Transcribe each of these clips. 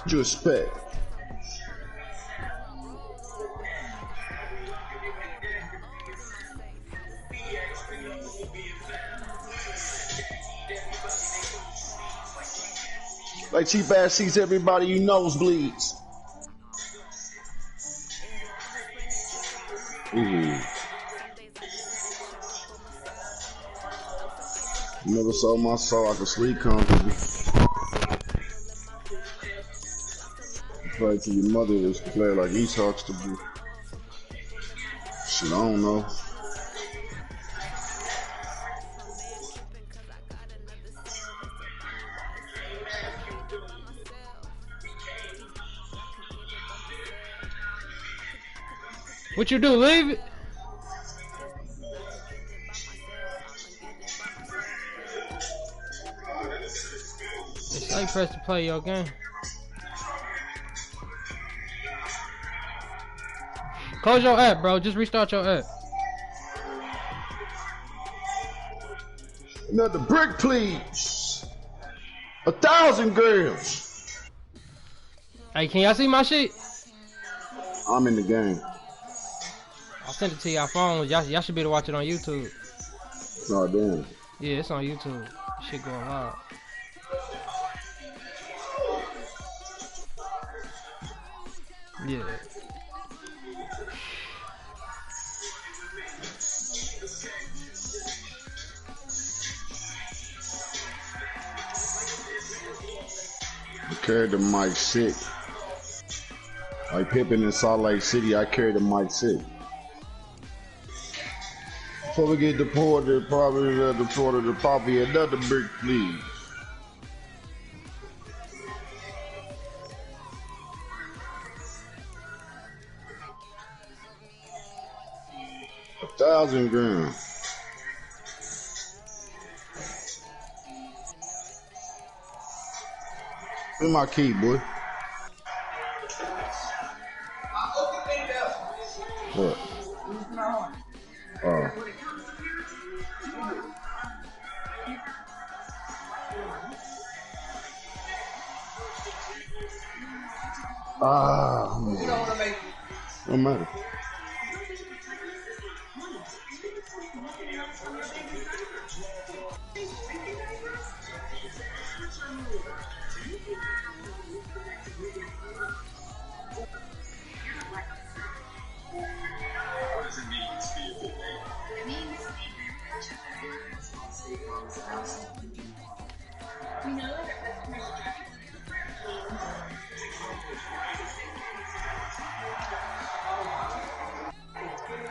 What you expect? Like cheap ass seats, everybody you nosebleeds. Never sold my soul. I could sleep comfortably. Pray to your mother is play like he talks to me. Shit, I don't know. What you do? Leave it. It's like press to play your game. Close your app, bro. Just restart your app. Another brick, please. 1,000 grams. Hey, can y'all see my shit? I'm in the game. I sent it to y'all phone. Y'all should be able to watch it on YouTube. Oh, damn. Yeah, it's on YouTube. Shit going live. Yeah. I carried the mic sick. Like Pippin in Salt Lake City, I carried the mic sick. Before we get deported, probably another brick, please. $1,000 grams. Where's my key, boy? What? Oh. Ah, man. Don't matter.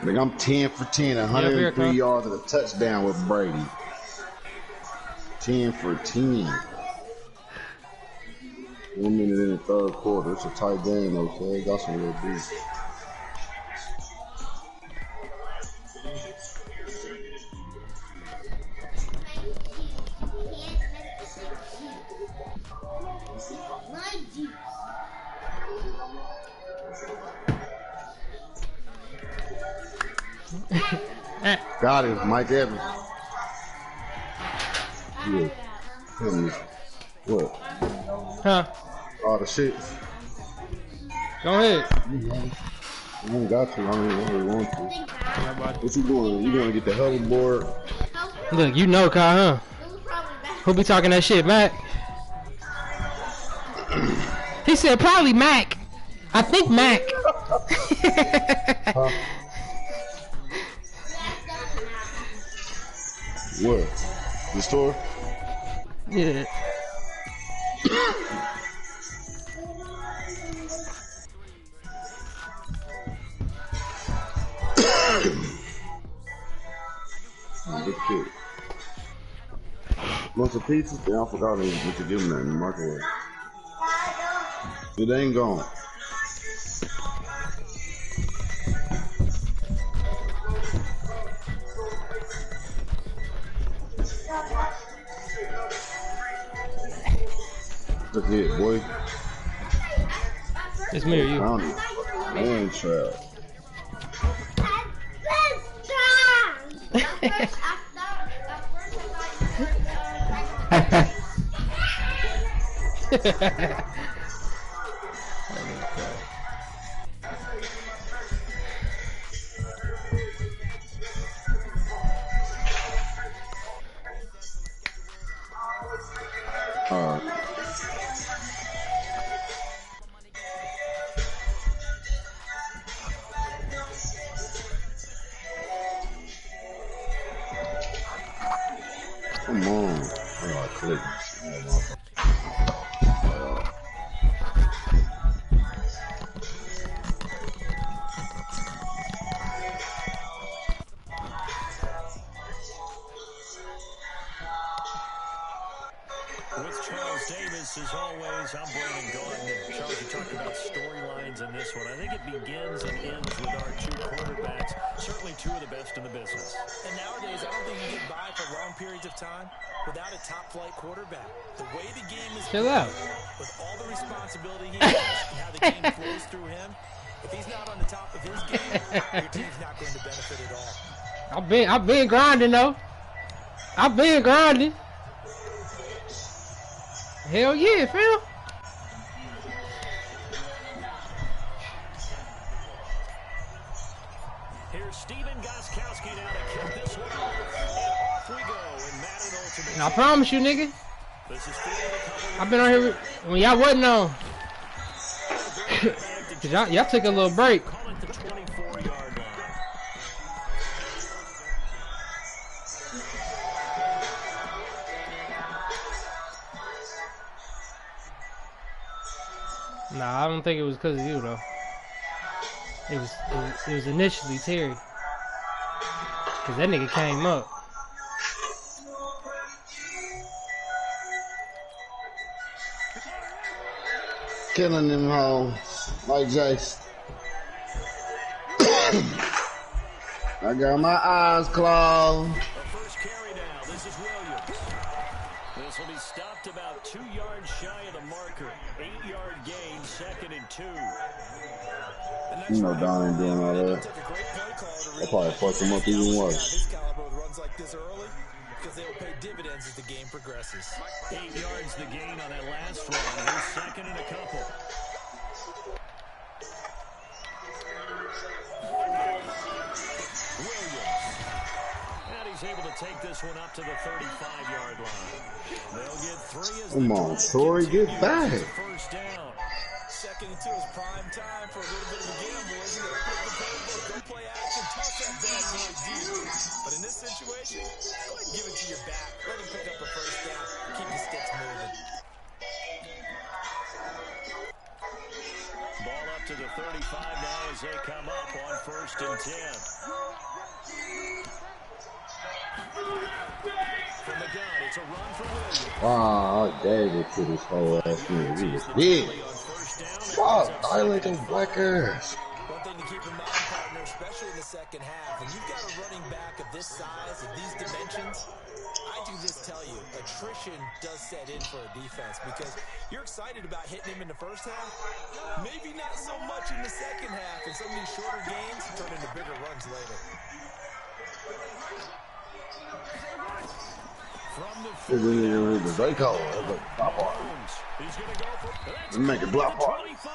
Like I'm 10 for 10, 103 yards and a touchdown with Brady. 10 for 10. 1 minute in the third quarter. It's a tight game though, so they got some real beef. Got it, Mike Evans. Yeah. What? Huh? All the shit. Go ahead. I ain't got to. I don't really want to. What you doing? You gonna get the hoverboard? Look, you know, Kyle, huh? Who be talking that shit, Mac? He said probably Mac. I think Mac. Huh? What? The store? Yeah. Good kid. Want some pizza? Yeah, I forgot what to give him that in the microwave. It ain't gone. Good hit, boy. It's me or you. County. Man trap. Come on. Oh, I clicked. With Charles Davis, as always, I'm Brandon Gordon. Charles, you talked about storylines in this one. I think it begins and ends with our two quarterbacks, certainly two of the best in the business. And nowadays, I don't think you get by for long periods of time without a top-flight quarterback. The way the game is Chill out. with all the responsibility he has and how the game flows through him, if he's not on the top of his game, your team's not going to benefit at all. I've been grinding though. I've been grinding. Hell yeah, fam. Here's Steven Gostkowski now to kick this one off. And off we go in Madden Ultimate. And I promise you, nigga, This is for I've been on here when y'all wasn't on. Cause y'all took a little break. call it the 24-yard line. Nah, I don't think it was because of you though. It was initially Terry. Cause that nigga came up. Killing them hoes. Like Jace. I got my eyes closed. The first carry now. This is Williams. This will be stopped about 2 yards shy of the marker. 8-yard gain, 2nd and 2. You know Don ain't doing all that. That probably fucked him up even worse. This caliber with runs like this early because they will pay dividends as the game progresses. 8 yards the gain on that last run. Here's 2nd and a couple. Williams. And he's able to take this one up to the 35-yard line. They'll get 3 as Come the on, drive Tory, get continues. back. It's a first down. 2nd and 2 is prime time for a little bit of a gamble, isn't it? Open up the playbook, go play action, toss that bad boy deep. But in this situation, go ahead and give it to your back. Let him pick up the first down. Keep the sticks moving. Ball up to the 35 now as they come up on 1st and 10. From the gun, it's a run for Williams. Wow, I gave it to this whole ass nigga. He was big. Fuck, I like them black ass. One thing to keep in mind, partner, especially in the second half, when you've got a running back of this size, of these dimensions, I can just tell you, attrition does set in for a defense because you're excited about hitting him in the first half. Maybe not so much in the second half, and some of these shorter gains turn into bigger runs later. From the This nigga with the Draco. That's a top part. he's going to go for Let's make it block part. 25.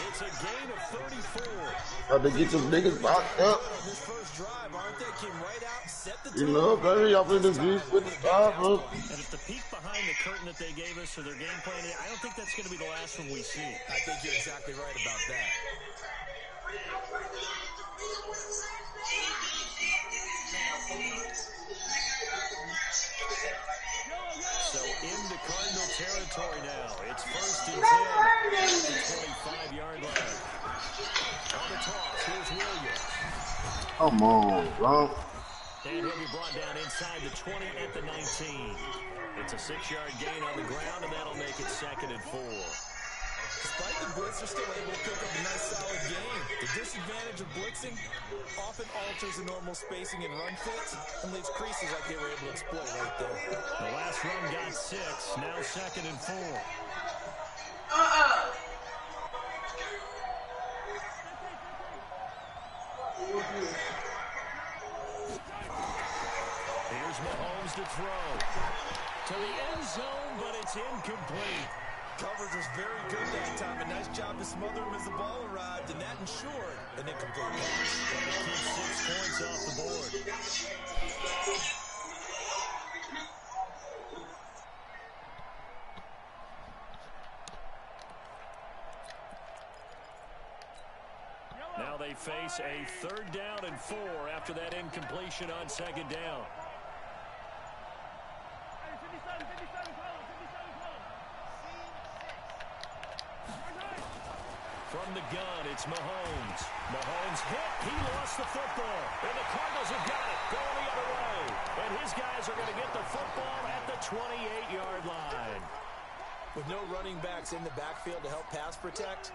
It's a gain of 34. Got to get them niggas locked up. This first drive, aren't they? Came right out, set the You tone. know, baby, y'all been this beast with the stars up. And if the peek behind the curtain that they gave us for their game plan, I don't think that's going to be the last one we see. I think you're exactly right about that. So into Cardinal territory now. It's 1st and 10 at the 25-yard line. On the toss, here's Williams. Come on, bro. And he'll be brought down inside the 20 at the 19. It's a 6-yard gain on the ground, and that'll make it 2nd and 4. Despite the blitz, they're still able to pick up a nice solid gain. The disadvantage of blitzing often alters the normal spacing and run fits and leaves creases like they were able to exploit right there. The last run got 6, now 2nd and 4. Here's Mahomes to throw. To the end zone, but it's incomplete. Coverage was very good that time. A nice job to smother him as the ball arrived, and that ensured an incomplete pass. Keep 6 points off the board. Now they face a 3rd down and 4 after that incompletion on 2nd down. From the gun, it's Mahomes. Mahomes hit. He lost the football. And the Cardinals have got it. Going the other way. And his guys are going to get the football at the 28-yard line. With no running backs in the backfield to help pass protect,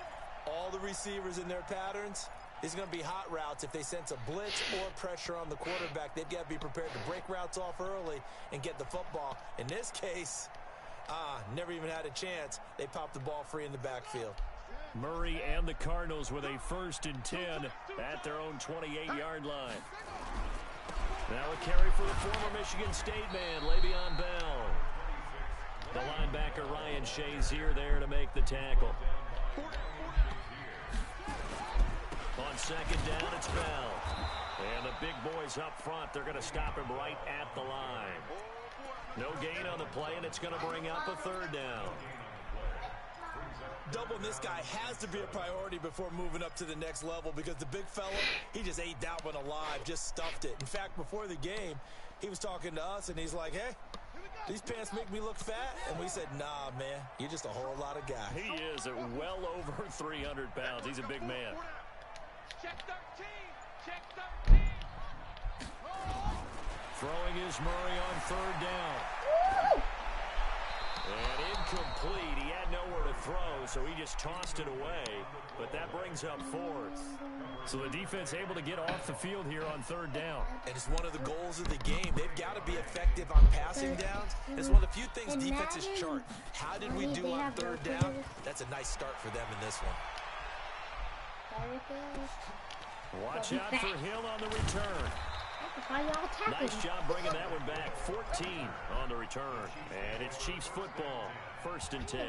all the receivers in their patterns, these are going to be hot routes. If they sense a blitz or pressure on the quarterback, they've got to be prepared to break routes off early and get the football. In this case, never even had a chance. They popped the ball free in the backfield. Murray and the Cardinals with a 1st and 10 at their own 28-yard line. Now a carry for the former Michigan State man, Le'Veon Bell. The linebacker Ryan Shazier there to make the tackle. On 2nd down, it's Bell. And the big boys up front, they're going to stop him right at the line. No gain on the play, and it's going to bring up a 3rd down. Doubling this guy has to be a priority before moving up to the next level because the big fella, he just ate that one alive, just stuffed it. In fact, before the game, he was talking to us, and he's like, hey, these pants make me look fat. And we said, nah, man, you're just a whole lot of guy. He is at well over 300 pounds. He's a big man. Check 13. Check 13. Throwing is Murray on 3rd down. And incomplete. He had nowhere to throw, so he just tossed it away. But that brings up 4th. So the defense able to get off the field here on 3rd down. And it's one of the goals of the game. They've got to be effective on passing downs. It's one of the few things defenses chart. How did we do on 3rd down? That's a nice start for them in this one. Watch out for Hill on the return. Nice job bringing that one back. 14 on the return. And it's Chiefs football. 1st and 10.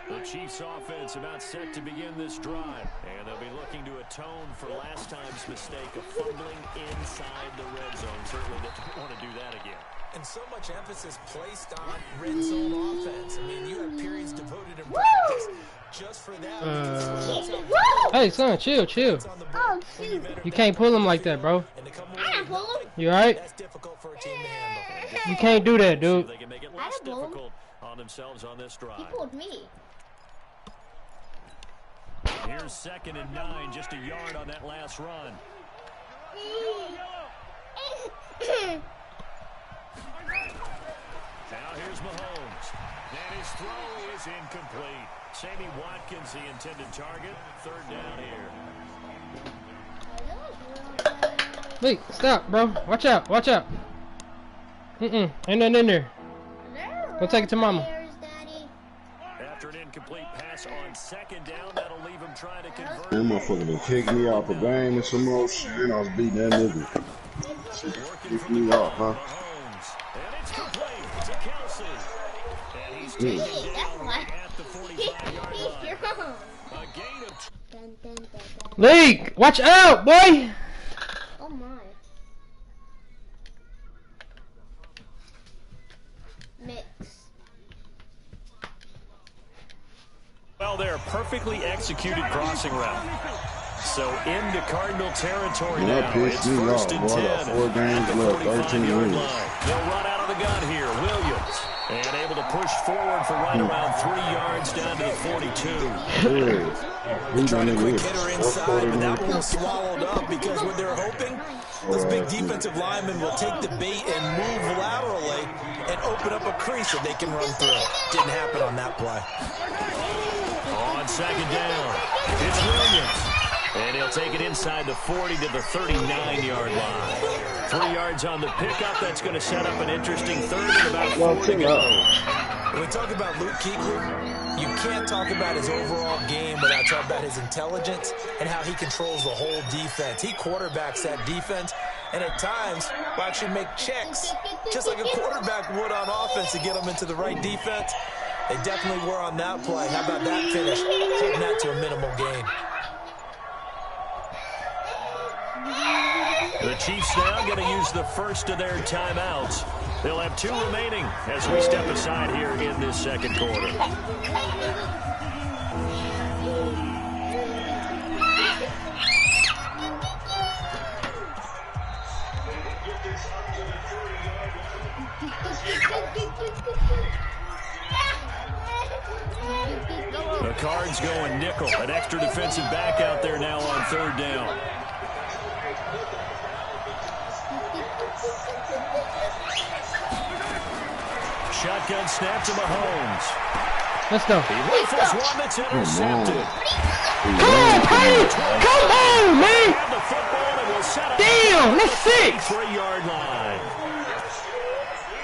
The Chiefs offense about set to begin this drive. And they'll be looking to atone for last time's mistake of fumbling inside the red zone. Certainly they don't want to do that again. And so much emphasis placed on red zone offense. I mean, you have periods devoted in practice just for that. Hey, son, chill. Oh, shoot. You can't pull him like that, bro. I don't pull him. You alright? That's difficult for a team to handle. You can't do that, dude. They can make it less difficult on themselves on this drive. He pulled me. Here's 2nd and 9, just a yard on that last run. Now here's Mahomes. And his throw is incomplete. Sammy Watkins, the intended target. 3rd down here. Wait, stop, bro. Watch out. Ain't nothing in there. Go take it to mama. After an incomplete pass on 2nd down, that'll leave him trying to convert. That motherfucker done kicked me off a game and some more shit, and I was beating that nigga. Kicked me off, huh? And it's complete to Kelsey. And he's taken down right at the 45-yard line. A gain of... League, watch out, boy. Oh my. Mix. Well, they're perfectly executed crossing route. So into Cardinal territory now. It's 1st and 10 4 games at the left, 45-yard line. 13 wins. They'll run out of the gun here. Williams And able to push forward for right around 3 yards down to the 42. Trying a quick hitter inside, but that one was swallowed up because what they're hoping, those big defensive linemen will take the bait and move laterally and open up a crease that they can run through. Didn't happen on that play. On second down, it's Williams. And he'll take it inside the 40 to the 39-yard line. 3 yards on the pickup. That's going to set up an interesting third and about 4 to go. When we talk about Luke Kuechly, you can't talk about his overall game without talking about his intelligence and how he controls the whole defense. He quarterbacks that defense, and at times will actually make checks, just like a quarterback would on offense to get them into the right defense. They definitely were on that play. How about that finish? Holding that to a minimal gain. The Chiefs now going to use the first of their timeouts. They'll have 2 remaining as we step aside here in this second quarter. The Cards going nickel. An extra defensive back out there now on third down. Shotgun snap to Mahomes. Let's go. He rifles one that's intercepted. Come on, Payne! Come on, man! Have the football and will set up. Damn, that's 6. 3-yard line.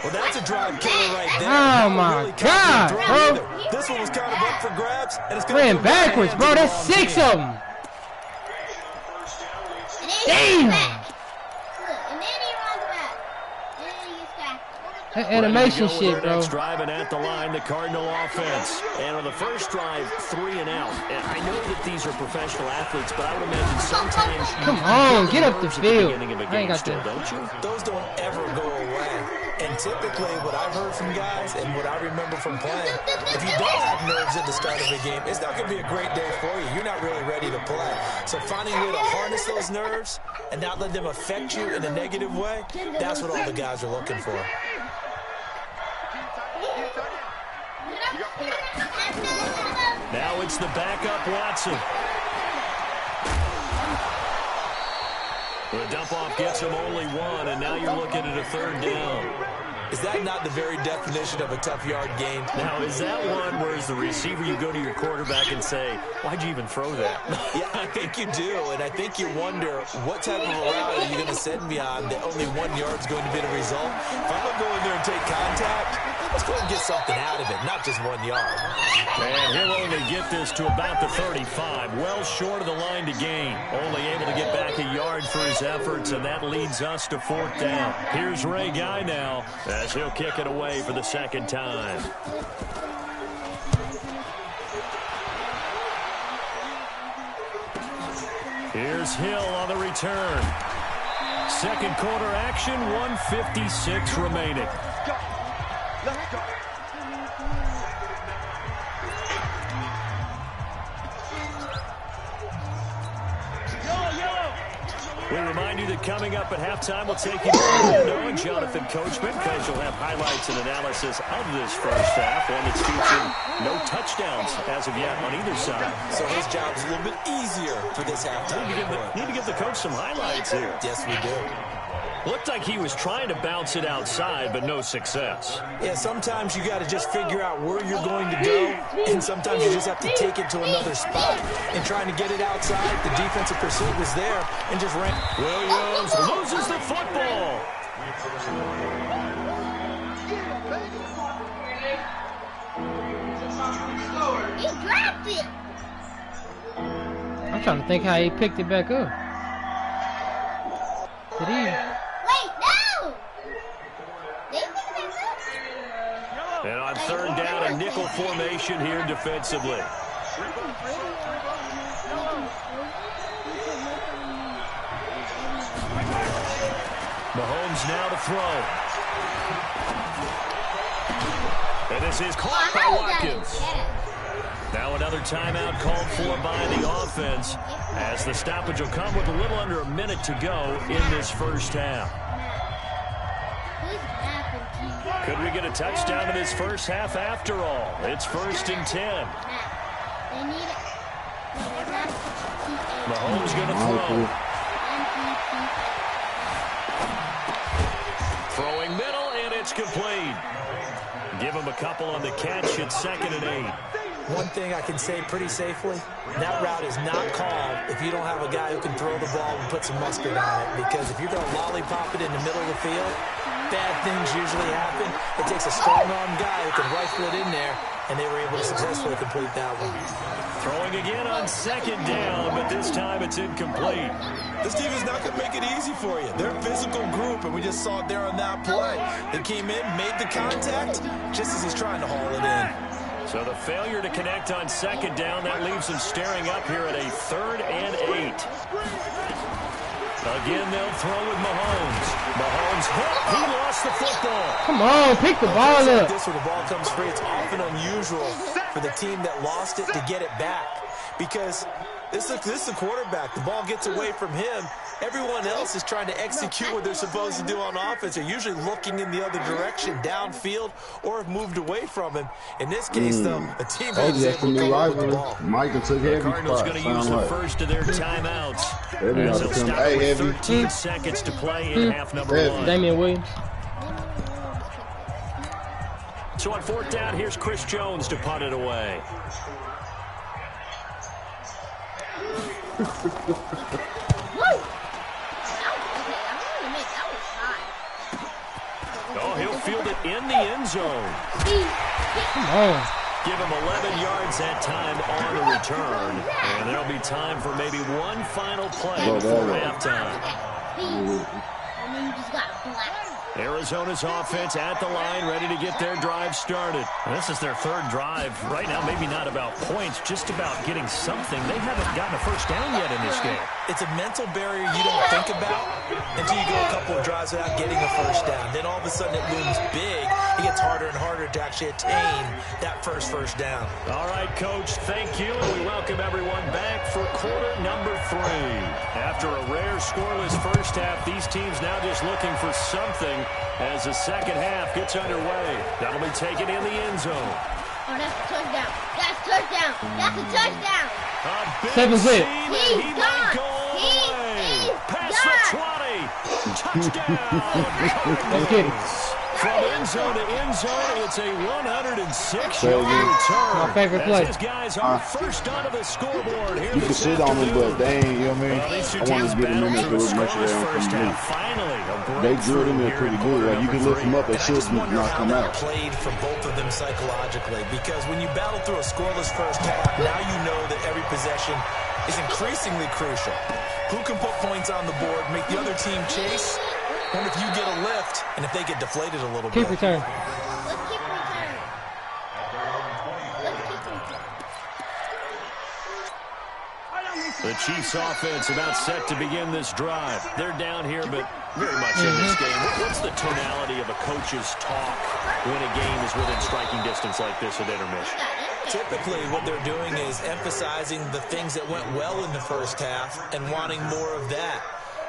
Well, that's a drive killer right there. Oh, my God, bro. This one was kind of up for grabs, and it's Ran backwards, bro. That's 6 of them. Damn! That animation shit, bro. Next driving at the line, the Cardinal offense. And on the first drive, 3 and out. And I know that these are professional athletes, but I would imagine sometimes Come on, get up the field. I I ain't got still, that. don't you? Those don't ever go away. And typically, what I've heard from guys and what I remember from playing, if you don't have nerves at the start of a game, it's not going to be a great day for you. You're not really ready to play. So finding a way to harness those nerves and not let them affect you in a negative way, that's what all the guys are looking for. Now it's the backup Watson. The dump-off gets him only 1, and now you're looking at a third down. Is that not the very definition of a tough yard gain? Now, is that one where as the receiver you go to your quarterback and say, why'd you even throw that? Yeah, I think you do, and I think you wonder what type of a route are you going to send me on that only 1 yard's going to be the result? If I'm going to go in there and take contact, let's go and get something out of it, not just 1 yard. And he'll only get this to about the 35, well short of the line to gain. Only able to get back a yard for his efforts, and that leads us to 4th down. Here's Ray Guy now as he'll kick it away for the second time. Here's Hill on the return. Second quarter action, 1:56 remaining. Let's go. We remind you that coming up at halftime, we'll take you to Orlando and Jonathan Coachman. Coach will have highlights and analysis of this first half, one that's featured no touchdowns as of yet on either side. So his job's a little bit easier for this halftime. Need to give the coach some highlights here. Yes, we do. Looked like he was trying to bounce it outside, but no success. Yeah, sometimes you got to just figure out where you're going to go, and sometimes you just have to take it to another spot. And trying to get it outside, the defensive pursuit was there, and just ran. Williams loses the football. He dropped it. I'm trying to think how he picked it back up. Did he? Wait, no! They picked it up. And on third down, a nickel formation here defensively. Mahomes now to throw. And this is caught by Watkins. Now another timeout called for by the offense as the stoppage will come with a little under a minute to go in this first half. Could we get a touchdown in this first half after all? It's 1st and 10. They need it. Mahomes going to throw. Throwing middle, and it's complete. Give him a couple on the catch. It's 2nd and 8. One thing I can say pretty safely, that route is not called if you don't have a guy who can throw the ball and put some mustard on it. Because if you're going to lollipop it in the middle of the field, bad things usually happen. It takes a strong-arm guy who can rifle it in there, and they were able to successfully complete that one. Throwing again on 2nd down, but this time it's incomplete. This team is not going to make it easy for you. They're a physical group, and we just saw it there on that play. They came in, made the contact, just as he's trying to haul it in. So the failure to connect on 2nd down, that leaves them staring up here at a 3rd and 8. Again, they'll throw with Mahomes. Mahomes hit. He lost the football. Come on, pick the ball up. This where the ball comes free, it's often unusual for the team that lost it to get it back. Because this is the quarterback. The ball gets away from him. Everyone else is trying to execute what they're supposed to do on offense. They're usually looking in the other direction, downfield, or have moved away from him. In this case, though, a teammate is able to come up with the ball. Michael took The heavy Cardinals spot. going to use the first of their timeouts. As they'll stop Hey, with heavy. 13 seconds to play in half number 1. Damian Williams. So on 4th down, here's Chris Jones to punt it away. Oh, he'll field it in the end zone. Come on. Give him 11 yards that time on the return. And there'll be time for maybe one final play before halftime. Arizona's offense at the line, ready to get their drive started. This is their 3rd drive. Right now, maybe not about points, just about getting something. They haven't gotten a first down yet in this game. It's a mental barrier you don't think about until you go a couple of drives without getting a first down. Then all of a sudden it looms big. It gets harder and harder to actually attain that first down. All right, Coach, thank you. And we welcome everyone back for quarter number 3. After a rare scoreless first half, these teams now just looking for something as the second half gets underway. That'll be taken in the end zone. Oh, that's a touchdown. That's a touchdown. That's a touchdown. A big 7-6. seam, and he He's might gone. go all the way. He's Past gone. the 20. Touchdown. Let's get it. From end zone to end zone, it's a 106-yard return. My favorite play. As his guys are first onto the scoreboard here You can this sit on them, afternoon. but they ain't, you know what I mean? Well, these two I want teams to get them in there battled so through a much of scoreless that first from me. half. Finally, a They drew them in breakthrough pretty here good. in Like, you quarter can lift them number up, they I should just wonder not how come that out. played for both of them psychologically, because when you battle through a scoreless first half, now you know that every possession is increasingly crucial. Who can put points on the board, make the other team chase, and if you get a lift, and if they get deflated a little Kick bit. return. Let's keep return. The Chiefs offense about set to begin this drive. They're down here, but very much in this game. What's the tonality of a coach's talk when a game is within striking distance like this at intermission? Typically, what they're doing is emphasizing the things that went well in the first half and wanting more of that.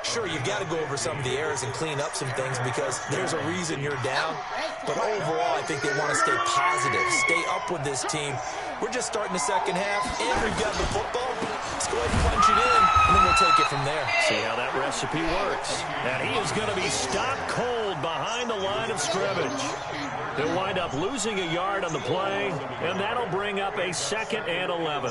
Sure, you've got to go over some of the errors and clean up some things because there's a reason you're down. But overall, I think they want to stay positive, stay up with this team. We're just starting the second half, and we've got the football. Let's go ahead and punch it in, and then we'll take it from there. See how that recipe works. And he is going to be stopped cold behind the line of scrimmage. He'll wind up losing a yard on the play, and that'll bring up a 2nd and 11.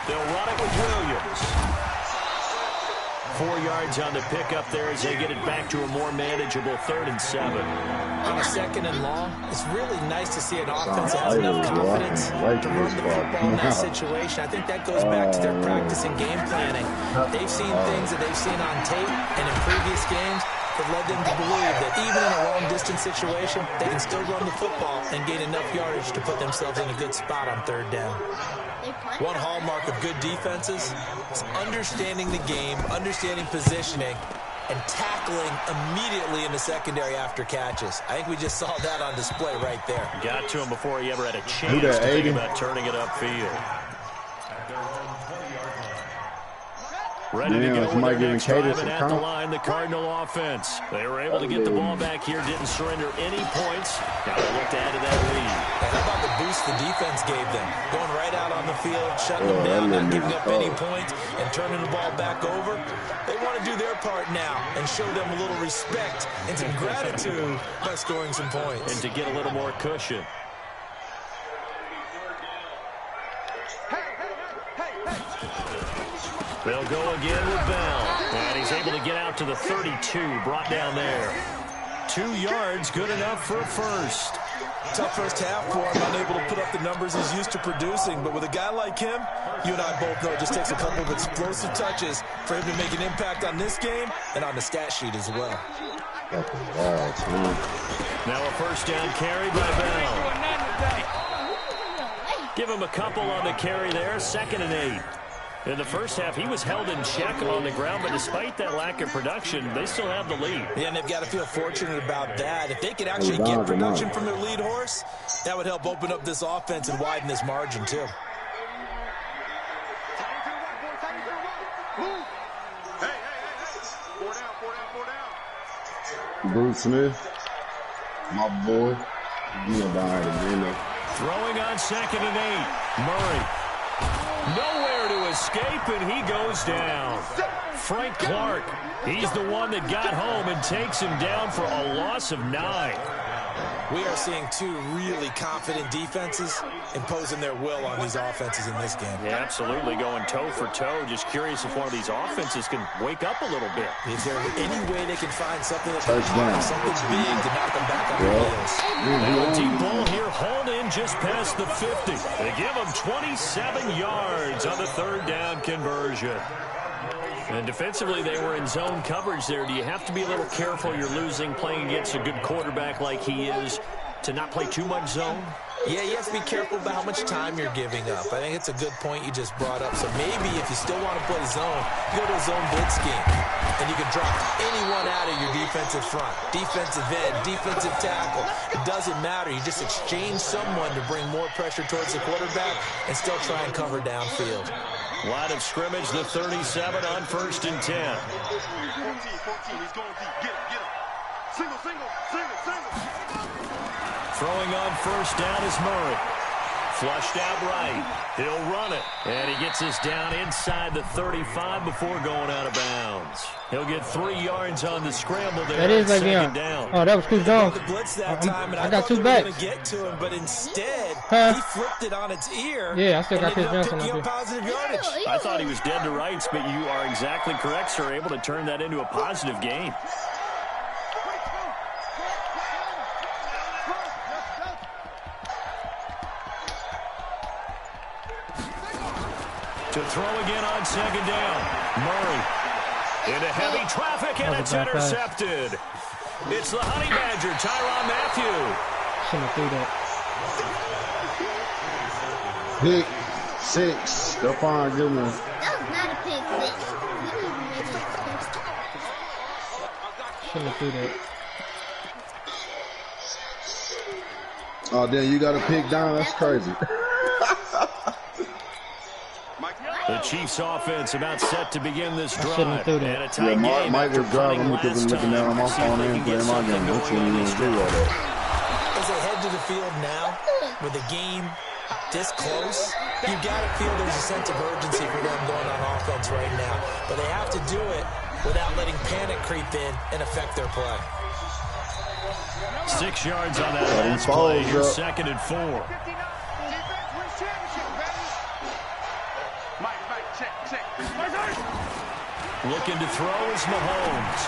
They'll run it with Williams. 4 yards on the pickup there as they get it back to a more manageable 3rd and 7. On a 2nd and long, it's really nice to see an offense that has enough confidence to run the football in that situation. I think that goes back to their practice and game planning. They've seen things that they've seen on tape and in previous games that led them to believe that even in a long-distance situation, they can still run the football and gain enough yardage to put themselves in a good spot on 3rd down. One hallmark of good defenses is understanding the game, understanding positioning, and tackling immediately in the secondary after catches. I think we just saw that on display right there. Got to him before he ever had a chance to think about turning it upfield. Ready to go with their next drive, and at the line, the Cardinal offense. They were able to get the ball back here, didn't surrender any points. Now they look to add to that lead. And how about the boost the defense gave them? Going right out on the field, shutting them down, not giving up any points, and turning the ball back over. They want to do their part now and show them a little respect and some gratitude by scoring some points. And to get a little more cushion. They'll go again with Bell. And he's able to get out to the 32, brought down there. 2 yards, good enough for a first. Tough first half for him, unable to put up the numbers he's used to producing. But with a guy like him, you and I both know it just takes a couple of explosive touches for him to make an impact on this game and on the stat sheet as well. Now a first down carry by Bell. Give him a couple on the carry there, 2nd and 8. In the first half, he was held in check on the ground, but despite that lack of production, they still have the lead. Yeah, and they've got to feel fortunate about that. If they could actually get production from their lead horse, that would help open up this offense and widen this margin, too. Bruce Smith, my boy. Throwing on 2nd and 8. Murray. Nowhere to escape, and he goes down. Frank Clark, he's the one that got home and takes him down for a loss of 9. We are seeing 2 really confident defenses imposing their will on these offenses in this game. Yeah, absolutely, going toe for toe. Just curious if one of these offenses can wake up a little bit. Is there any way they can find something that can something big to knock them back on their heels? Now a deep ball here, hauled in just past the 50. They give them 27 yards on the 3rd down conversion. And defensively, they were in zone coverage there. Do you have to be a little careful? You're losing, playing against a good quarterback like he is, to not play too much zone? Yeah, you have to be careful about how much time you're giving up. I think it's a good point you just brought up. So maybe if you still want to play zone, you go to a zone blitz scheme. And you can drop anyone out of your defensive front. Defensive end, defensive tackle. It doesn't matter. You just exchange someone to bring more pressure towards the quarterback and still try and cover downfield. Line of scrimmage, the 37 on 1st and 10. 14, he's going deep. Get him. Single. Throwing on 1st down is Murray. Flushed out right. He'll run it. And he gets us down inside the 35 before going out of bounds. He'll get 3 yards on the scramble there. That is like down. Oh, that was Chris Jones. I got 2 backs. Get to him, but instead, he flipped it on its ear. Yeah, I still got Chris Johnson up here. Positive yardage. I thought he was dead to rights, but you are exactly correct, sir. Able to turn that into a positive gain. To throw again on 2nd down. Murray into heavy traffic, and it's intercepted. It's the Honey Badger, Tyrann Mathieu. Shouldn't have threw that. Pick 6. Stephon Gilmore. That was not a pick six. Shouldn't have threw that. Oh, then you got a pick down? That's crazy. The Chiefs offense about set to begin this drive. And a tight yeah, game Mike was driving because I'm looking down on my phone and playing my game. That's what he was doing. As they head to the field now, with the game this close, you've got to feel there's a sense of urgency for them going on offense right now. But they have to do it without letting panic creep in and affect their play. 6 yards on that last play. Here's 2nd and 4. Looking to throw is Mahomes.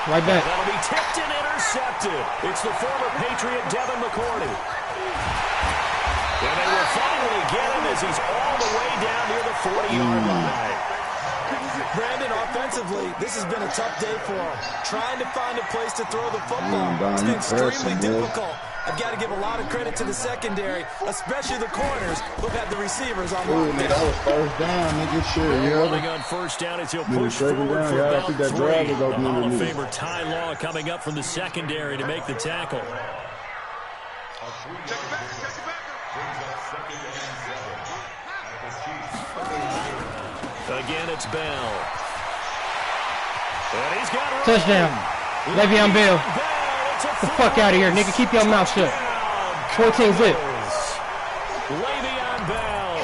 Right back. That'll be tipped and intercepted. It's the former Patriot Devin McCourty. And they will finally get him as he's all the way down near the 40-yard line. Brandon, offensively, this has been a tough day for him. Trying to find a place to throw the football. It's been extremely difficult. I've got to give a lot of credit to the secondary, especially the corners who've had the receivers on Ooh, nigga, that was first down, nigga. Shit, yeah. Running on first down as he'll push Second forward down, for yeah, I about think that 3. drive was The open Hall of in the Famer Ty Law coming up from the secondary to make the tackle. Again, it's Bell. And he's got Touchdown. Le'Veon Bell. Get the fuck out of here, nigga. Keep your mouth shut. 14 zip. Le'Veon Bell,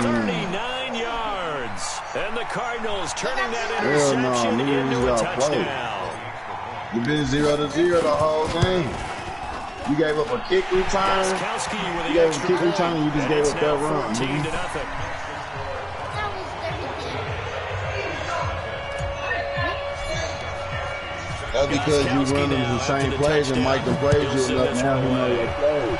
39 yards. And the Cardinals turning that interception into a touchdown. You've been 0-0 the whole game. You gave up a kick return. You gave up a kick return and you just gave up that run. 14-0. That's because you running the same plays and Mike done played you enough now he know your plays.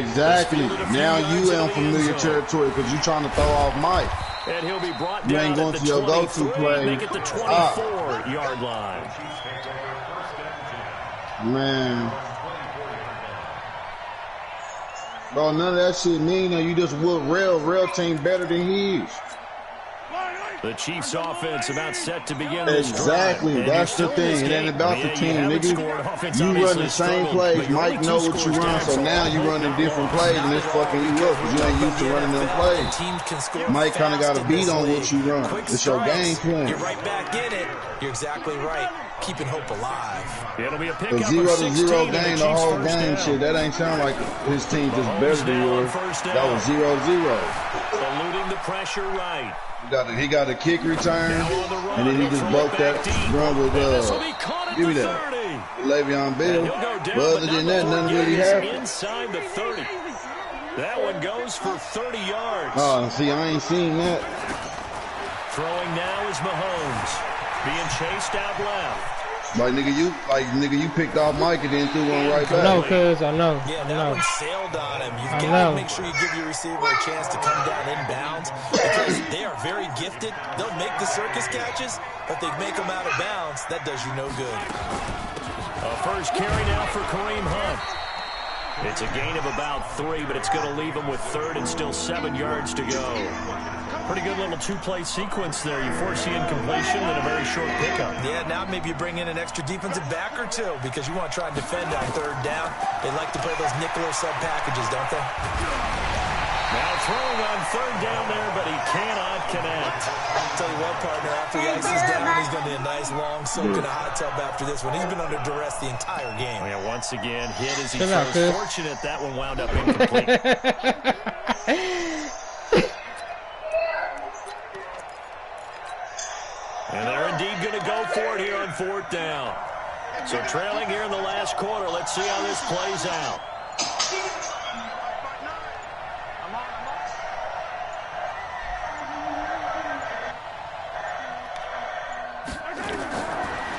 Exactly. Now you in familiar territory because you trying to throw off Mike. And he'll be brought You down ain't going at to the your go-to 23, play. make it the 24-yard line. Man. Bro, none of that shit mean that you just whoop real team better than his. The Chiefs offense about set to begin this Exactly, drive. that's the thing. It ain't about the team, nigga. You run the same plays. Mike know what you run, so now you running different plays, and it's fucking you up because you ain't used to running them plays. Mike kind of got a beat on what you run. It's your game plan. You're right back in it. You're exactly right. Keeping hope alive. It'll be a The pickup of 0-0 16 game, the whole game, shit. That ain't sound like his team just better than yours. That was 0-0. Eluding the pressure right. He got a kick return, and then he just broke that run with give me that Le'Veon Bell. But other than that, nothing really happened. Inside the 30. That one goes for 30 yards. Oh, see, I ain't seen that. Throwing now is Mahomes, being chased out left. Like nigga, you picked off Mike and then threw one right back. I know, cuz I know. Yeah, I that know. one sailed on him. You've got to make sure you give your receiver a chance to come down inbounds because they are very gifted. They'll make the circus catches, but they make them out of bounds. That does you no good. A first carry now for Kareem Hunt. It's a gain of about 3, but it's going to leave him with 3rd and still 7 yards to go. Pretty good little two-play sequence there. You force the incompletion and a very short pickup. Yeah, now maybe you bring in an extra defensive back or two because you want to try and defend on 3rd down. They like to play those nickel or sub packages, don't they? Now throwing on 3rd down there, but he cannot connect. I'll tell you what, partner, after he ices down, he's going to be a nice long soak in a hot tub after this one. He's been under duress the entire game. Yeah, once again, hit as he Chill throws. out, kid. Fortunate that one wound up incomplete. And they're indeed going to go for it here on 4th down. So trailing here in the last quarter. Let's see how this plays out.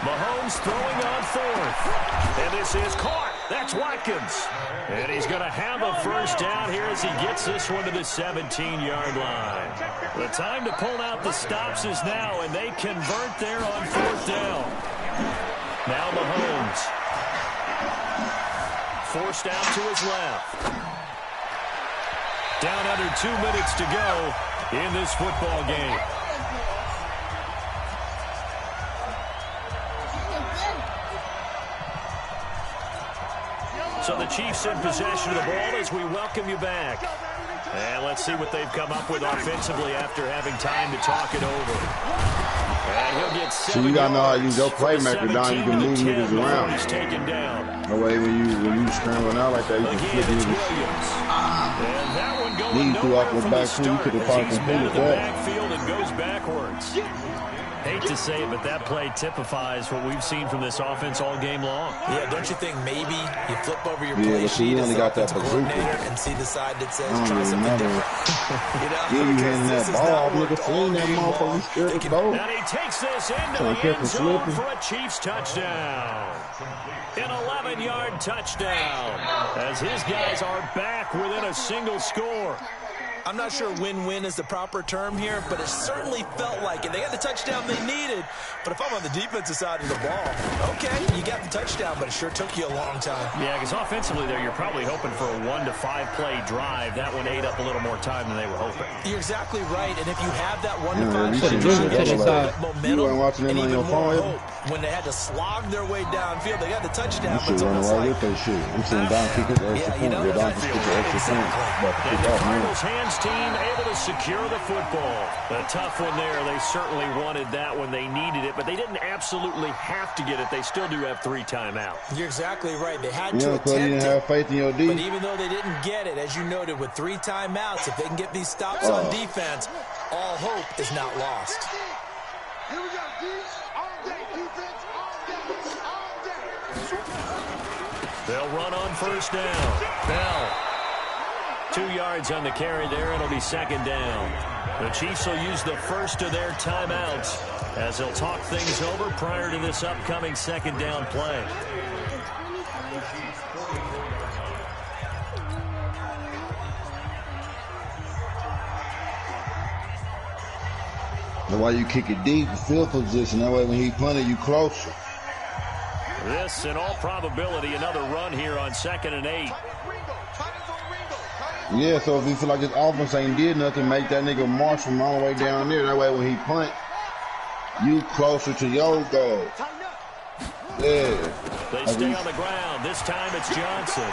Mahomes throwing on 4th. And this is caught. That's Watkins. And he's going to have a first down here as he gets this one to the 17-yard line. The time to pull out the stops is now, and they convert there on 4th down. Now Mahomes. Forced out to his left. Down under 2 minutes to go in this football game. So the Chiefs in possession of the ball as we welcome you back. And let's see what they've come up with offensively after having time to talk it over. And he'll get 7 So you gotta know how to use your yards playmaker down. You can move niggas around. He's taken down. That way when you scrambling out like that, you can flip Again, it's niggas. Williams. And that one going He threw nowhere off the from back the foot. You start could have as probably he's met in completed the that. backfield and goes backwards. Hate to say it, but that play typifies what we've seen from this offense all game long. Yeah, don't you think maybe you flip over your Yeah, play but see, you sheet as only the got that offensive bazooka. coordinator and see the side that says I don't try even something remember. different? You know, Yeah, you because handing this that has ball, not nigga, worked all fling that game motherfucker, long. scared They to can- go. And he takes this into Trying to the catch end him zone slipping. for a Chiefs touchdown. An 11-yard touchdown as his guys are back within a single score. I'm not sure win-win is the proper term here, but it certainly felt like it. They got the touchdown they needed, but if I'm on the defensive side of the ball, okay, you got the touchdown, but it sure took you a long time. Yeah, because offensively there, you're probably hoping for a 1 to 5 play drive. That one ate up a little more time than they were hoping. You're exactly right, and if you have that 1 to 5 momentum, and even more hope, when they had to slog their way downfield, they got the touchdown. You should run right with that shit. I'm saying Don kick his extra point. Yeah, Don kick his extra point. And the Cardinals hands team able to secure the football. A tough one there. They certainly wanted that when they needed it, but they didn't absolutely have to get it. They still do have 3 timeouts. You're exactly right. They had to attempt you didn't have faith in your D. But even though they didn't get it, as you noted, with 3 timeouts, if they can get these stops on defense, all hope is not lost. Here we go, D. All day defense, all day. They'll run on first down. Bell. 2 yards on the carry there. It'll be second down. The Chiefs will use the first of their timeouts as they'll talk things over prior to this upcoming second down play. That's why you kick it deep, the field position. That way when he punted, you closer. This, in all probability, another run here on 2nd and 8. Yeah, so if you feel like this offense ain't did nothing, make that nigga march from all the way down there. That way when he punt, you closer to your goal. Yeah. They stay on the ground. This time it's Johnson.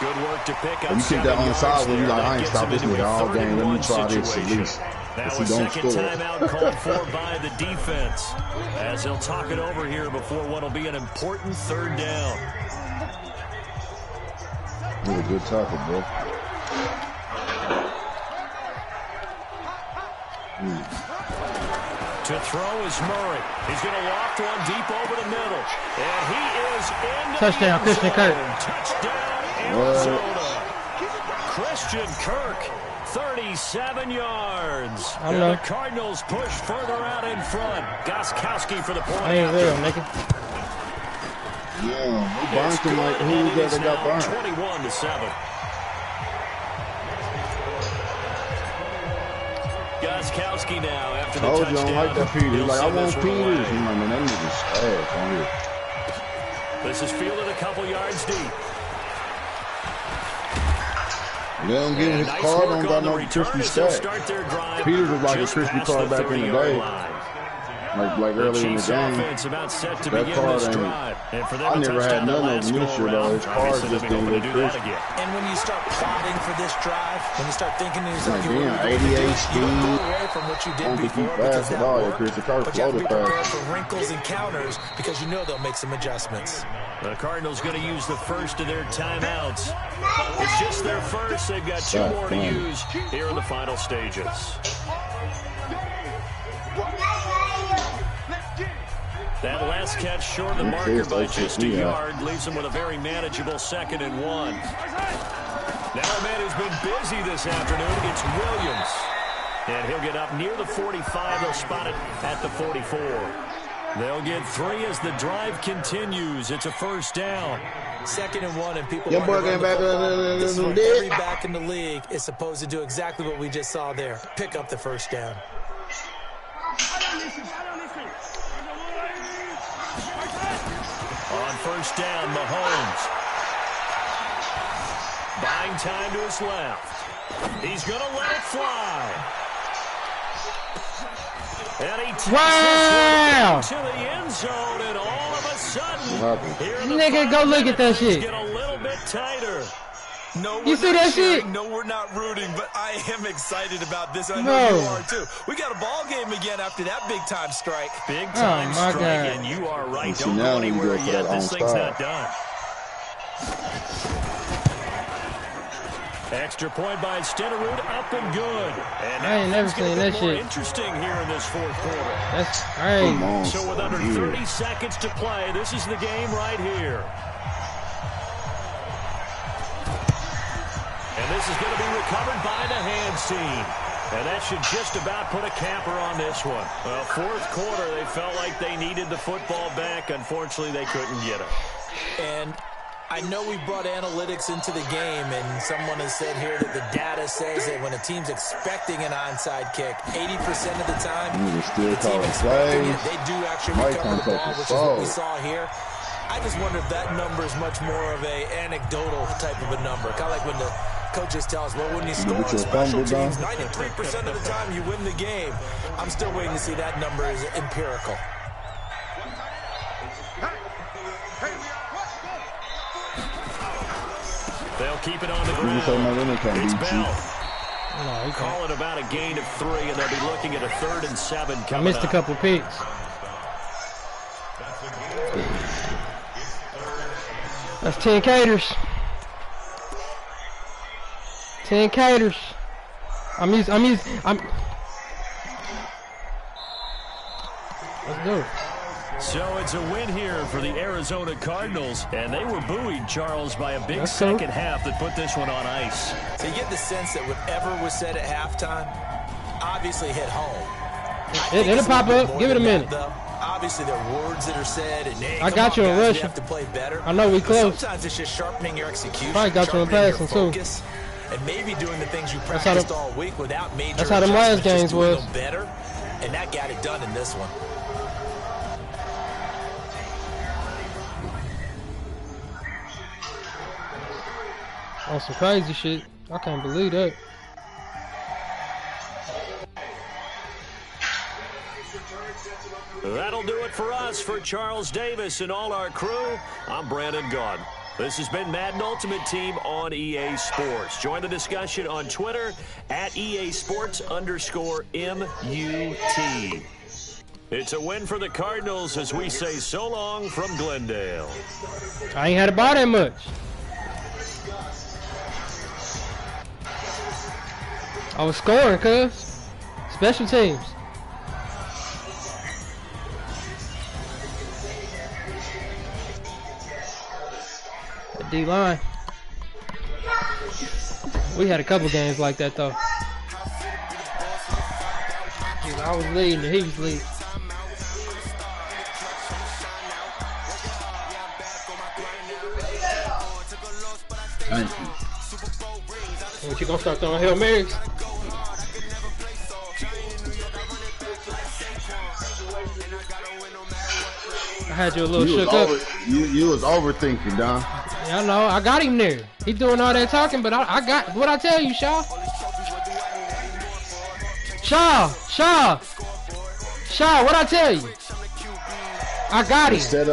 Good work to pick up. You kick that on the side when you like, I ain't stop this nigga all game. Let me try this at least. Now a second timeout called for by the defense as they'll talk it over here before what will be an important 3rd down. That's a good tackle, bro. To throw is Murray. He's going to loft one deep over the middle. And he is in. Touchdown, Christian Kirk. Touchdown, Arizona. Christian Kirk, 37 yards. And the Cardinals push further out in front. Gostkowski for the point. I ain't there, nigga. Yeah, who burnt him like who that got burnt? 21-7. Gostkowski now after the touchdown. You don't like that Peters. He's like, I want Peters. He's like, man, that nigga's ass on here. This is fielded a couple yards deep. They don't get his card, don't got no crispy stack. Peters was like a crispy card back in the day. Like early in the game, that card ain't. I never had none of them this year though. His card just didn't look crisp. And when you start plotting for this drive, when you start thinking to yourself, you're 88 speed. Away from what you did before, because that worked. But you have to be prepared for wrinkles and counters because you know they'll make some adjustments. The Cardinals going to use the first of their timeouts. It's just their first. They've got 2 more to use here in the final stages. That last catch short of the marker by just a yard leaves them with a very manageable 2nd and 1. Now a man who's been busy this afternoon, it's Williams. And he'll get up near the 45. They'll spot it at the 44. They'll get 3 as the drive continues. It's a first down. 2nd and 1, and people this is what every back in the league is supposed to do exactly what we just saw there. Pick up the first down. On first down, Mahomes. Buying time to his left. He's going to let it fly. And he takes this to the end zone, and all of a sudden, nigga, go look at that shit. Get a little bit tighter. No, you see that shit? No, we're not rooting, but I am excited about this. I know you are too. We got a ball game again after that big-time strike. Big-time strike, and you are right. Don't go anywhere yet. This thing's not done. Extra point by Stenerud, up and good. And I ain't never seen that shit. Interesting here in this 4th quarter. That's crazy. So with under 30 seconds to play, this is the game right here. And this is going to be recovered by the hands team. And that should just about put a capper on this one. Well, 4th quarter, they felt like they needed the football back. Unfortunately, they couldn't get it. And I know we brought analytics into the game, and someone has said here that the data says that when a team's expecting an onside kick, 80% of the time, the team expecting it, they do actually recover the ball, which is what we saw here. I just wonder if that number is much more of a anecdotal type of a number, kind of like when the coaches tell us, well, when you score on special teams, 93% of the time you win the game. I'm still waiting to see that number is empirical. They'll keep it on the ground. It's Bell. Call it about a gain of 3, and they'll be looking at a 3rd and 7 coming up. I missed a couple picks. That's 10 caters. 10 caters. Let's go. So it's a win here for the Arizona Cardinals, and they were buoyed, Charles, by a big second half that put this one on ice. So you get the sense that whatever was said at halftime obviously hit home. It'll pop up. Give it a minute. Obviously, there are words that are said, and I got you in Russia. You have to play better. I know we close. Sometimes it's just sharpening your execution, probably got you in passing too. And maybe doing the things you practiced all week without major. That's how them last games was. Better, and that got it done in this one. On some crazy shit. I can't believe that. That'll do it for us. For Charles Davis and all our crew, I'm Brandon Gaudin. This has been Madden Ultimate Team on EA Sports. Join the discussion on Twitter at EASports_MUT. It's a win for the Cardinals as we say so long from Glendale. I ain't had to buy that much. I was scoring, cuz. Special teams. The D-line. We had a couple games like that, though. I was leading and he was leading. Thank you. What, you gonna start throwing Hail Marys? I had you a little shook up. You was overthinking, Don. Yeah, I know. I got him there. He doing all that talking, but I got what I tell you, Shaw. Shaw, what I tell you? I got him. Instead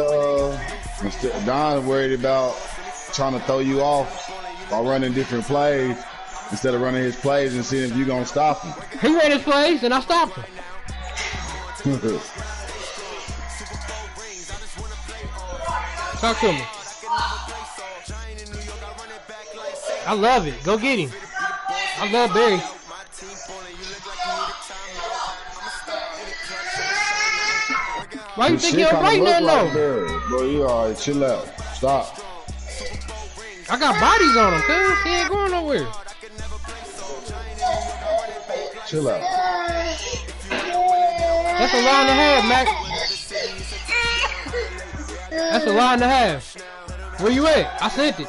Don worried about trying to throw you off while running different plays, instead of running his plays and seeing if you gonna stop him. He ran his plays and I stopped him. Talk to me. I love it. Go get him. I love Barry. Why you think you're right there, though? Bro, you alright. Chill out. Stop. I got bodies on him, cuz. He ain't going nowhere. Chill out. That's a line and a half, Mac. That's a line and a half. Where you at? I sent it.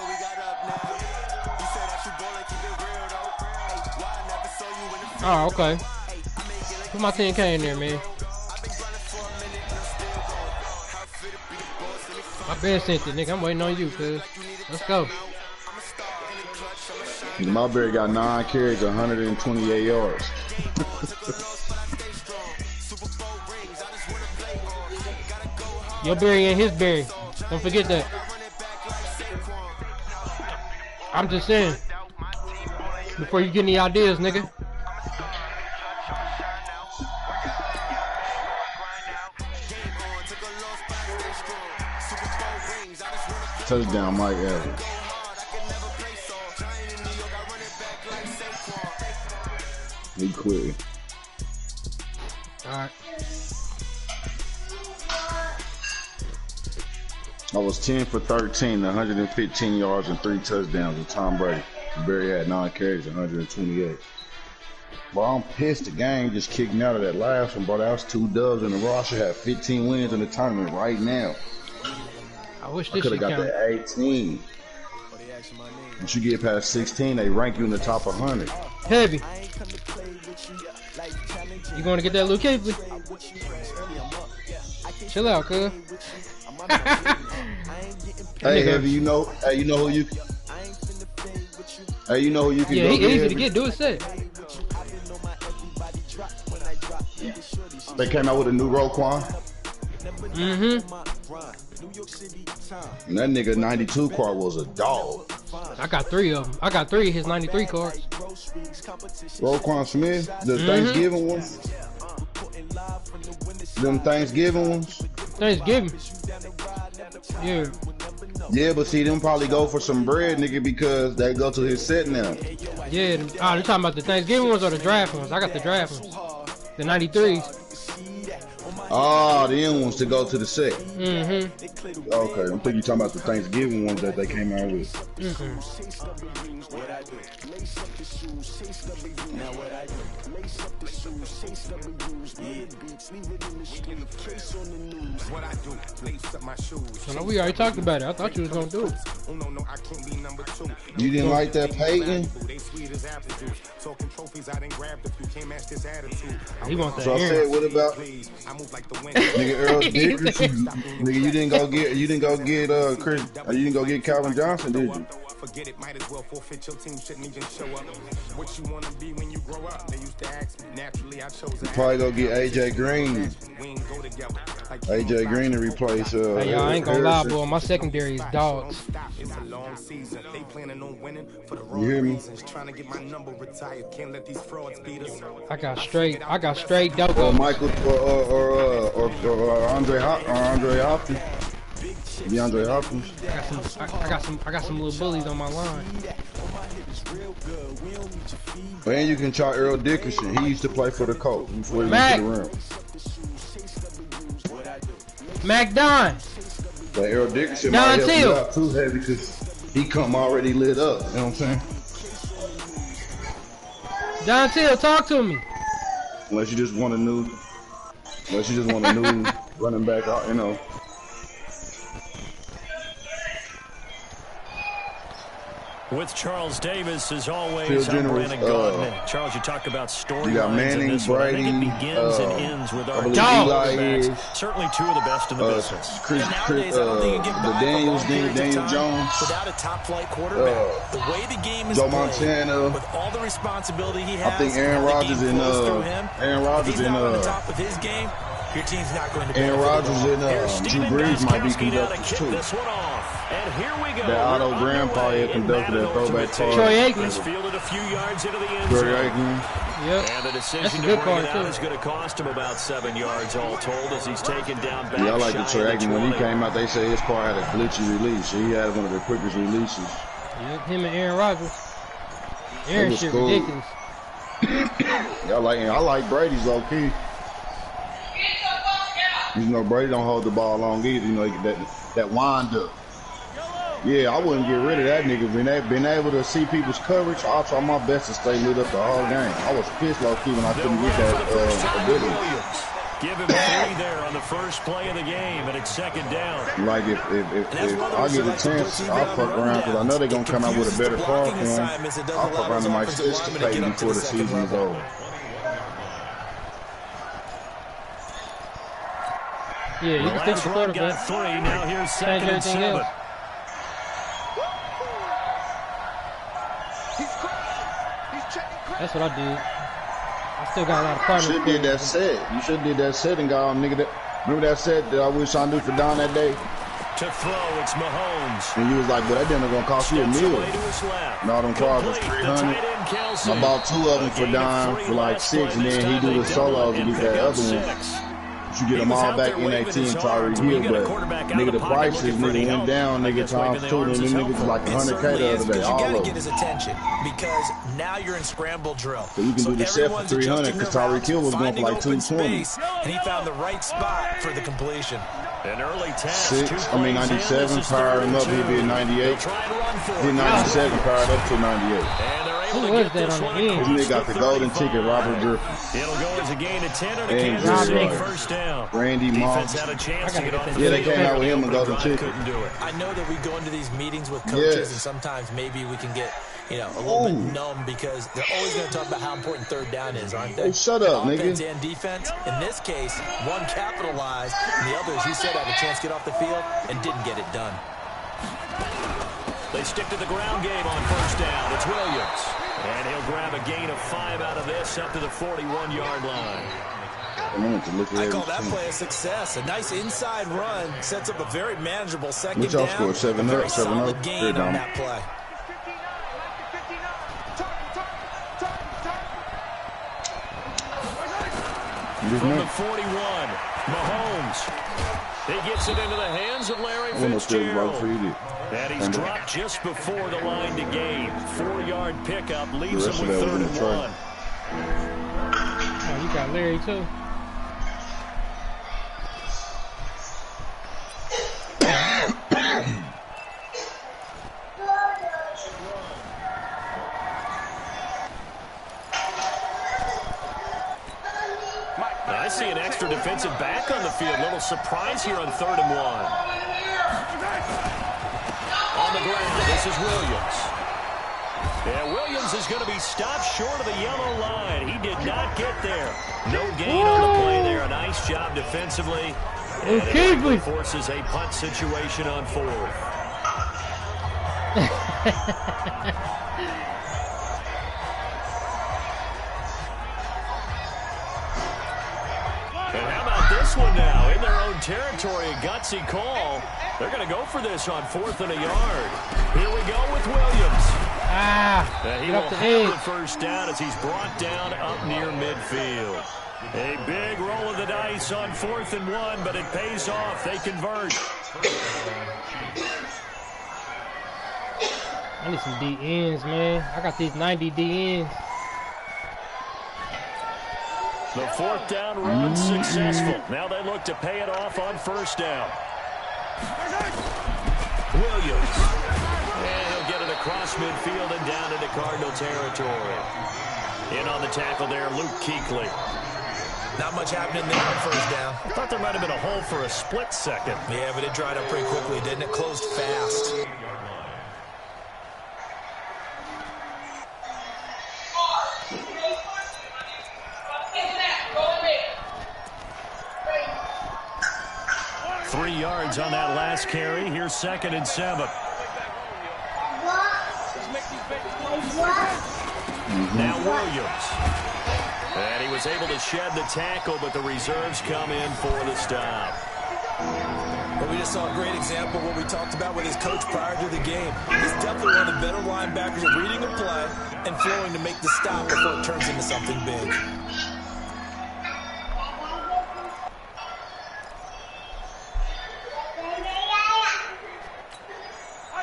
Oh, okay. Put my 10K in there, man. My bad sent it, nigga. I'm waiting on you, cuz. Let's go. Mulberry got 9 carries, 128 yards. Your berry ain't his berry. Don't forget that. I'm just saying. Before you get any ideas, nigga. Touchdown, Mike Evans. He quit. All right. I was 10 for 13, 115 yards and 3 touchdowns with Tom Brady. Barry had 9 carries, 128. Well, I'm pissed the game just kicked me out of that last one, bro. That was 2 dubs in a row. I should have 15 wins in the tournament right now. I wish I this could have shit got counted. that 18. Once you get past 16, they rank you in the top 100. Heavy. You going to get that Luke Kuechly? Chill out, cuz. Hey, Heavy, you know who you can Yeah, go he get, easy to Heavy? get. Do it set. They came out with a new Roquan. Mm-hmm. And that nigga 92 card was a dog. I got 3 of them. I got 3 of his 93 cards. Roquan Smith, the Thanksgiving ones. Them Thanksgiving ones. Thanksgiving. Yeah. Yeah, but see, them probably go for some bread, nigga, because they go to his set now. Yeah. Oh, they're talking about the Thanksgiving ones or the draft ones? I got the draft ones. The 93s. Ah, the end ones to go to the set. Mm-hmm. Okay, I'm thinking you're talking about the Thanksgiving ones that they came out with. So no, we already talked about it. I thought you was gonna do it. You didn't like that Peyton? He wants that. So I said, what about nigga Earl Dickerson? Nigga, you didn't go get Chris. You didn't go get Calvin Johnson, did you? Forget it, might as well forfeit your team, shouldn't even show up. What you wanna be when you grow up? They used to ask me. Naturally, I chose You probably go get AJ Green. AJ Green to replace Hey, y'all, I ain't gonna lie, boy. My secondary is dogs. It's a long season. They planning on winning for the You wrong hear me? reasons. Trying to get my number retired. Can't let these frauds beat us. I got straight dope. Or Michael or Andre Hopkins. DeAndre Hopkins. I got some little bullies on my line. And you can try Earl Dickerson. He used to play for the Colts before he Mac. went to the Rams. Mac Don. But Earl Dickerson Don might help you Till. out too, heavy, because he come already lit up. You know what I'm saying? Don Till, talk to me. Unless you just want a new running back, you know. With Charles Davis, as always, Phil I'm Generous, Brandon Gaudin. Charles, you talk about You got storylines in Manning, this one. I Brady, think it begins and ends with our two Dawg. quarterbacks. Certainly two of the best in the business. Chris, Nowadays, I don't think you get the by Daniels, for long periods of Daniel time Jones, without a top flight quarterback. The way the game is Joe played, Montana. with all the responsibility he has, I think Aaron how the Rodgers game and flows through him, if he's not on the top of his game, your team's not going to Aaron benefit Rodgers at all. and Drew Brees might be conductors too. This one off. And here we go. That Otto Graham probably had conducted that throwback card. Troy Aikman. He's fielded a few yards into the end Troy zone. Aikman. Yep. And the That's decision a to good bring card, it out too. is going to cost him about 7 yards all told as he's taken down back. Yeah, I like the shy Troy of the Aikman. When he 20. came out, they say his car had a glitchy release. He had one of the quickest releases. Yep. Him and Aaron Rodgers. Aaron was shit cool. ridiculous. Yeah, I like Brady's low key. You know, Brady don't hold the ball long either. You know, that wind up. Yeah, I wouldn't get rid of that nigga. Being able to see people's coverage, I'll try my best to stay lit up the whole game. I was pissed low key when I couldn't get that ability. Give him 3 there on the first play of the game, and it's second down. Like if I get a chance, I'll fuck around because I know they're gonna come out with a better card for him. I'll fuck around and might participate before the season is over. Yeah, you can stick Last with the run got quarterback. 3. Now here's second and everything 7. else. That's what I did. I still got a lot of You partners. should did that set. You should did that set and got on nigga. Remember that set that I wish I knew for Don that day? To throw, it's Mahomes. And you was like, but that damn gonna cost you a Steps meal. away to his left. And all them cars was Complete. The 300. tight end, Kelsey. I bought 2 of them for Don for like 6, and then he do the solos and get that other one. You get them all back in AT and Tyreek Hill, but nigga, the prices nigga went down, nigga, times 2, and them niggas was like $100K the other day, You all got to of get them. his attention because now you're in scramble drill. So you can do the set for everyone's 300 adjusting because their Tyreek routes, Hill was going for finding like open 220. space, and he found the right spot for the completion. An early task. 97, power him up, he'd be at 98. Hit 97, powered up to 98. And they're able to get this one across They got the golden ticket, Robert Griffin. It'll go as a gain of 10 on a Kansas City first down. Randy Moss. Had a chance to get off the field. They came out with him and golden ticket. Couldn't do it. I know that we go into these meetings with coaches, and sometimes maybe we can get, you know, a little bit numb because they're always going to talk about how important third down is, aren't they? Hey, shut up, offense nigga. and defense. In this case, one capitalized, and the other, as you said, had a chance to get off the field and didn't get it done. They stick to the ground game on first down. It's Williams. And he'll grab a gain of 5 out of this up to the 41-yard line. I call that play a success. A nice inside run sets up a very manageable second Which y'all down. scored 7-0, 7-0. Gain on that play. From the 41, Mahomes. He gets it into the hands of Larry Fitzgerald. And he's dropped just before the line to gain. 4-yard pickup leaves him with 3rd and 1. Oh, you got Larry too. I see an extra defensive back on the field. Little surprise here on 3rd and 1. On the ground, this is Williams. Yeah, Williams is going to be stopped short of the yellow line. He did not get there. No gain on the play there. A nice job defensively. And it forces a punt situation on 4th. And how about this one now? In their own territory, a gutsy call. They're going to go for this on 4th and a yard. Here we go with Williams. He will have the first down as he's brought down up near midfield. A big roll of the dice on 4th and 1, but it pays off. They convert. I need some D-ends, man. I got these 90 D-ends. The 4th down run successful. Now they look to pay it off on first down. Williams. And he'll get it across midfield and down into Cardinal territory. In on the tackle there, Luke Kuechly. Not much happening there on first down. I thought there might have been a hole for a split second. Yeah, but it dried up pretty quickly, didn't it? Closed fast. Three yards on that last carry. Here's 2nd and 7. Now Williams. And he was able to shed the tackle, but the reserves come in for the stop. But we just saw a great example of what we talked about with his coach prior to the game. He's definitely one of the better linebackers at reading a play and flowing to make the stop before it turns into something big.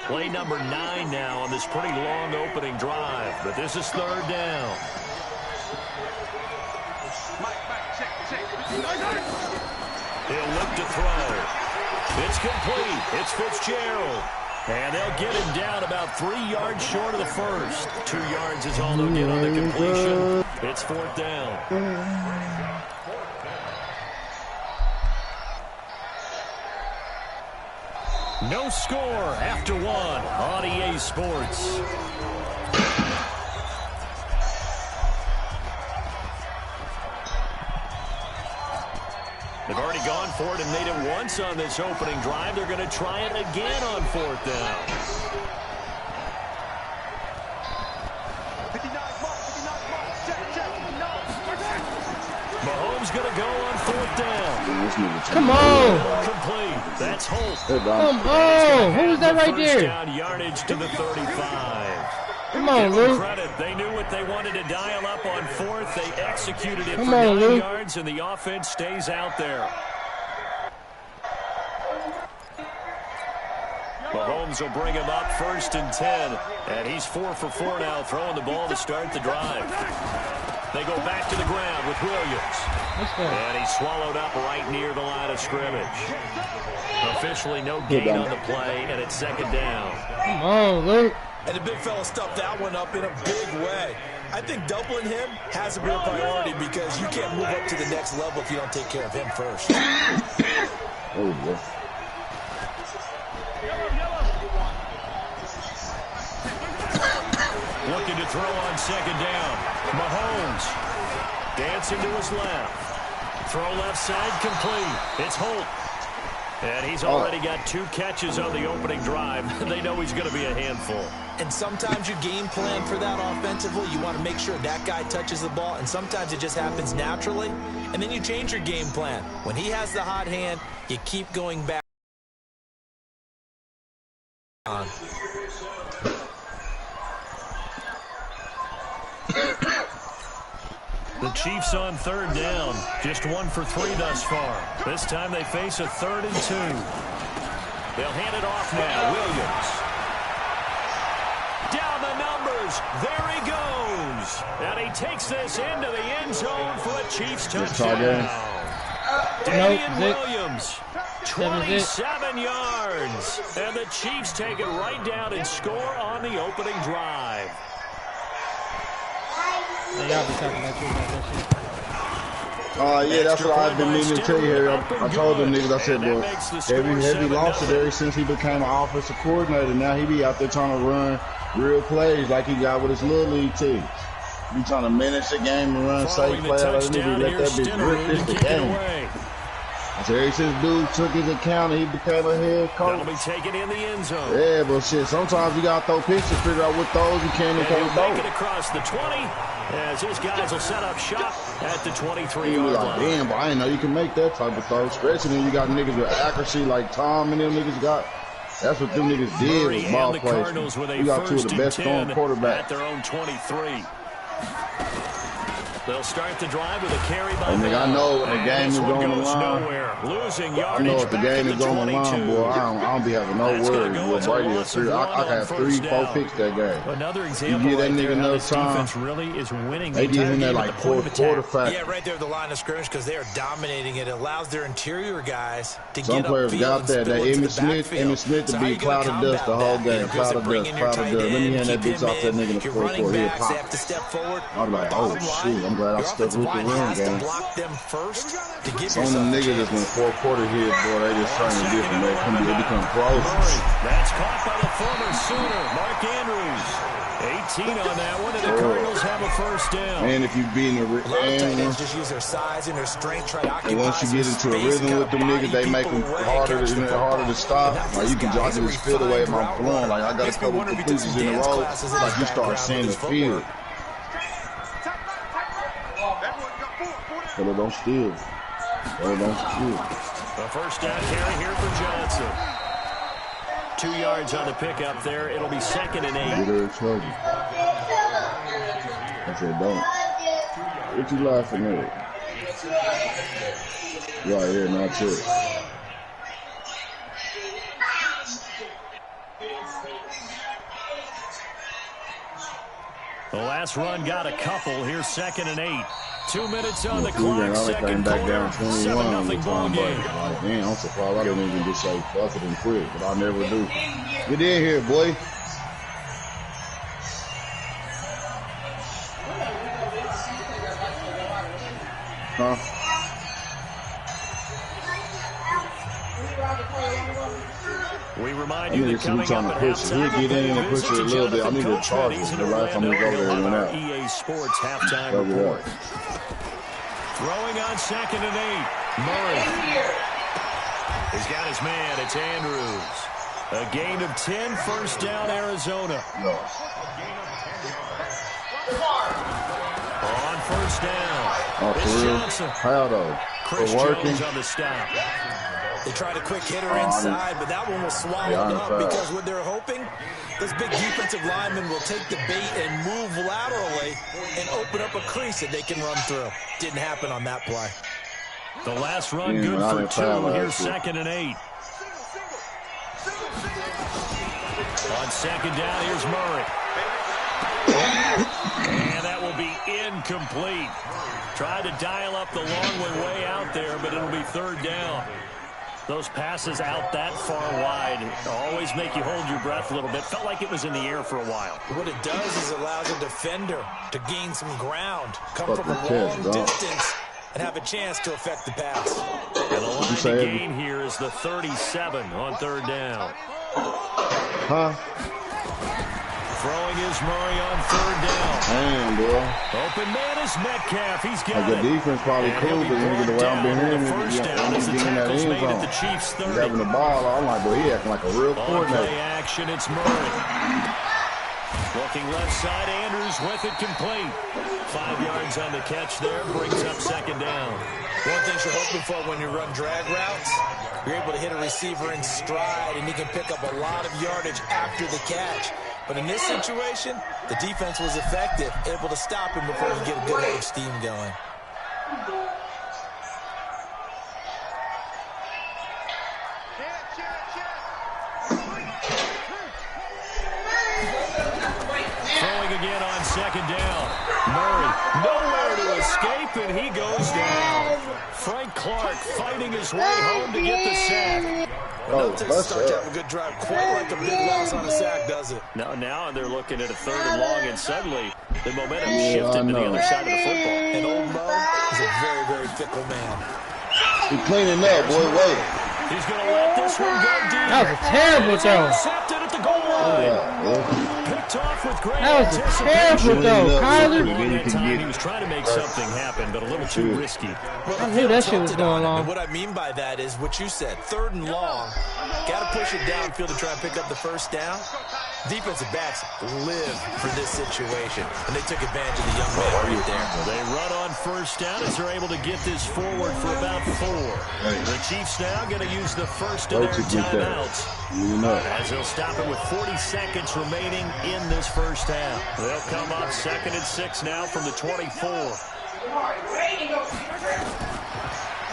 Play number 9 now on this pretty long opening drive, but this is 3rd down. He'll look to throw. It's complete. It's Fitzgerald. And they'll get him down about 3 yards short of the first. 2 yards is all they'll get on the completion. It's 4th down. No score after 1 on EA Sports. They've already gone for it and made it once on this opening drive. They're going to try it again on 4th down. Mahomes going to go on 4th down. Come on. Complete. That's Holt. Come on. Who was that right there? Down yardage to the 35. Come on, Luke. Credit. They knew what they wanted to dial up on 4th. They executed it for 9 yards, and the offense stays out there. Mahomes will bring him up 1st and 10, and he's 4 for 4 now, throwing the ball to start the drive. They go back to the ground with Williams. And he's swallowed up right near the line of scrimmage. Officially no gain on the play, and it's 2nd down. Come on, Luke. And the big fella stuffed that one up in a big way. I think doubling him has to be a priority because you can't move up to the next level if you don't take care of him first. Oh, boy. Looking to throw on second down. Mahomes dancing to his left. Throw left side complete. It's Holt. And he's already got 2 catches on the opening drive. They know he's going to be a handful. And sometimes you game plan for that offensively. You want to make sure that guy touches the ball. And sometimes it just happens naturally. And then you change your game plan. When he has the hot hand, you keep going back on. The Chiefs on third down. Just 1 for 3 thus far. This time they face a 3rd and 2. They'll hand it off now. Williams. Down the numbers. There he goes. And he takes this into the end zone for a Chiefs touchdown. Damian Williams. 27 yards. And the Chiefs take it right down and score on the opening drive. Y'all be talking about that shit. Yeah, that's what I've been meaning to tell you here. I told them niggas, I said, well, heavy lost it ever since he became an offensive coordinator. Now he be out there trying to run real plays like he got with his little league team. He trying to manage the game and run safe plays. Let that bitch rip this the game. I said, ever since dude took his account and he became a head coach. That'll be taken in the end zone. Yeah, but shit, sometimes you got to throw pitches, figure out what throws you can and can't throw. Make it across the 20 as his guys will set up shop at the 23-yard like, line. damn, but I didn't know you can make that type of throw. Especially when you got niggas with accuracy like Tom and them niggas got. That's what them niggas did with ball plays. We got 2 of the best throwing quarterbacks. At their own 23. They'll start the drive with a carry by Nigga, I know when the game is on the line. Losing I know if the game is on the line, boy, I don't be having no worries. Boy, Brady is serious. I got 3-4 picks that game. Another example. You give that nigga enough time. Really is winning. They give him that like 4th quarter factor. Yeah, right there at the line of scrimmage because they are dominating it. It allows their interior guys to Some get players got that. That Emmitt Smith to be cloud of dust the whole game. Cloud of dust, cloud of dust. Let me hand that bitch off that nigga in the 4th quarter. He'll pop. I'm like, oh shit, I'm glad I stuck with the run game. Some of them niggas that's when 4th quarter hit, boy, they just turn different. They become pros. That's caught by the former Sooner, Mark Andrews. 18 on that one, and the Cardinals have a 1st down. And if you be in the rhythm, just use their size and their strength, try to occupy. And once you get into a rhythm with them niggas, they make them harder to stop. Like you can just feel the way I'm flowing. Like I got a couple of completions in a row. Like you start seeing the field. But it don't steal. The 1st down carry here for Johnson. 2 yards on the pickup there. It'll be 2nd and 8. Get her in trouble. I said, don't. What you laughing at? Right here, not it. The last run got a couple. Here's 2nd and 8. 2 minutes on the clock. I came back down 21 ball game. Like, damn, I'm surprised I didn't even just say fuck it and quit, but I never do. Get in here, boy. Huh? We remind you that coming up at halftime, he'll get in and push it a little bit. I need to charge him. The last time we go there, he went out. EA Sports halftime report. Throwing on 2nd and 8. Murray. He's got his man. It's Andrews. A gain of 10. 1st down, Arizona. On 1st down. Oh, for real? How though? Chris Jones on the stop. They tried a quick hitter inside, but that one was swallowed up because what they're hoping, this big defensive lineman will take the bait and move laterally and open up a crease that they can run through. Didn't happen on that play. The last run good for 2. Here's 2nd and 8. On 2nd down, here's Murray. And that will be incomplete. Tried to dial up the long way out there, but it'll be 3rd down. Those passes out that far wide always make you hold your breath a little bit. Felt like it was in the air for a while. What it does is it allows a defender to gain some ground, come from a long distance, and have a chance to affect the pass. And the line to gain here is the 37 on third down. Throwing is Murray on third down. Damn, boy. Open man is Metcalf. He's got the defense probably cool, but when you get around behind him, he's getting that end zone. He's having the ball. I'm like, boy, he acting like a real coordinator. Play action, it's Murray. Looking left side, Andrews with it complete. 5 yards on the catch there, brings up second down. One thing you're hoping for when you run drag routes, you're able to hit a receiver in stride, and he can pick up a lot of yardage after the catch. But in this situation, the defense was effective, able to stop him before he get a good head of steam going. Throwing again on second down. Murray nowhere to escape, and he goes down. Frank Clark fighting his way home to get the sack. Doesn't start to have a good drive, quite like a big loss on a sack, does it? Now they're looking at a third and long, and suddenly the momentum shifted to the other side of the football. And old Mo is a very, very fickle man. He's cleaning up, boy. Wait. He's going to let this one go deep. That was a terrible throw. Intercepted at the goal line. Picked off with great That was a terrible throw, Kyler. He was trying to make something happen, but a little too risky. I knew that shit was going on. And what I mean by that is what you said, third and long. Got to push it downfield to try and pick up the first down. Defensive backs live for this situation, and they took advantage of the young man right there. They run on first down as they're able to get this forward for about 4. The Chiefs now going to use the first of their timeouts as they'll stop it with 40 seconds remaining in this first half. They'll come up 2nd and 6 now from the 24.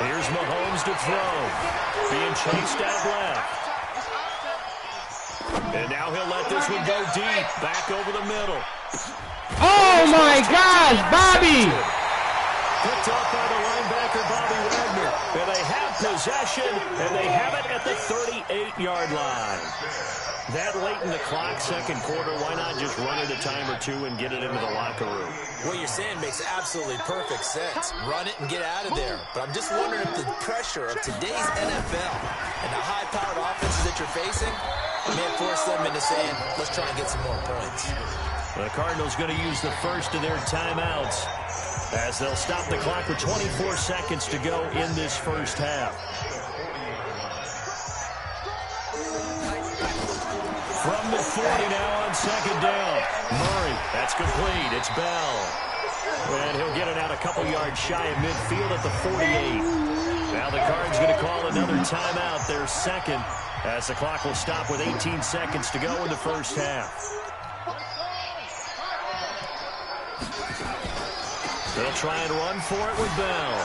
Here's Mahomes to throw. Being chased out left. And now he'll let this one go deep. Back over the middle. Oh, my gosh, Bobby! Picked up by the linebacker, Bobby Wagner. And they have possession, and they have it at the 38-yard line. That late in the clock, second quarter, why not just run it a time or two and get it into the locker room? What you're saying makes absolutely perfect sense. Run it and get out of there. But I'm just wondering if the pressure of today's NFL and the high-powered offenses that you're facing may force them into saying, let's try and get some more points. The Cardinals going to use the first of their timeouts as they'll stop the clock with 24 seconds to go in this first half. From the 40 now on second down. Murray, that's complete. It's Bell. And he'll get it out a couple yards shy of midfield at the 48. Now the Cards going to call another timeout, their second, as the clock will stop with 18 seconds to go in the first half. They'll try and run for it with Bell.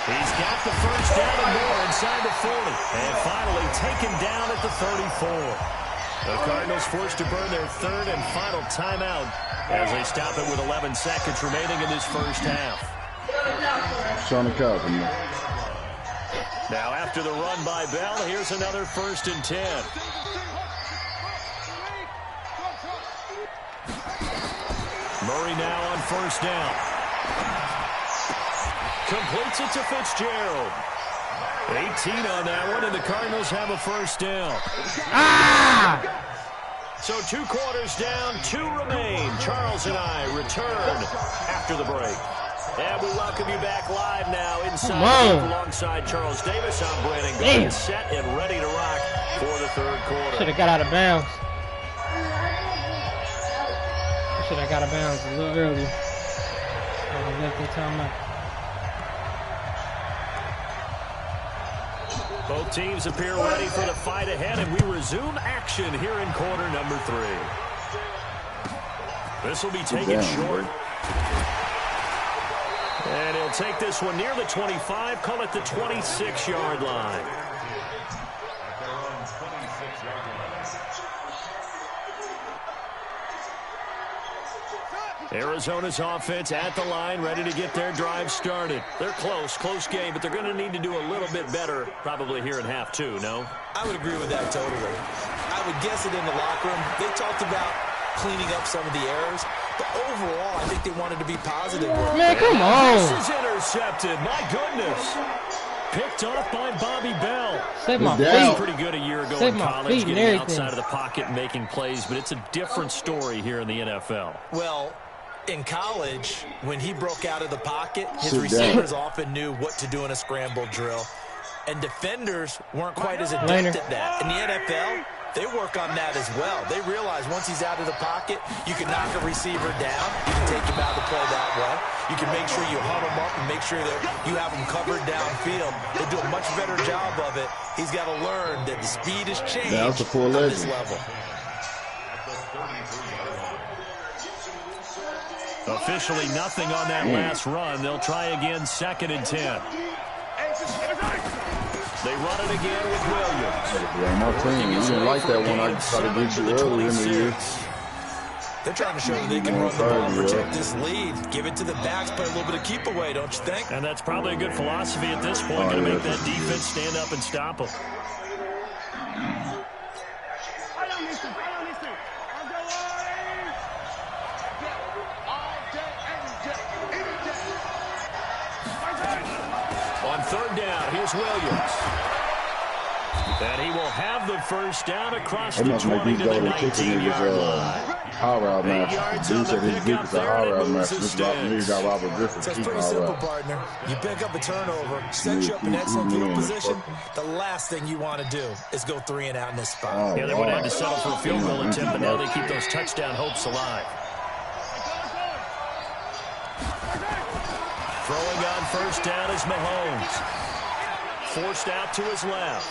He's got the first down and more inside the 40. And finally taken down at the 34. The Cardinals forced to burn their third and final timeout as they stop it with 11 seconds remaining in this first half. Sean Calvin. Now after the run by Bell, here's another 1st and 10. Murray now on first down. Completes it to Fitzgerald. 18 on that one, and the Cardinals have a first down. So 2 quarters down, 2 remain. Charles and I return after the break. And we welcome you back live now inside alongside Charles Davis. I'm Brandon Gold, set and ready to rock for the third quarter. Should have got out of bounds. Should have got out of bounds a little earlier. Left in timeout. Both teams appear ready for the fight ahead, and we resume action here in quarter number 3. This will be taken short. And he'll take this one near the 25, call it the 26-yard line. Arizona's offense at the line, ready to get their drive started. They're close game, but they're going to need to do a little bit better probably here in half two, no? I would agree with that totally. I would guess it in the locker room. They talked about cleaning up some of the errors, but overall, I think they wanted to be positive. Man, come on. This is intercepted. My goodness. Picked off by Bobby Bell. Save my He was feet. pretty good a year ago Save in my college, feet and getting everything. outside of the pocket and making plays, but it's a different story here in the NFL. Well, in college, when he broke out of the pocket, his receivers often knew what to do in a scramble drill, and defenders weren't quite as adept at that. In the NFL, they work on that as well. They realize once he's out of the pocket, you can knock a receiver down. You can take him out of the play that way. You can make sure you huddle him up and make sure that you have him covered downfield. They do a much better job of it. He's got to learn that the speed has changed That's a full on this level. Officially nothing on that last run. They'll try again, 2nd and 10. They run it again with Williams. Yeah, my team, you didn't like that one. I tried to get you earlier in the year. They're trying to show that they can run the ball and protect this lead. Give it to the backs, play a little bit of keep away, don't you think? And that's probably a good philosophy at this point, going to make that defense stand up and stop them. On 3rd down, here's Williams. And he will have the first down across the 20 to the 19-yard line. High route match. Dude said his deep is a high route match. This nigga got Robert Griffin. So it's pretty simple, partner. You pick up a turnover, set you up in excellent field position. The last thing you want to do is go 3 and out in this spot. Yeah, they would have had to settle for a field goal attempt, but now they keep those touchdown hopes alive. Throwing on 1st down is Mahomes. Forced out to his left.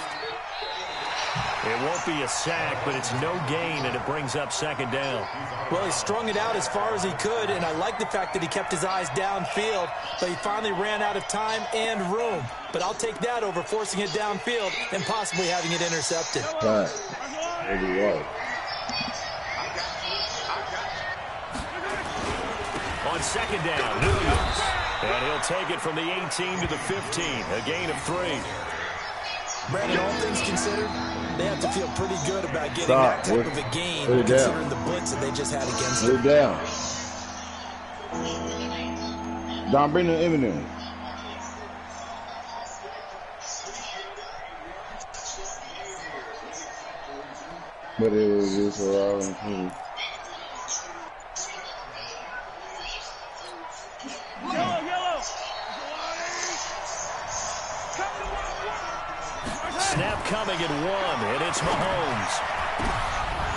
It won't be a sack, but it's no gain, and it brings up 2nd down. Well, he strung it out as far as he could, and I like the fact that he kept his eyes downfield, but he finally ran out of time and room. But I'll take that over forcing it downfield and possibly having it intercepted. Right. Maybe right. On 2nd down, Williams. And he'll take it from the 18 to the 15, a gain of 3. Brandon, all things considered, they have to feel pretty good about getting that type of a gain considering the blitz that they just had against them. Put it down. Don, bring the Eminem. But it was just around. Snap coming at 1, and it's Mahomes.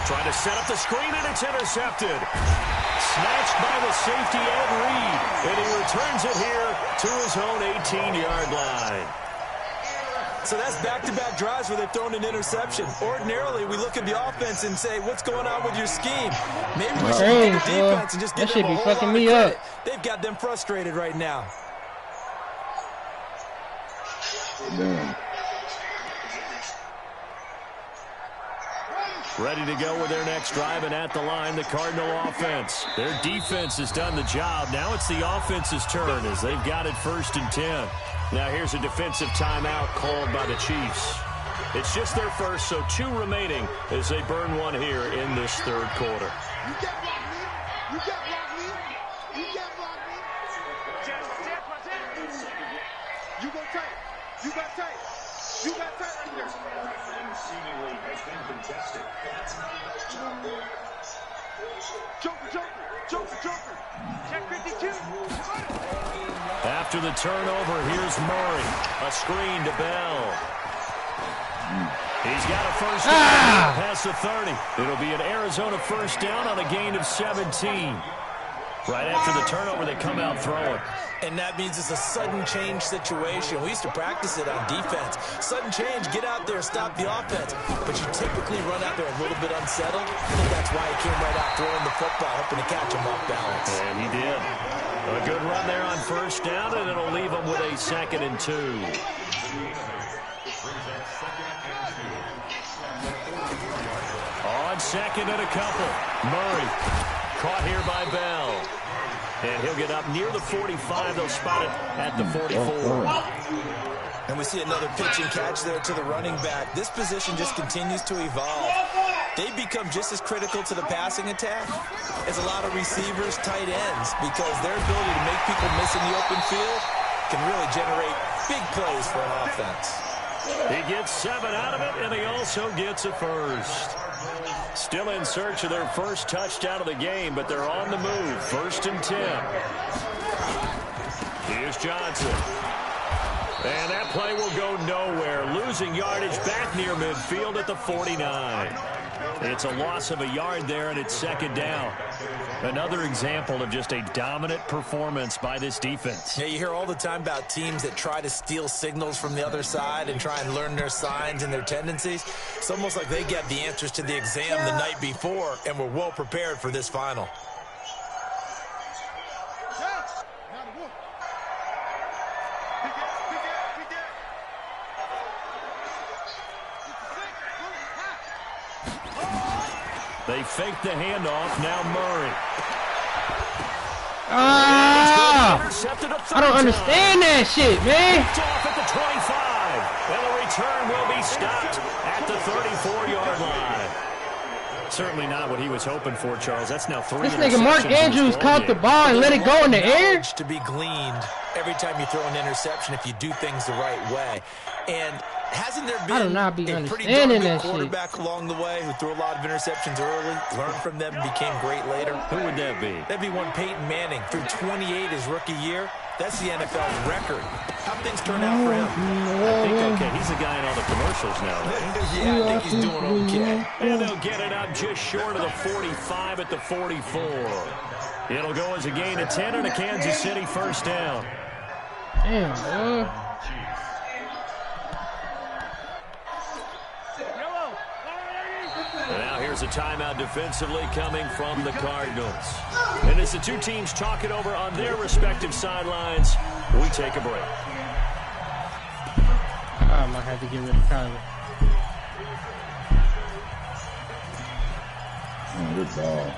Trying to set up the screen, and it's intercepted. Snatched by the safety Ed Reed, and he returns it here to his own 18-yard line. So that's back-to-back drives where they've thrown an interception. Ordinarily, we look at the offense and say, what's going on with your scheme? Maybe we should look at the defense and just give them a whole lot of credit. They've got them frustrated right now. Damn. Ready to go with their next drive, and at the line, the Cardinal offense. Their defense has done the job. Now it's the offense's turn as they've got it 1st and 10. Now here's a defensive timeout called by the Chiefs. It's just their first, so 2 remaining as they burn 1 here in this 3rd quarter. You can't block me. You can't block me. You can't block me. You go tight. You got tight. You got tight right there. Seemingly has been contested. Joker. Check 52. After the turnover, here's Murray. A screen to Bell. He's got a first down past the 30. It'll be an Arizona first down on a gain of 17. Right after the turnover, they come out throwing. And that means it's a sudden change situation. We used to practice it on defense. Sudden change, get out there, stop the offense. But you typically run out there a little bit unsettled. I think that's why he came right out throwing the football, hoping to catch him off balance. And he did. A good run there on first down, and it'll leave him with a 2nd and 2. On 2nd and a couple, Murray. Caught here by Bell. And he'll get up near the 45. They'll spot it at the 44. And we see another pitch and catch there to the running back. This position just continues to evolve. They've become just as critical to the passing attack as a lot of receivers, tight ends, because their ability to make people miss in the open field can really generate big plays for an offense. He gets 7 out of it, and he also gets a first. Still in search of their first touchdown of the game, but they're on the move. 1st and 10. Here's Johnson. And that play will go nowhere. Losing yardage back near midfield at the 49. It's a loss of a yard there, and it's 2nd down. Another example of just a dominant performance by this defense. Yeah, you hear all the time about teams that try to steal signals from the other side and try and learn their signs and their tendencies. It's almost like they get the answers to the exam the night before and were well prepared for this final. They fake the handoff. Now Murray. I don't understand that shit, man. Off at the 25. And the return will be stopped at the 34-yard line. Certainly not what he was hoping for, Charles. That's now 3 This nigga Mark Andrews caught the ball and let it go in the air. To be gleaned every time you throw an interception if you do things the right way. And hasn't there been a pretty darn good quarterback along the way who threw a lot of interceptions early, learned from them, and became great later? Who would that be? That'd be one Peyton Manning. Threw 28 his rookie year. That's the NFL's record. How'd things turn out for him? I think okay. He's the guy in all the commercials now, right? Yeah, I think he's doing okay. And they'll get it up just short of the 45 at the 44. It'll go as a gain of 10 and a Kansas City 1st down. Damn, boy. And now here's a timeout defensively coming from the Cardinals. And as the two teams talk it over on their respective sidelines, we take a break. I might have to get rid of Kyler. Oh, good ball.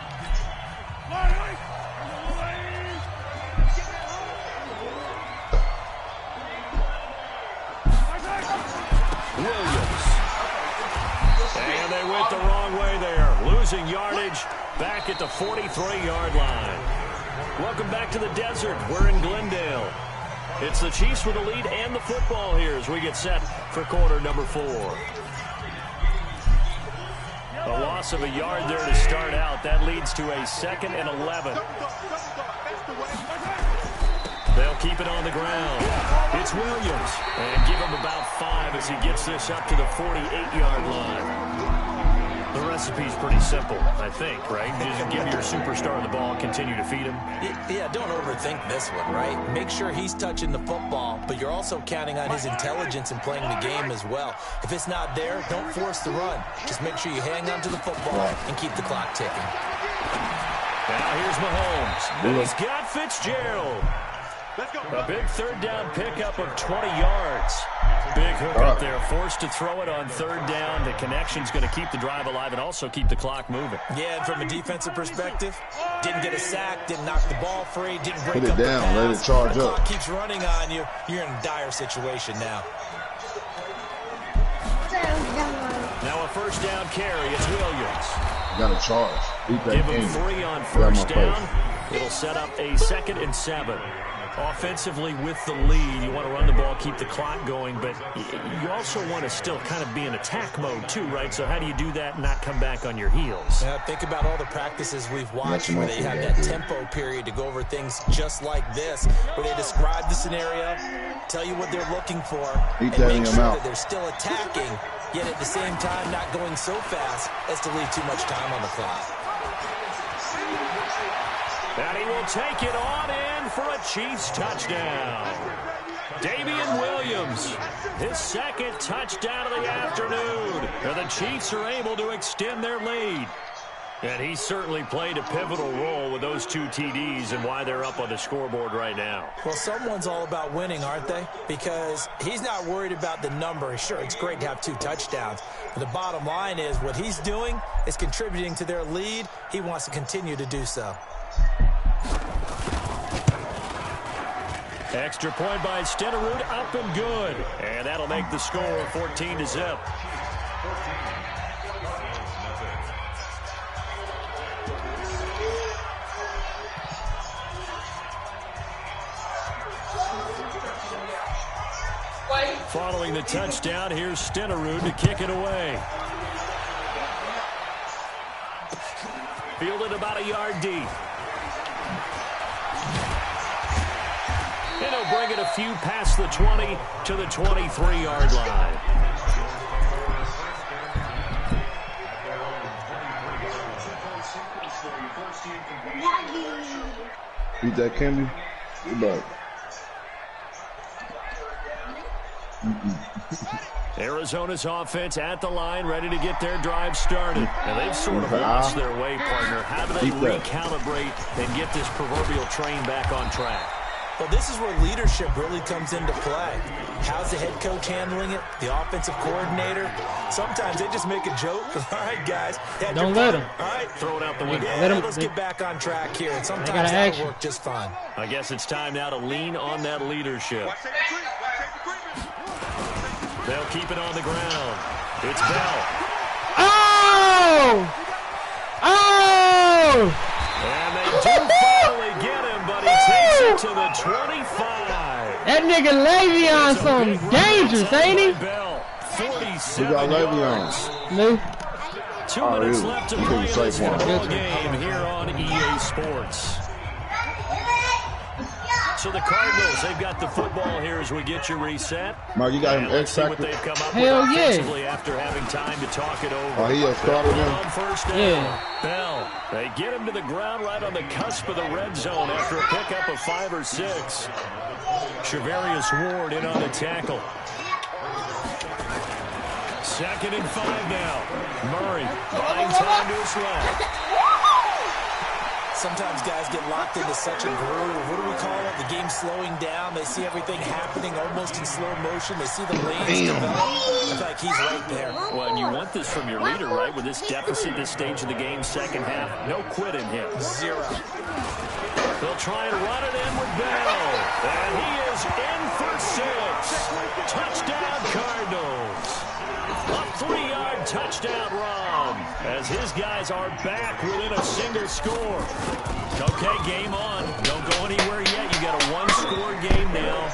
Williams. And they went the wrong way there. Losing yardage back at the 43-yard line. Welcome back to the desert. We're in Glendale. It's the Chiefs with the lead and the football here as we get set for quarter number 4. A loss of a yard there to start out. That leads to a 2nd and 11. They'll keep it on the ground. It's Williams. And give him about 5 as he gets this up to the 48-yard line. The recipe's pretty simple, I think, right? Just give your superstar the ball, continue to feed him. Yeah, don't overthink this one, right? Make sure he's touching the football, but you're also counting on his intelligence in playing the game as well. If it's not there, don't force the run. Just make sure you hang on to the football and keep the clock ticking. Now here's Mahomes. And he's got Fitzgerald. A big 3rd down pickup of 20 yards. Big hook up there, forced to throw it on 3rd down. The connection's going to keep the drive alive and also keep the clock moving. Yeah, and from a defensive perspective, didn't get a sack, didn't knock the ball free, didn't break up the pass. Put it down, let it charge the up. clock keeps running on you. You're in a dire situation now. Now a 1st down carry. It's Williams. Got a charge. Give him 3 on 1st down. It'll set up a 2nd and 7. Offensively with the lead, you want to run the ball, keep the clock going, but you also want to still kind of be in attack mode too, right? So how do you do that and not come back on your heels? Yeah, think about all the practices we've watched where they have that tempo period to go over things just like this, where they describe the scenario, tell you what they're looking for, and make sure that they're still attacking, yet at the same time not going so fast as to leave too much time on the clock. And he will take it on in for a Chiefs touchdown. Damian Williams, his 2nd touchdown of the afternoon. And the Chiefs are able to extend their lead. And he certainly played a pivotal role with those 2 TDs and why they're up on the scoreboard right now. Well, someone's all about winning, aren't they? Because he's not worried about the number. Sure, it's great to have 2 touchdowns. But the bottom line is what he's doing is contributing to their lead. He wants to continue to do so. Extra point by Stenerud, up and good. And that'll make the score 14-0. Following the touchdown, here's Stenerud to kick it away. Fielded about a yard deep. And he'll bring it a few past the 20 to the 23-yard line. Beat that Kenny. Good luck. Arizona's offense at the line, ready to get their drive started. And they've sort of lost their way, partner. How do they recalibrate and get this proverbial train back on track? Well, this is where leadership really comes into play. How's the head coach handling it? The offensive coordinator? Sometimes they just make a joke. All right, guys. Don't let them. All right. Throw it out the window. Yeah, let's get back on track here. And sometimes that'll work just fine. I guess it's time now to lean on that leadership. They'll keep it on the ground. It's Bell. Oh! Oh! And they do finally get him, but he takes it to the 25. That nigga Le'Veon something dangerous, ain't he? Bell, 47 We got Le'Veon. No. 2 minutes left to play in this football game here on EA Sports. So the Cardinals, they've got the football here as we get you reset. Mark, you got him Let's see what X-Factor? they've come up Hell with yeah. offensively after having time to talk it over. Oh, he has started him? On first down. Yeah. Bell, they get him to the ground right on the cusp of the red zone after a pickup of 5 or 6. Shavarius Ward in on the tackle. 2nd and 5 now. Murray buying time to his left. Sometimes guys get locked into such a groove. What do we call it? The game slowing down. They see everything happening almost in slow motion. They see the lanes develop. I feel like he's right there. Well, and you want this from your leader, right? With this deficit, this stage of the game, second half, no quit in him. 0. They'll try and run it in with Bell. And he is in for 6. Touchdown, Cardinals. A 3-yard touchdown run as his guys are back within a single score. Okay, game on. Don't go anywhere yet. You got a 1-score game now.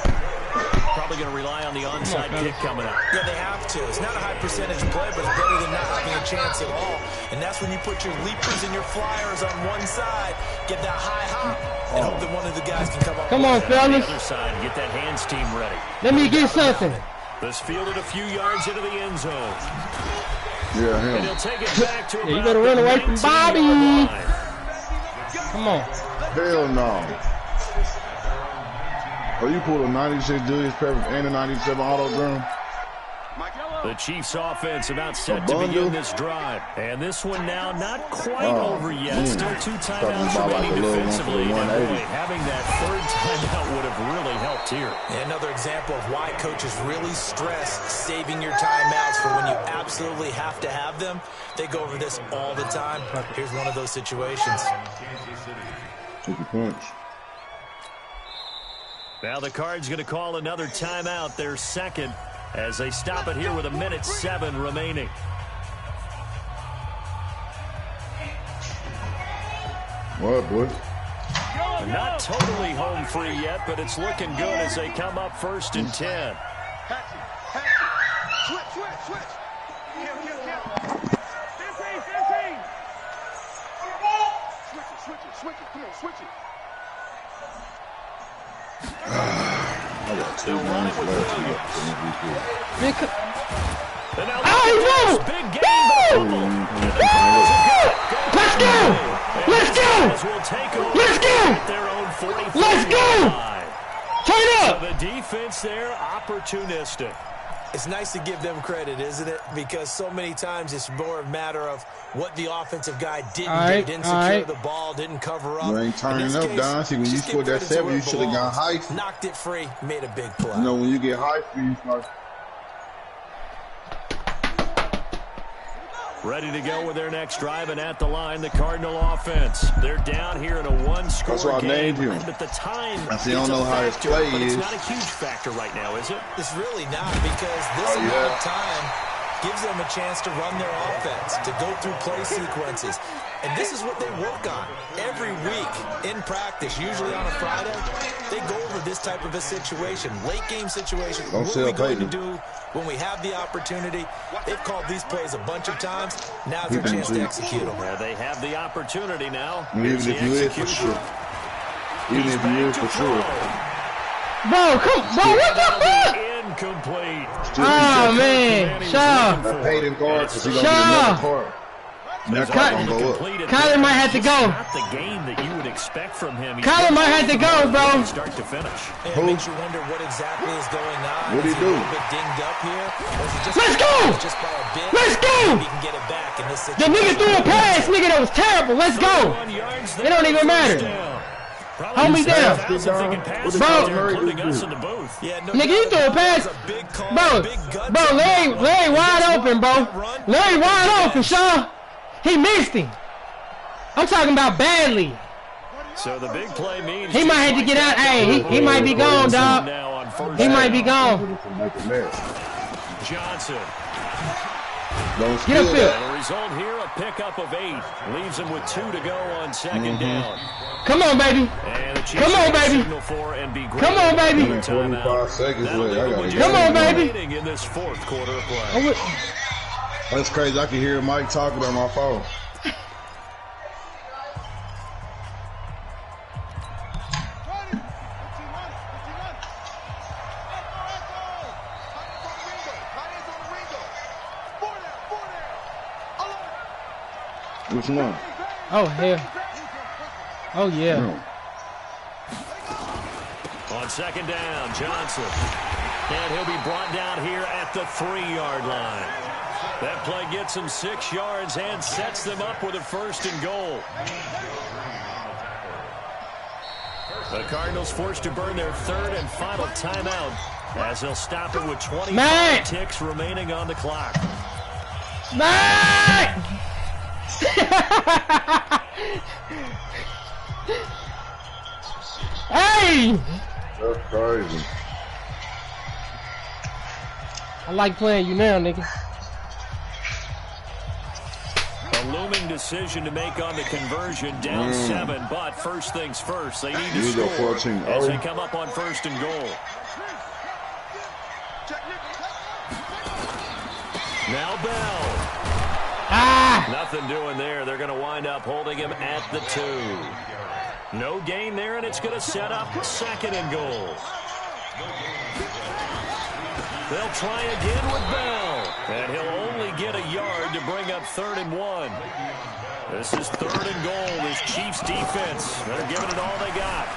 Probably going to rely on the onside kick coming up. Yeah, they have to. It's not a high percentage play, but it's better than not having a chance at all. And that's when you put your leapers and your flyers on one side, get that high hop, and hope that one of the guys can come up. Come on, fellas. On the other side, get that hands team ready. Let me get something. This fielded a few yards into the end zone. Yeah, him. And he'll take it back to You better run away from Bobby. Come on. Hell no. Oh, you pulled a 96 Julius Peppers and a 97 auto drum. The Chiefs offense about set to begin this drive. And this one now not quite over yet. Still 2 timeouts remaining defensively. And boy, having that 3rd timeout would have really helped here. And another example of why coaches really stress saving your timeouts for when you absolutely have to have them. They go over this all the time. Here's one of those situations. Take a punch. Now the Cards going to call another timeout, their 2nd, as they stop it here with 1:07 remaining. What, boy? Not totally home free yet, but it's looking good as they come up 1st and 10. Switch. Kill. Switch it. Come on, switch it. I got 2 minutes left. Oh, Big game. Let's go! Let's go! Turn up! The defense there, opportunistic. It's nice to give them credit, isn't it? Because so many times it's more a matter of what the offensive guy didn't do. Didn't secure the ball, didn't cover up. You ain't turning up, Don. See, when you scored that 7, you should have gone high. Knocked it free, made a big play. You know, when you get high, you start. Ready to go with their next drive, and at the line, the Cardinal offense. They're down here in a one-score That's why I named him. At the time, I see, I don't know how his play but is. it's not a huge factor right now, is it? It's really not, because this amount of time gives them a chance to run their offense, to go through play sequences. And this is what they work on every week in practice, usually on a Friday. They go over this type of a situation, late game situation. What are we going to do when we have the opportunity? They've called these plays a bunch of times. Now's their chance to execute them. Yeah, they have the opportunity now. Even if you is for sure. Even if you is for sure. Bro, what the fuck? Incomplete. Oh, man. Shaw. I paid him guard because he don't get another card. Kyler might have to go. Not the game that you would expect from him. Kyler might have to go, bro. Start to finish. It makes you wonder what exactly is going on. What did he do? A little bit dinged up here. Let's go! Just by a bit. Let's go! He can get it back in this The situation. nigga threw a pass, nigga, that was terrible. Let's go. It don't even matter. Hold me down. Nigga, you threw a pass. Bro, Larry wide open, bro. Larry wide open, Shaw. He missed him. I'm talking about badly. So the big play means he might have to get out. Hey, he might be gone, dog. He might be gone. Johnson. Get up here. The result here, a pickup of 8. Leaves him with 2 to go on second down. Come on, baby. Come on, baby. Come on, baby. 45 seconds left. Come on, baby. In this fourth quarter of play. That's crazy. I can hear Mike talking on my phone. Which one? Oh, hell. Oh, yeah. On second down, Johnson. And he'll be brought down here at the 3-yard line. That play gets him 6 yards and sets them up with a 1st and goal. The Cardinals forced to burn their 3rd and final timeout as they'll stop it with 25 ticks remaining on the clock. Hey! That's crazy. I like playing you now, nigga. A looming decision to make on the conversion, down 7, but first things first, they need to score as they come up on 1st and goal. Now Bell. Nothing doing there. They're going to wind up holding him at the 2. No gain there, and it's going to set up 2nd and goal. They'll try again with Bell, and he'll only get a yard to bring up 3rd and 1. This is 3rd and goal. This Chiefs defense, they're giving it all they got.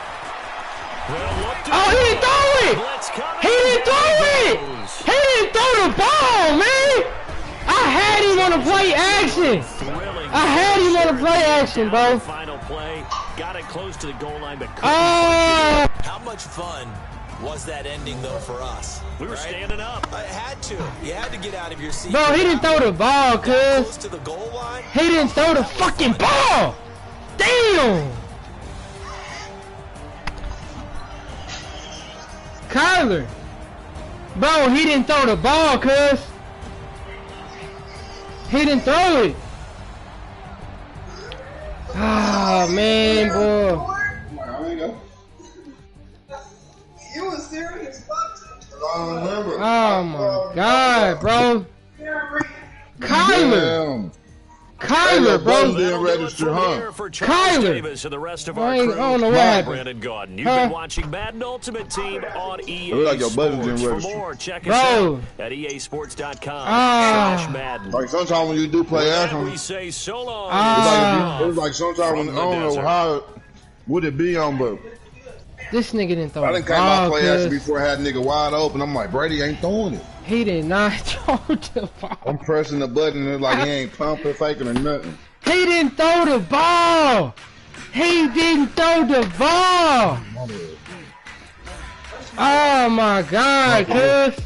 Oh, he didn't throw it! He didn't throw it! He didn't throw the ball, man! I had him on the play action. I had him on the play action, bro. Final play, got it close to the goal line, but how much fun was that ending though for us? We were standing up. I had to. You had to get out of your seat. Bro, he didn't throw the ball, cuz. Close to the goal line. He didn't throw the fucking ball. Damn. Kyler. Bro, he didn't throw the ball, cuz. He didn't throw it. Ah, man, boy. You was serious, oh my God, bro. Kyler. Kyler, bro. Didn't register, huh? Kyler. And the rest of I our crew, don't know what happened. Brandon Gordon. You've been watching Madden Ultimate Team on EA like your buddies Sports. didn't For more, check us Bro. out at easports.com/Madden. Like sometimes when you do play action, We say so long. it was like sometimes when I don't know how would it be on, but This nigga didn't throw I the didn't come out ball, play action cuz. before I had a nigga wide open. I'm like, Brady ain't throwing it. He did not throw the ball. I'm pressing the button and it's like he ain't pumping, faking or nothing. He didn't throw the ball. He didn't throw the ball. Oh my God, cuz.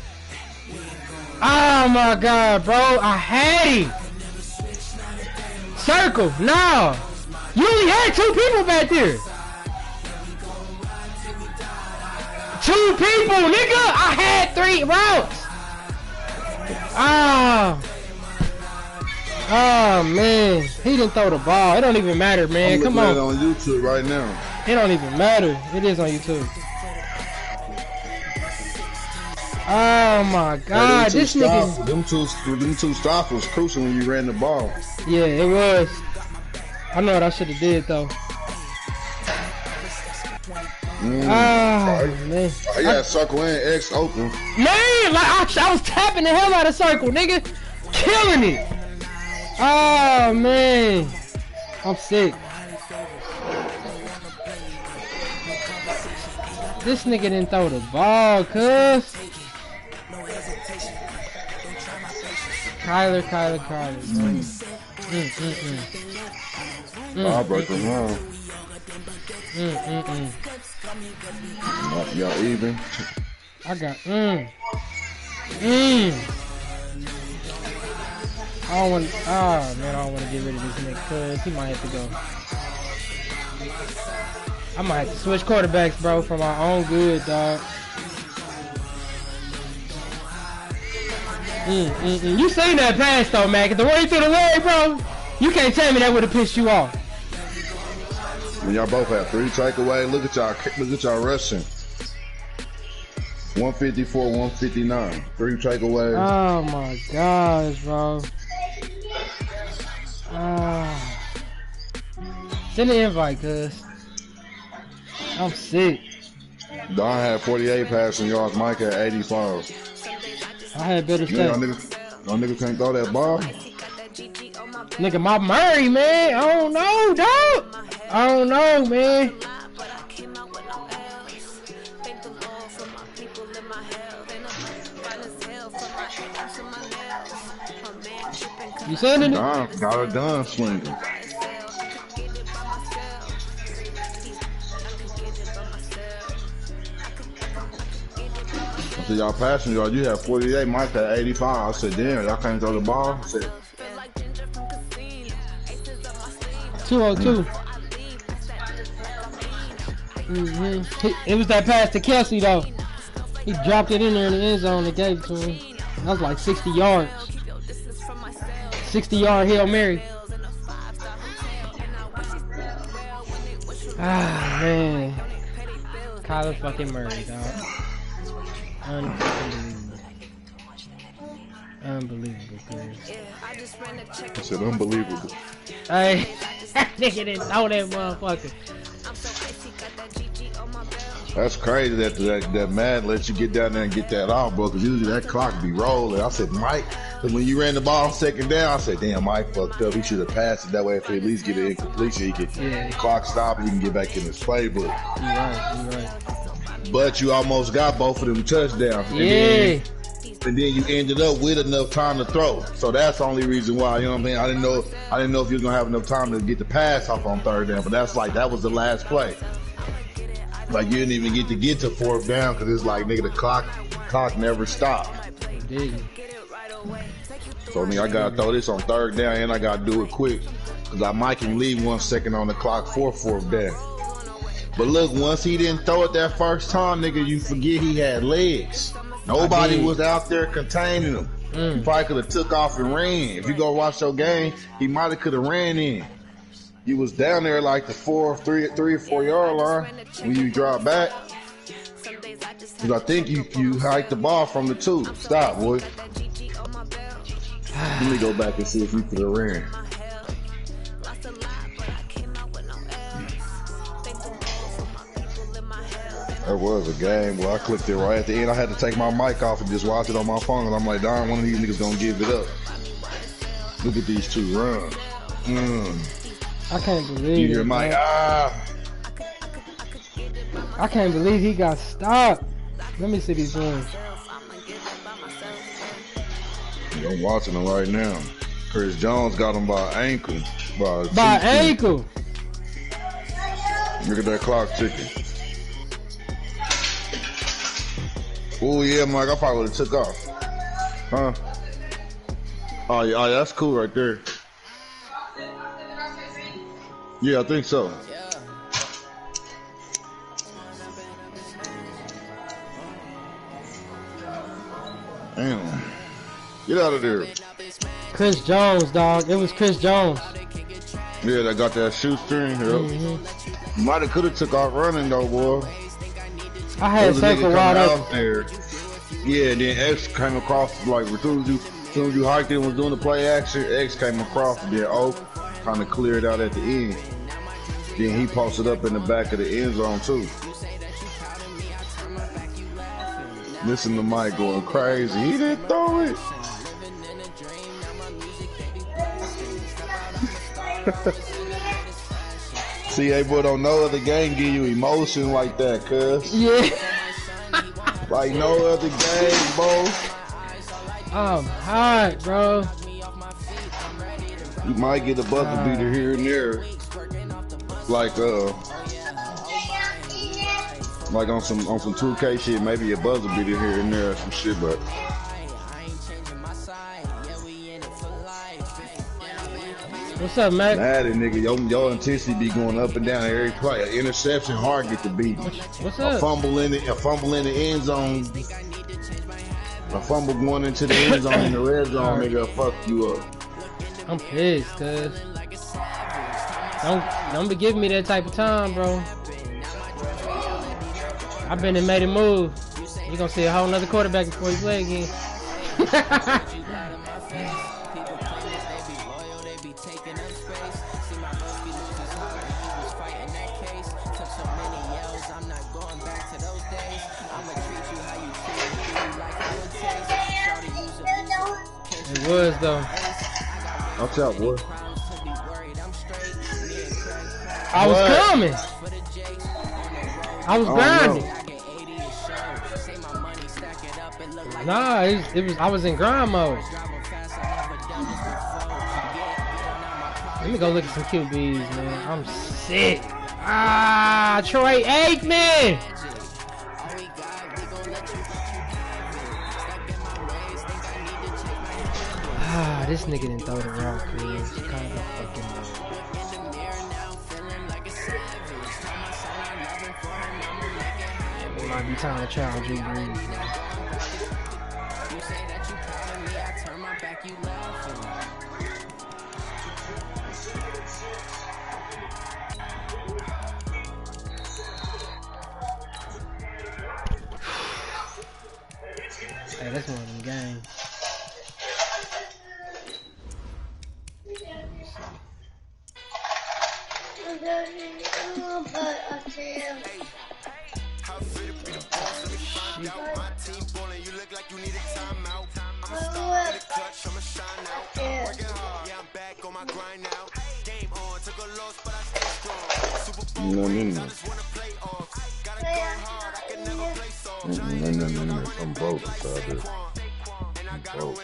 Oh my God, bro. I had him. Circle. No. You only had 2 people back there. 2 people, nigga. I had 3 routes. Oh man, he didn't throw the ball. It don't even matter, man. Come on. I'm looking at it on YouTube right now. It don't even matter. It is on YouTube. Oh my God, this nigga. Them two stops was crucial when you ran the ball. Yeah, it was. I know what I should have did though. Oh man. I got circle and X open. Man, like I was tapping the hell out of circle, nigga. Killing it. Oh man. I'm sick. This nigga didn't throw the ball, cuz. Kyler. I'll break them wrong. Y'all even. I got I don't want. Oh man, I don't want to get rid of this nigga, cuz he might have to go. I might have to switch quarterbacks, bro, for my own good, dog. You seen that pass though, Mac? The way through the leg, bro. You can't tell me that would have pissed you off. When y'all both have 3 takeaways, look at y'all rushing. 154, 159. 3 takeaways. Oh my gosh, bro. Send an invite, cuz. I'm sick. Don had 48 passing yards. Mike had 85. I had better stats. No nigga can't throw that ball. Nigga, my Murray, man. I don't know, dog. I don't know, man. You saying it? Got a gun swinging. I said, y'all passing y'all. You had 48. Mike had 85. I said, damn, y'all can't throw the ball. I said, 202. It was that pass to Kelsey though. He dropped it in there in the end zone and gave it to him. That was like 60 yards. 60-yard Hail Mary. Ah man. Kyler fucking Murray, dog. Unbelievable, cuz. I said, unbelievable. Hey, nigga didn't throw that motherfucker. That's crazy that Madden lets you get down there and get that off, bro, because usually that clock be rolling. I said, Mike, because when you ran the ball 2nd down, I said, damn, Mike fucked up. He should have passed it that way if he at least get it incompletion. He could the clock stop and he can get back in his playbook. You right. But you almost got both of them touchdowns. Yeah. And then you ended up with enough time to throw. So that's the only reason why, you know what I mean? I didn't know if you was gonna have enough time to get the pass off on 3rd down, but that was the last play. Like you didn't even get to 4th down because it's like, nigga, the clock never stopped. So I mean, I gotta throw this on 3rd down and I gotta do it quick because I might can leave 1 second on the clock for 4th down. But look, once he didn't throw it that first time, nigga, you forget he had legs. Nobody was out there containing him. He probably could have took off and ran. If you go watch your game, he might have could have ran in. You was down there like the 3 or 4 yard line when you drop back. Cause I think you hiked the ball from the 2. Stop, boy. Let me go back and see if you could have ran. That was a game where I clicked it right at the end. I had to take my mic off and just watch it on my phone. And I'm like, darn, one of these niggas gonna give it up. Look at these 2 runs. I can't believe you hear Mike, I can't believe he got stopped. Let me see these runs. I'm watching him right now. Chris Jones got him by ankle. By ankle. Look at that clock ticking. Oh yeah, Mike, I probably would have took off. Huh? Oh yeah, that's cool right there. Yeah, I think so. Damn. Get out of there. Chris Jones, dog. It was Chris Jones. Yeah, that got that shoestring. Might have could have took off running though, boy. I had circle wide out there. Yeah, then X came across like as soon as you hiked in and was doing the play action, X came across and then Oak kind of cleared out at the end. Then he posted up in the back of the end zone too. Listen to Mike going crazy. He didn't throw it. CA boy don't know other game give you emotion like that, cuz. Yeah. Like no other game, bro. I'm hot, bro. You might get a buzzer beater here and there. Like on some 2K shit, maybe a buzzer beater here and there or some shit, but what's up, Mac? Madden, nigga, your intensity be going up and down every play. An interception hard get to beat. What's up? A fumble in the end zone. A fumble going into the end zone in the red zone, nigga, fuck you up. I'm pissed, cuz. Don't be giving me that type of time, bro. I've been and made a move. You gonna see a whole nother quarterback before you play again. It was though. Watch out, boy. I was coming. I was grinding. Nah, it was. I was in grind mode. Let me go look at some QBs, man. I'm sick. Ah, Troy Aikman. Ah, this nigga didn't throw the route, cuz. Kind of fucking. It might be time to try on Drew Brees, man. Hey, that's one of them games. No. I'm broke inside there. I'm broke.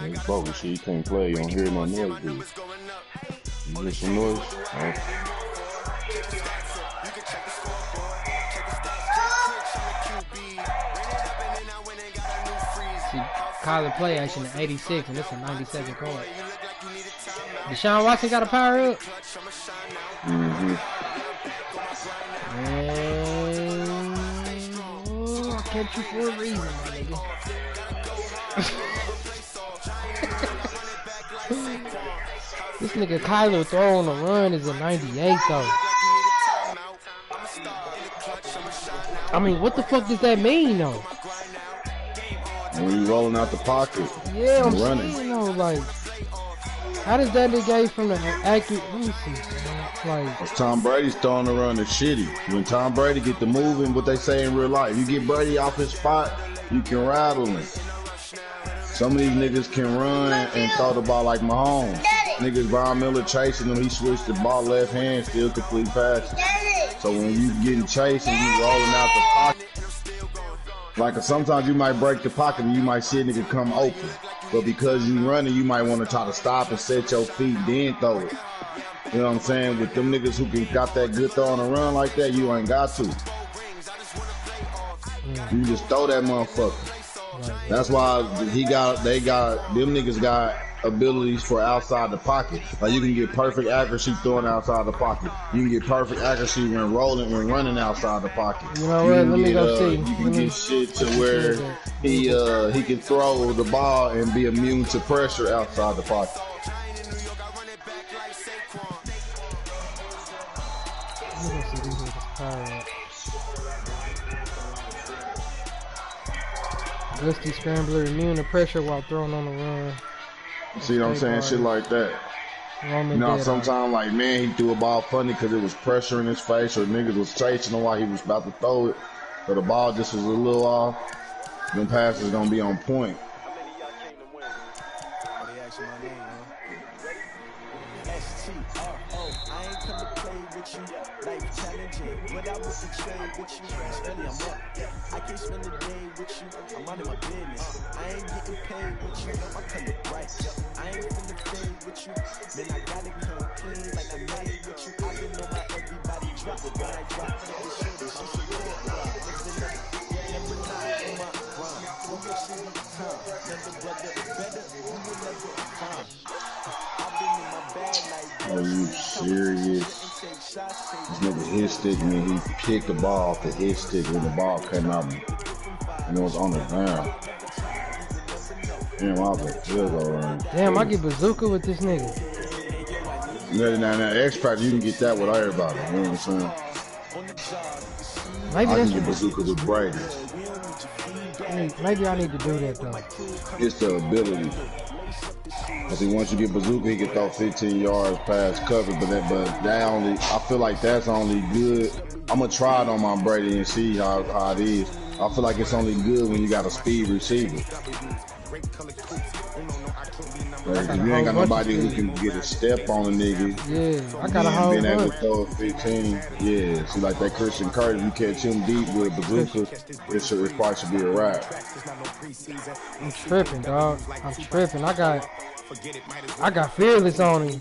He's broke. Shit, you can't play. You don't hear no noise, dude. You hear some noise? Huh? See, Kyler play action at 86, and this is a 97 card. Deshaun Watson got a power up. Mm-hmm. Man, I kept you for a reason, my nigga. This nigga Kyler throwing a run is a 98 though. I mean, what the fuck does that mean though? When you rolling out the pocket, yeah, I'm running. saying though, like, how does that negate from the accurate? Let me see, man. Like, Tom Brady's throwing the run is shitty. When Tom Brady get to moving, what they say in real life, you get Brady off his spot, you can rattle him. Some of these niggas can run and throw the ball like Mahomes. Niggas, Von Miller chasing him, he switched the ball left hand, still complete passes. So when you getting chased and you rolling out the pocket, Like, sometimes you might break the pocket and you might see a nigga come open. But because you running, you might want to try to stop and set your feet, then throw it. You know what I'm saying? With them niggas who can got that good throw on a run like that, you ain't got to. You just throw that motherfucker. That's why them niggas got abilities for outside the pocket. Like, you can get perfect accuracy throwing outside the pocket. You can get perfect accuracy when running outside the pocket. You know what? Let me go see. You can get shit to where he can throw the ball and be immune to pressure outside the pocket. Dusty Scrambler immune to pressure while throwing on the run. See what I'm saying? Shit like that. You know, sometimes, like, man, he threw a ball funny because it was pressure in his face, or niggas was chasing him while he was about to throw it, so the ball just was a little off. Them passes gonna be on point. I can't spend the day with you. I'm out of my business. I ain't getting paid with you. I cut it right. I ain't finna fade with you. Man, I gotta come clean like I made with you. I been on my everybody drop it. When I drop it, they shoot it. She should get it. Never lie in my grind. Who your shit in time? Never brother better. Who will never find? I've been in my bag like Are you serious? This nigga hit stick me. He picked the ball off the hit stick when the ball came out and it was on the ground. Damn, I was a field goal range. Damn, I get bazooka with this nigga. Now, X Factor, you can get that with everybody. You know what I'm saying? Maybe I can get bazooka with Brady. Maybe I need to do that though. It's the ability. Cause once you get bazooka, he can throw 15 yards past cover, but that only, I feel like that's only good. I'm gonna try it on my Brady and see how it is. I feel like it's only good when you got a speed receiver. Like, if you ain't got nobody who can get a step on a nigga, yeah, I got a whole been able to throw 15. Yeah, see, like that Christian Curtis, you catch him deep with a bazooka, it probably should be a wrap. I'm tripping, dog. I'm tripping. I got fearless on him.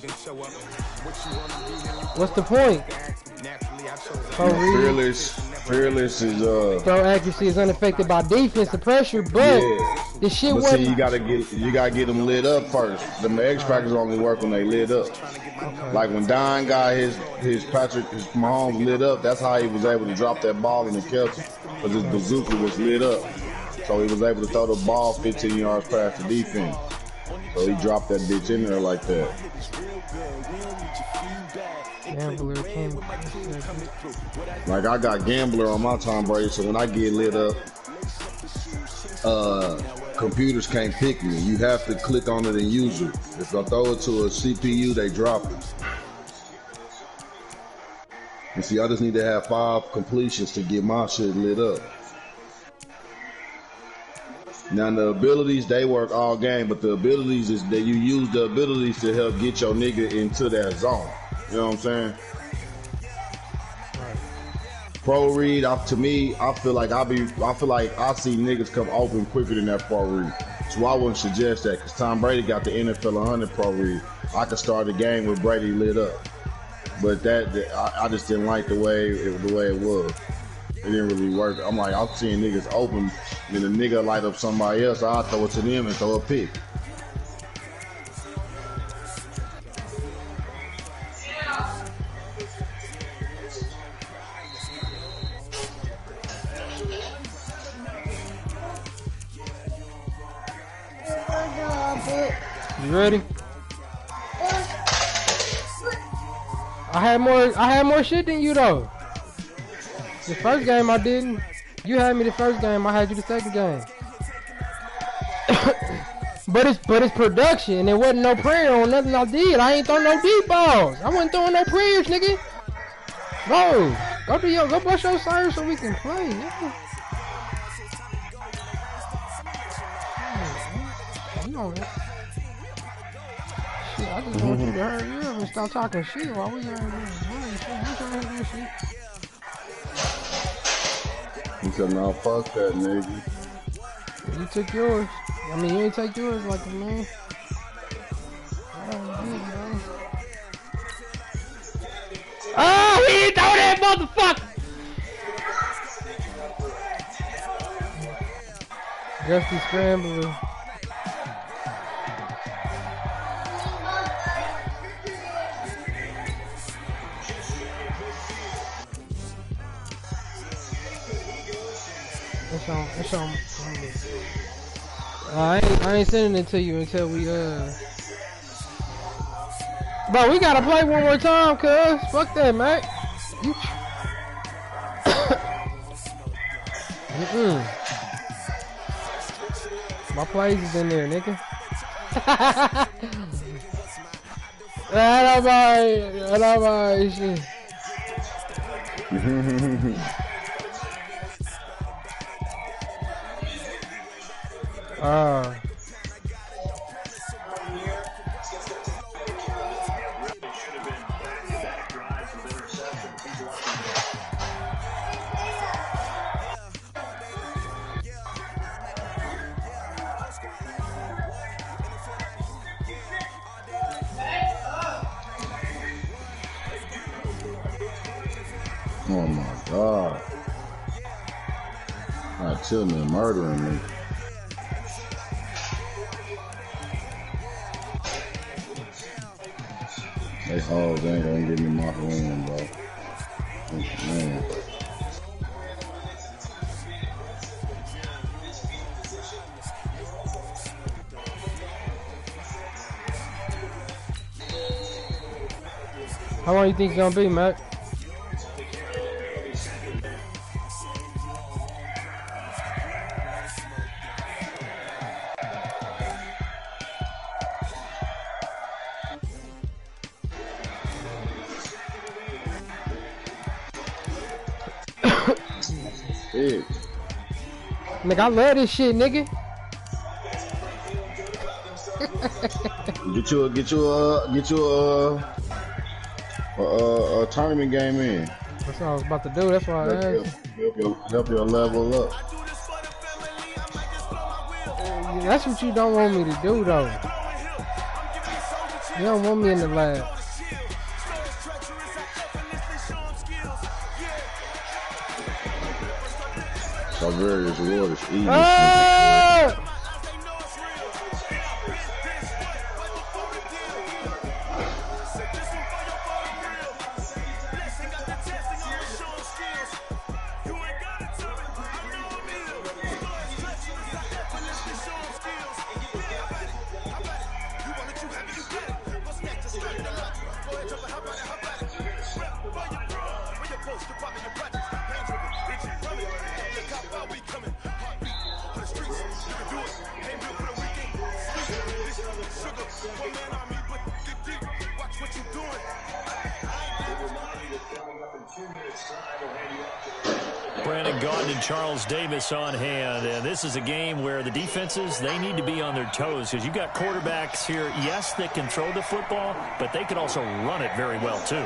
What's the point? Fearless is throw accuracy is unaffected by defensive pressure, but the shit but wasn't. See, you gotta get them lit up first. The X Factors only work when they lit up. Okay. Like when Don got his Mahomes lit up, that's how he was able to drop that ball in the catch, because his bazooka was lit up. So he was able to throw the ball 15 yards past the defense. So he dropped that bitch in there like that. Gambler came. Like, I got Gambler on my Tom Brady, so when I get lit up, computers can't pick me. You have to click on it and use it. If I throw it to a CPU, they drop it. And see, I just need to have 5 completions to get my shit lit up. Now, the abilities, they work all game, but the abilities is that you use the abilities to help get your nigga into that zone. You know what I'm saying? Pro read, to me, I feel like I see niggas come open quicker than that pro read. So I wouldn't suggest that, because Tom Brady got the NFL 100 pro read. I could start the game with Brady lit up, but I just didn't like the way it was. It didn't really work. I'm like, I'm seeing niggas open, and then the nigga light up somebody else, I'll throw it to them and throw a pick. You ready? I had more shit than you though. The first game I didn't. You had me the first game, I had you the second game. but it's production. It wasn't no prayer on nothing I did. I ain't throwing no deep balls. I wasn't throwing no prayers, nigga. Bro, go brush your sires so we can play, nigga. You know that. Shit, I just want you to hurry up and stop talking shit while we are shit. He said, no, fuck that, nigga. You took yours. I mean, you ain't take yours like a man. Oh, he didn't throw that motherfucker! Gusty Scrambler. It's on. I ain't sending it to you until we Bro, we gotta play one more time, cuz. Fuck that, mate. My plays is in there, nigga. That ain't shit. Oh my God. Not killing me, murdering me. They hoes ain't gonna give me my win, bro. Man. How long you think it's gonna be, Matt? Big. Nigga, I love this shit, nigga. Get you a tournament game in. That's what I was about to do. That's why I asked. Help you level up. That's what you don't want me to do, though. You don't want me in the lab. Various waters eating. Charles Davis on hand, and this is a game where the defenses, they need to be on their toes because you've got quarterbacks here, yes, that can throw the football, but they can also run it very well too.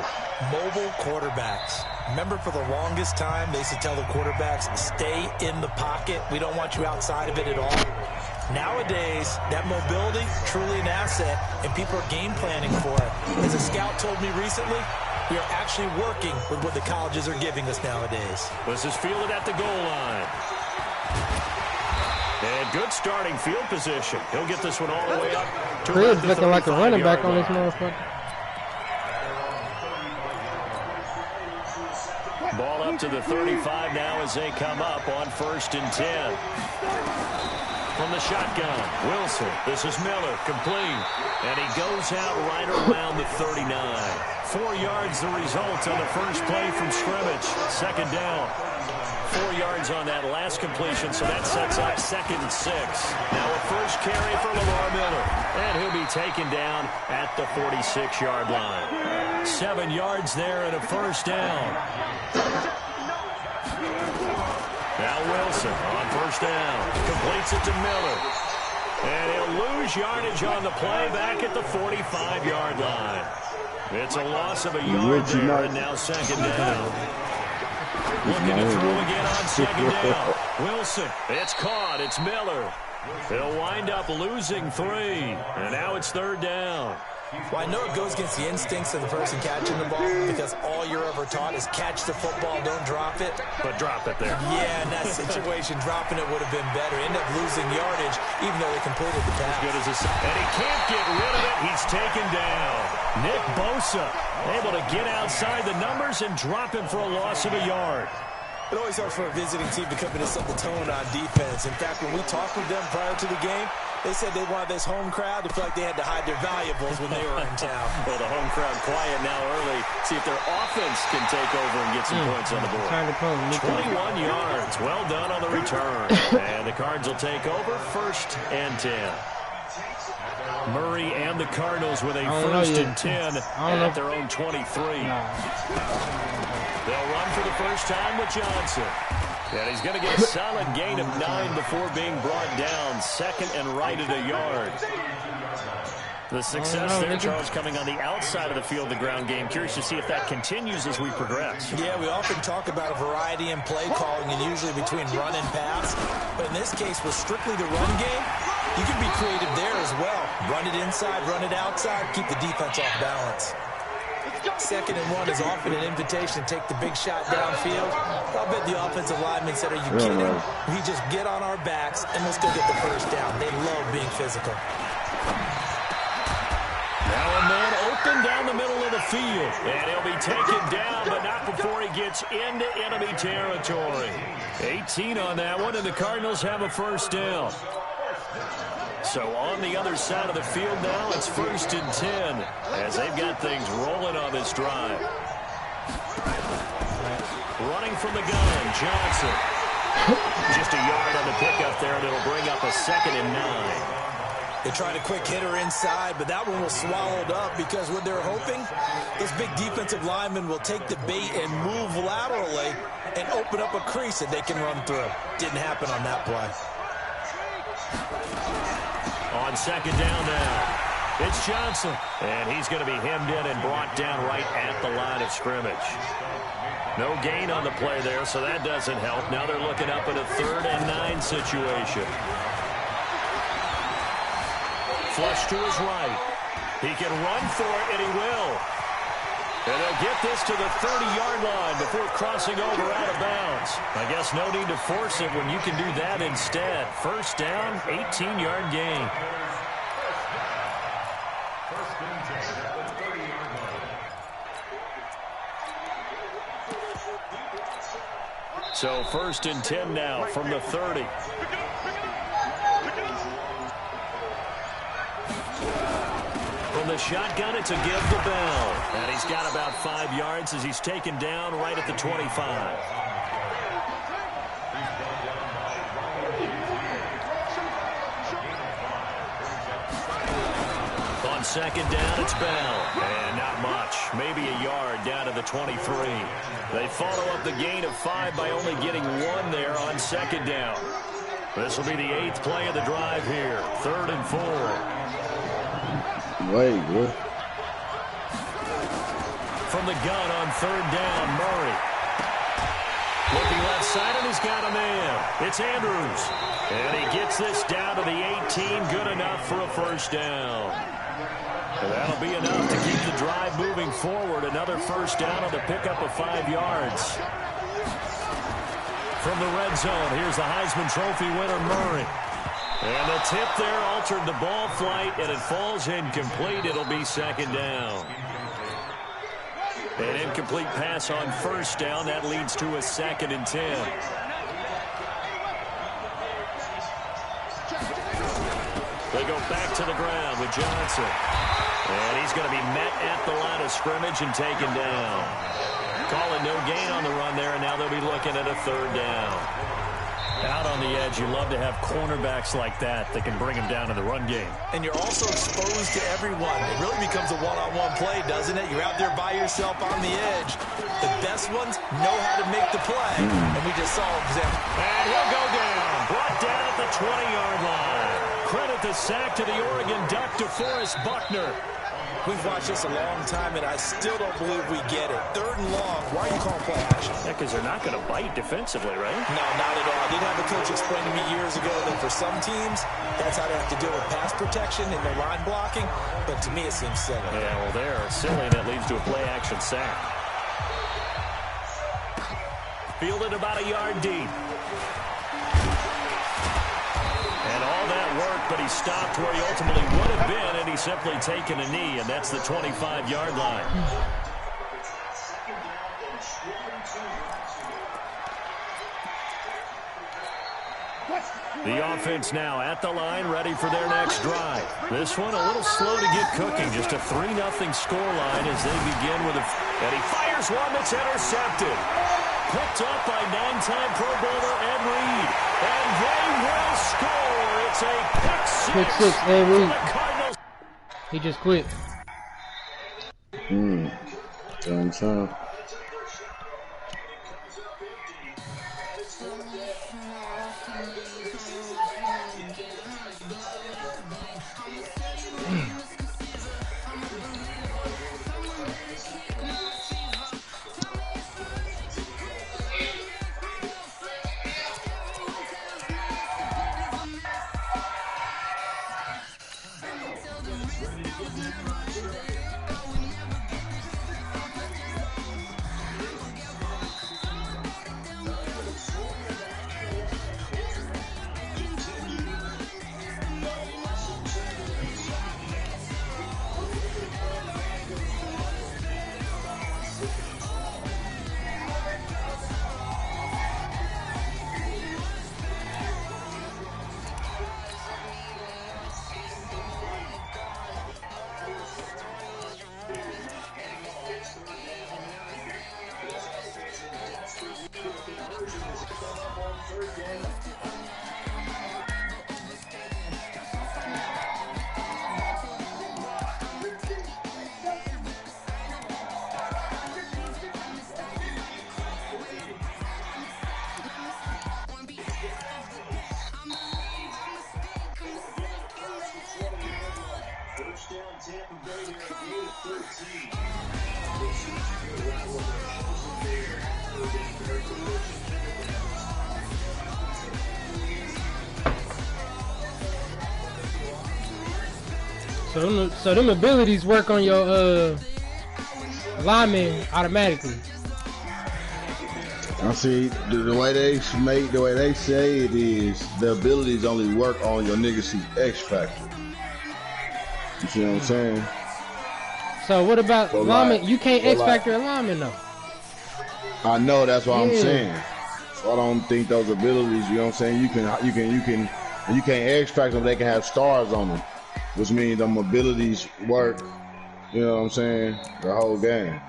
Mobile quarterbacks. Remember, for the longest time, they used to tell the quarterbacks, stay in the pocket. We don't want you outside of it at all. Nowadays, that mobility, truly an asset, and people are game planning for it. As a scout told me recently, we are actually working with what the colleges are giving us nowadays. This is fielded at the goal line. And good starting field position. He'll get this one all the way up to Chris looking like a running back on this motherfucker. Ball up to the 35 now as they come up on 1st and 10. From the shotgun, Wilson. This is Miller, complete. And he goes out right around the 39. 4 yards the result on the first play from scrimmage. 2nd down. 4 yards on that last completion, so that sets up 2nd and 6. Now a first carry for Lamar Miller. And he'll be taken down at the 46-yard line. 7 yards there and a first down. Now Wilson on 1st down. Completes it to Miller. And he'll lose yardage on the play back at the 45-yard line. It's a loss of a yard there, and now 2nd down. Looking to throw again on second down. Wilson, it's caught. It's Miller. They'll wind up losing 3. And now it's third down. Well, I know it goes against the instincts of the person catching the ball because all you're ever taught is catch the football, don't drop it. But drop it there. Yeah, in that situation, dropping it would have been better. End up losing yardage, even though they completed the pass. Good as and he can't get rid of it. He's taken down. Nick Bosa able to get outside the numbers and drop him for a loss of a yard. It always helps for a visiting team to come in and set the tone on defense. In fact, when we talked with them prior to the game, they said they wanted this home crowd to feel like they had to hide their valuables when they were in town. Well, the home crowd quiet now early. See if their offense can take over and get some points on the board. 21 yards. Well done on the return. And the Cards will take over 1st and 10. Murray and the Cardinals with a 1st and 10 at their own 23. They'll run for the first time with Johnson. And he's going to get a solid gain of 9 before being brought down. 2nd and right at a yard. The success there, Charles, coming on the outside of the field, the ground game. Curious to see if that continues as we progress. Yeah, we often talk about a variety in play calling and usually between run and pass. But in this case, with strictly the run game, you can be creative there as well. Run it inside, run it outside, keep the defense off balance. 2nd and 1 is often an invitation to take the big shot downfield. I'll bet the offensive lineman said, are you kidding? We just get on our backs and let's go get the first down. They love being physical. Now a man open down the middle of the field. And he'll be taken down, but not before he gets into enemy territory. 18 on that one, and the Cardinals have a first down. So on the other side of the field now, it's 1st and 10 as they've got things rolling on this drive. Running from the gun, Johnson. Just a yard on the pickup there, and it'll bring up a 2nd and 9. They tried a quick hitter inside, but that one was swallowed up because what they're hoping, this big defensive lineman will take the bait and move laterally and open up a crease that they can run through. Didn't happen on that play. On 2nd down now, it's Johnson. And he's going to be hemmed in and brought down right at the line of scrimmage. No gain on the play there, so that doesn't help. Now they're looking up at a 3rd and 9 situation. Flush to his right. He can run for it, and he will. And they'll get this to the 30-yard line before crossing over out of bounds. I guess no need to force it when you can do that instead. First down, 18-yard gain. So 1st and 10 now from the 30. From the shotgun, it's a give to Bell. And he's got about 5 yards as he's taken down right at the 25. On 2nd down, it's Bell. And not much. Maybe a yard down to the 23. They follow up the gain of 5 by only getting 1 there on 2nd down. This will be the 8th play of the drive here. 3rd and 4. Way good. From the gun on 3rd down, Murray. Looking left side, and he's got a man. It's Andrews. And he gets this down to the 18. Good enough for a first down. And that'll be enough to keep the drive moving forward. Another first down on the pickup of 5 yards. From the red zone, here's the Heisman Trophy winner, Murray. And the tip there altered the ball flight, and it falls incomplete. It'll be 2nd down. An incomplete pass on first down. That leads to a 2nd and 10. They go back to the ground with Johnson. And he's going to be met at the line of scrimmage and taken down. Calling no gain on the run there, and now they'll be looking at a 3rd down. Out on the edge, you love to have cornerbacks like that can bring him down in the run game. And you're also exposed to everyone. It really becomes a one-on-one play, doesn't it? You're out there by yourself on the edge. The best ones know how to make the play. And we just saw an example. And he'll go down. Brought down at the 20-yard line. Credit the sack to the Oregon Duck, DeForest Buckner. We've watched this a long time, and I still don't believe we get it. 3rd and long. Why are you calling play action? Yeah, because they're not going to bite defensively, right? No, not at all. I did have a coach explain to me years ago that for some teams, that's how they have to deal with pass protection and their line blocking. But to me, it seems silly. Yeah, well, they're silly, and it leads to a play-action sack. Fielded about a yard deep. And all that work, but he stopped where he ultimately would have been, and he's simply taken a knee, and that's the 25-yard line. The offense now at the line, ready for their next drive. This one a little slow to get cooking. Just a 3-0 scoreline as they begin with and he fires one that's intercepted. Picked up by 9-time Pro Bowler Ed Reed. And they will score. It's a pick six. Ed Reed. He just quit. Done time. So them abilities work on your linemen automatically. I see the way they say it is the abilities only work on your niggas see X factor. You see what I'm saying? So what about linemen? You can't X factor a lineman though. I know, that's what I'm saying. So I don't think those abilities, you know what I'm saying? You can't X factor them. They can have stars on them, which means them abilities work. You know what I'm saying? The whole game.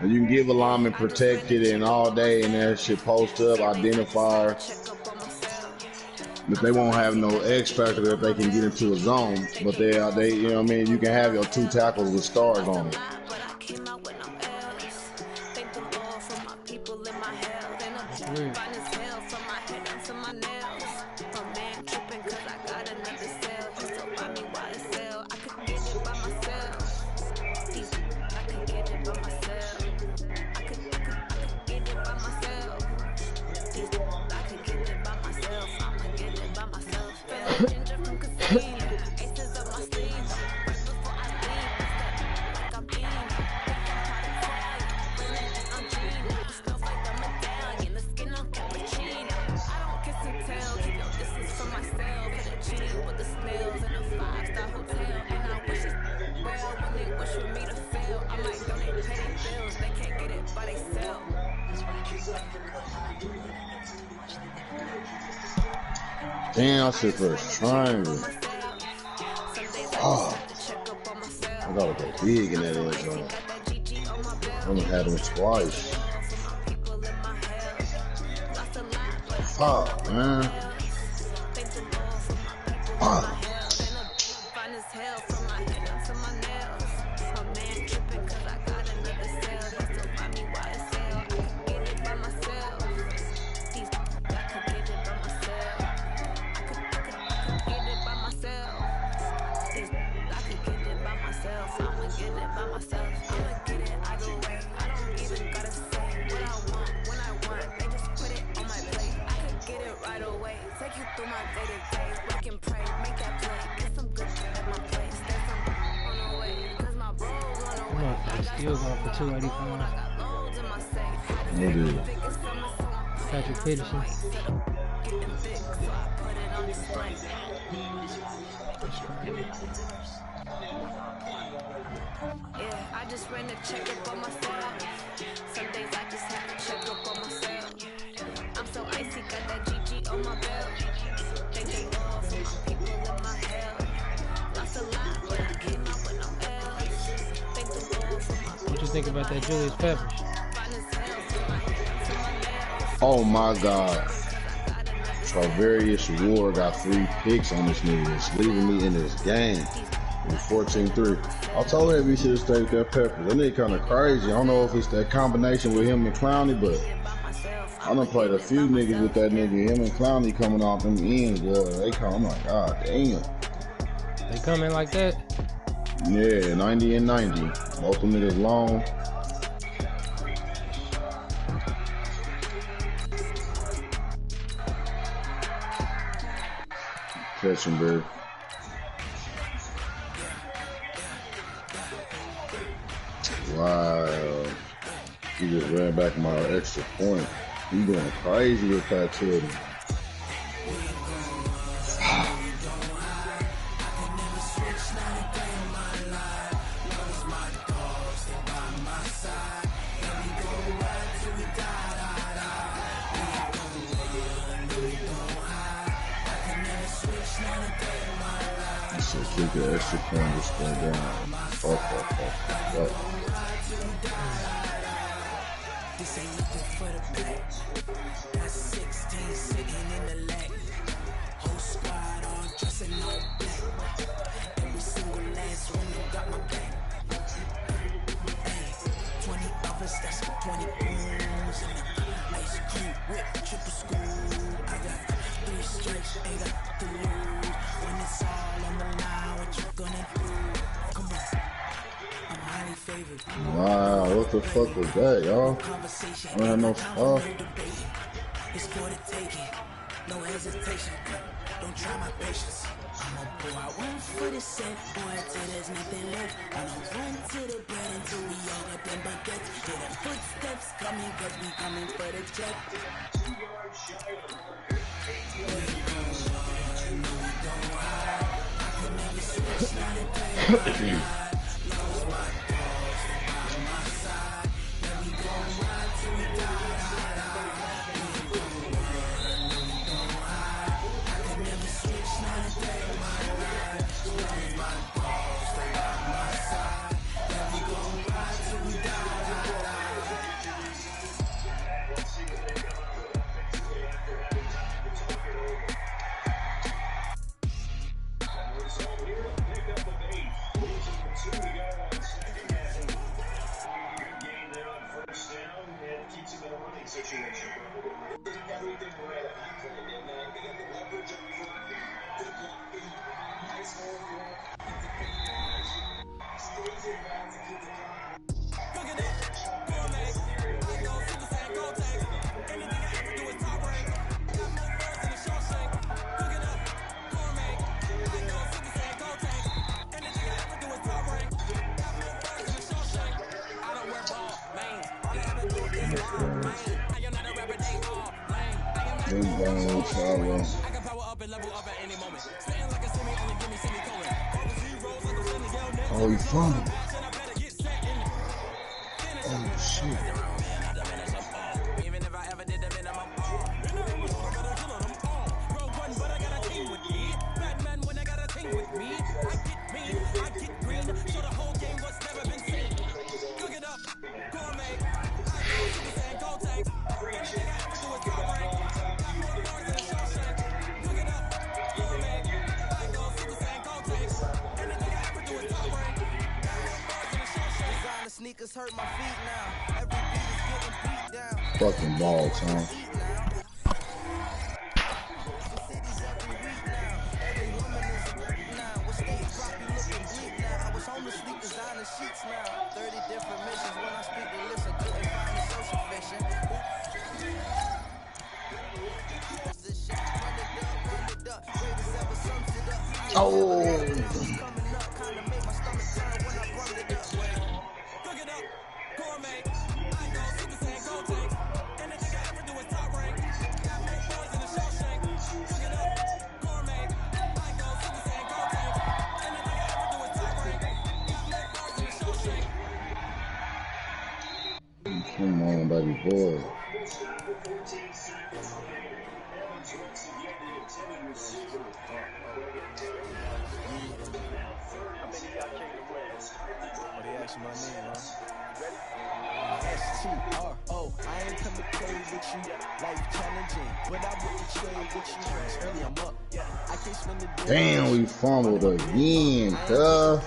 And you can give a lineman protected and all day and that shit post up, identifier. But they won't have no X factor that they can get into a zone. But they you know what I mean? You can have your 2 tackles with stars on it. Damn, I sit for a triangle. Oh, I gotta go big in that edge zone. I'm gonna have them twice. Fuck, man. Fuck. Still going for 285. What is it? Patrick Peterson. Yeah, I just ran a check up on myself. Some days I just have to check up on myself. I'm so icy, got that GG on my belt. Thank the Lord for my people in my hell. Lost a lot, but I came out with no L's. Thank the Lord for my people. What you think about that Julius Peppers? Oh my God. Travarius Ward got 3 picks on this nigga. It's leaving me in this game. It was 14-3. I told him he should have stayed with that Pepper. That nigga kind of crazy. I don't know if it's that combination with him and Clowney, but I done played a few niggas with that nigga. Him and Clowney coming off them ends, boy. They come, I'm like, God damn. They come in like that? Yeah, 90 and 90. Both them niggas long. Catch him, baby. Wow. He just ran back my extra point. He going crazy with that too. So kick the extra point, just go down. Fuck. This ain't nothing for the back. Got 16 sitting in the leg. Whole squad all dressing all black. Every single last one of them got my back. Hey, 20 others, that's 20 booms. Ice cream whip, triple school. I got 3 strikes, ain't got to lose. When it's all on the line, what you gonna do? Come on. I'm highly favored. Wow, what the fuck was that, y'all? I don't have no stuff. It's for the taking, no hesitation. Don't try my patience. I'ma pull out one for the set, boy, till there's nothing left. I'ma run to the bed until we all got them buckets. Hear the footsteps coming, cause we coming for the check. Oh, he fumbled. Oh, shit. Sneakers hurt my feet now. Every beat is getting beat down. Fucking ball, Tom. Come on, baby boy. S-T-R-O, I ain't come to play with you. Life challenging, but I wouldn't trade with you. Early I'm up, I can't spend the day. Damn, we fumbled again, cuz.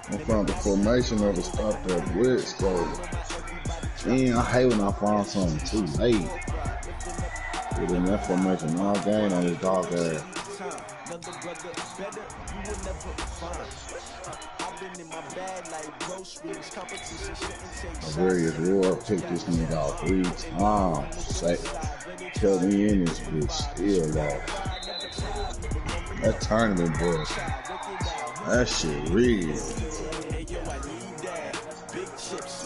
I found the formation of the stop that blitz, though. Damn, I hate when I find something too late. Within that formation all game on this dog ass. Various Roar picked this nigga out 3 times. Kept me in this bitch, still lost. That tournament boy, that shit real.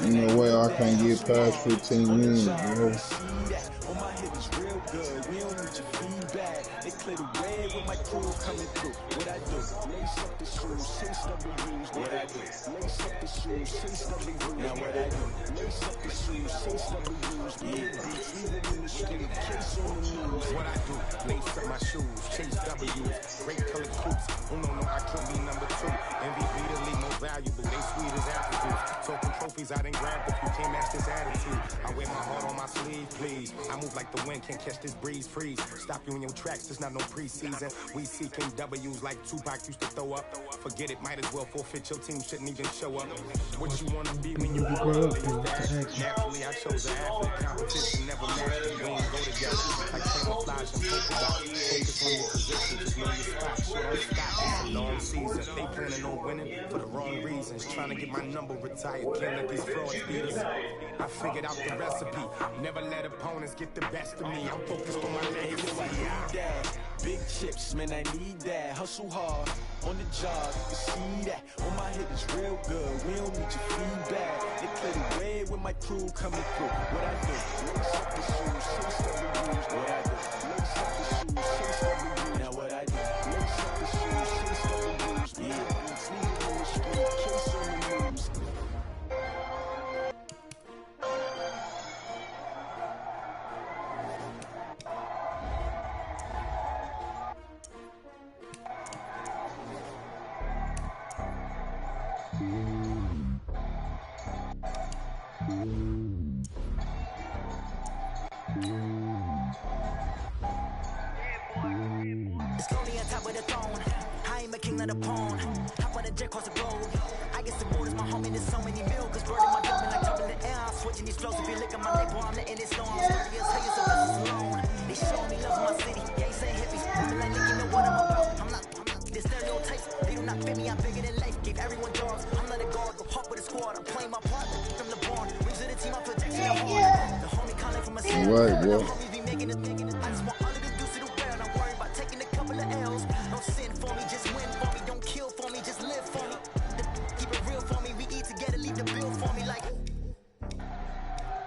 Ain't no way I can't get past 15 minutes, bro. What I do, lace up my shoes, chase W's, great colored coops. Oh no, I can't be number 2. MVP the league most valuable, they sweet as apple juice. Talking trophies, I didn't grab the few, can't match this attitude. I wear my heart on my sleeve, please. I move like the wind, can't catch this breeze, freeze. Stop you in your tracks, there's not no preseason. We seeking W's like Tupac used to throw up. Forget it, might as well forfeit, your team shouldn't even show up. What you wanna be when you grow up? Naturally, I chose an athlete, competition never matched. We ain't go together, like camouflage and polka dots. Focus on your position, just know your spot. Shit don't stop, it's a long season. They planning on winning for the wrong reasons. Trying to get my number retired, can't let these frauds beat us. I figured out the recipe, never let opponents get the best of me. I'm focused on my legacy. Big chips, man, I need that. Hustle hard on the job, you can see that. On my hip is real good, we don't need your feedback. They clear the way with my crew coming through. What I do, lace up the shoes, chase W's. What I do, lace up the shoes, chase W's. Now what I do, lace up the shoes, chase W's. Yeah, it's needed in the street, chase on the moves. It's lonely on top of the throne. I am a king of the pawn. Hop on the jet across the globe. I guess the board is my homie. There's so many mil. Cause bird in my dome and like top in the air. I'm switching these flows. If you look at my label, I'm letting it slow. I'm sturdy as hell, so this is alone. They showing me love in my city. Yeah, ain't saying hippies. Feel like nigga know what I'm about. I'm not the stereotypes. They do not fit me. I'm bigger than life. Gave everyone jobs. I'm not a guard. Go hard with a squad. I'm playing my part. From the barn. Rings of the team. I'm protecting the horn. The homie calling from a city. Right, bro. The homie be making it. I just want all of the dudes to the world. I'm worried about taking a couple of L's. Don't sin for me, just win for me. Don't kill for me, just live for me. Keep it real for me. We eat together, leave the bill for me like.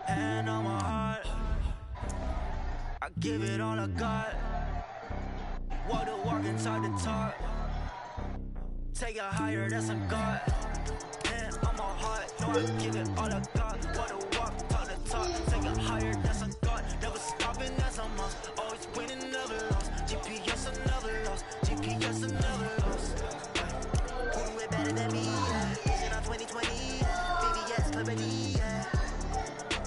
And on my heart, I give it all I got. Walk the walk and talk the talk. Take it higher, that's a God. And on my heart, no, I give it all I got. Walk the walk, talk the talk. Take it higher, that's a God. Never stopping, that's a must. Always winning, never lost. GPS, I never lost. GPS, I never lost. Who do it better than me? Vision on 2020. VVS, clarity.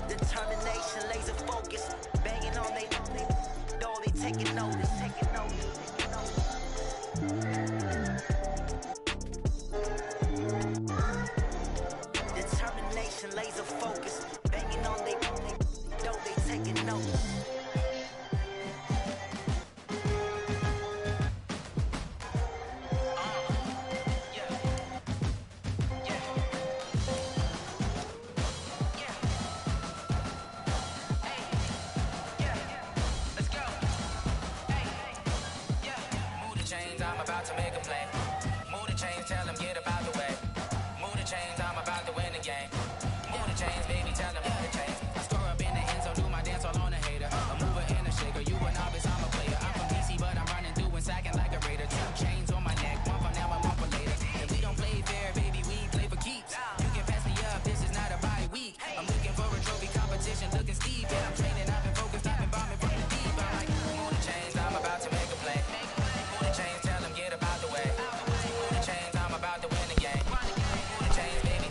Determination, laser focus. Banging on they though they taking notice. Taking notice. Determination, laser focus. Banging on they though they taking notice.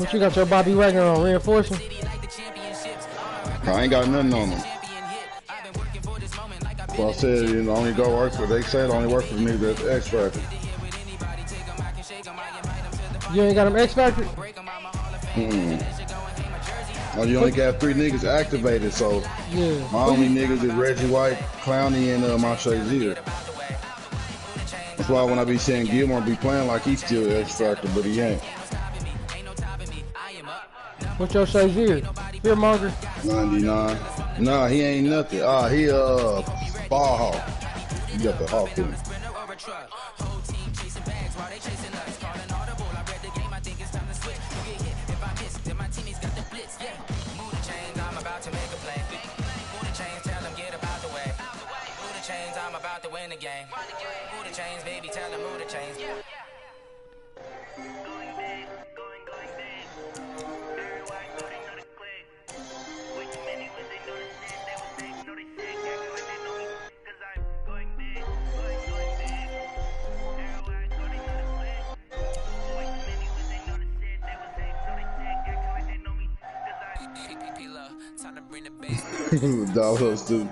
What you got your Bobby Wagner on? Reinforcing? I ain't got nothing on them. So I said, you know, only go work for. They said only work for the niggas that's X Factor. You ain't got them X Factor? Oh, you only got 3 niggas activated, so yeah. My only niggas is Reggie White, Clowney, and my Shazier. That's why when I be saying Gilmore be playing like he's still X Factor, but he ain't. What's your Shazier? Fearmonger? 99. Nah, he ain't nothing. He ball hawk. You got the hawk in him. Dawg us too.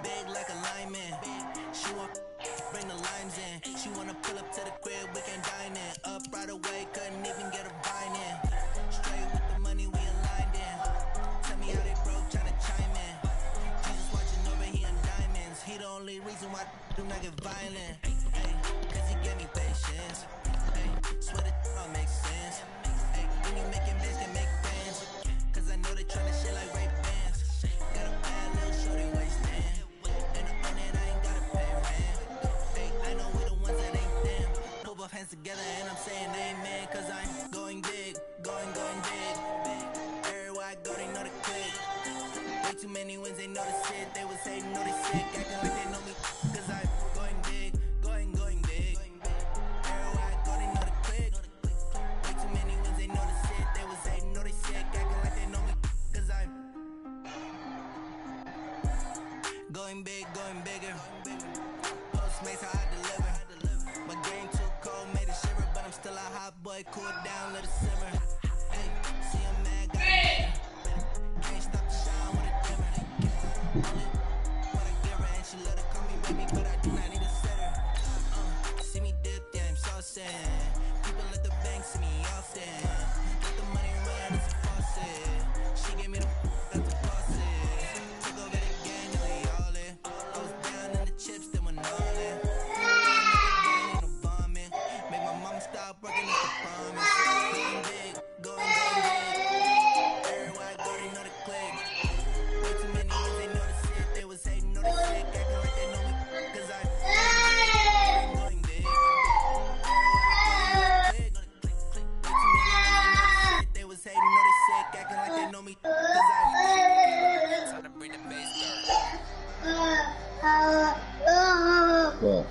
Together and I'm saying amen, cause I'm going big, going big. Everywhere I go, they know the click. Way too many wins, they know the shit. They was hating, know they sick, acting like they know me, cause I'm going big, going big. Everywhere I go, they know the click. Way too many wins, they know the shit. They was hating, know they sick, acting like they know me, cause I'm going big, going bigger. Postmates how I deliver. My game too cold, made it shiver, but I'm still a hot boy, cool down, let it simmer. Hey, see I'm mad, got it. Can't stop to shine with a dimmer. What I give her, and she let her call me baby, but I do not need a sitter. See me dip, yeah, I'm saucing. People at the bank see me often. Let the money run, it's a faucet. She gave me the that's a faucet. Took over the gang, and they all in. I was down in the chips, then went all in. Stop working at the promise. Going big, going big. Everywhere I go, they know the click. Way too many wins, they know the shit. They was hating, know the sick, acting like they know me, cause I'm going big. Everywhere I go, they know the click. Way too many wins, they know the shit. They was hating, know they sick, acting like they know me, cause I'm time to bring the bass down. Well.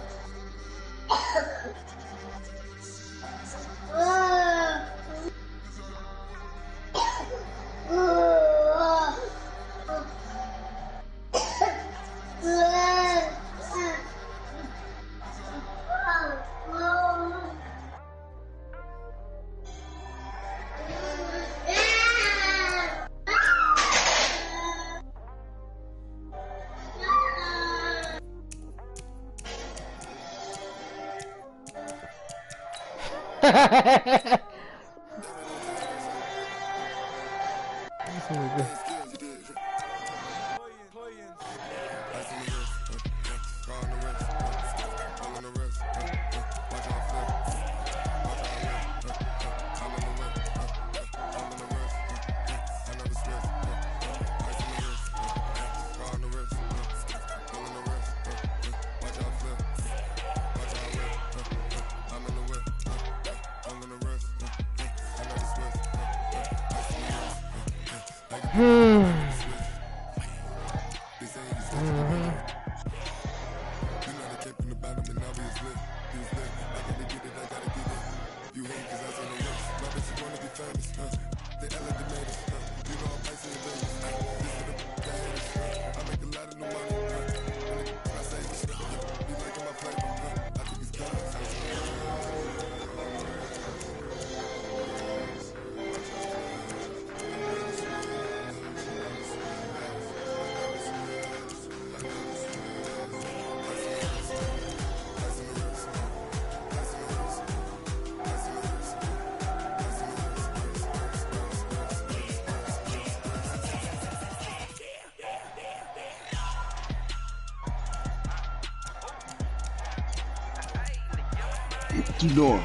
What you doing?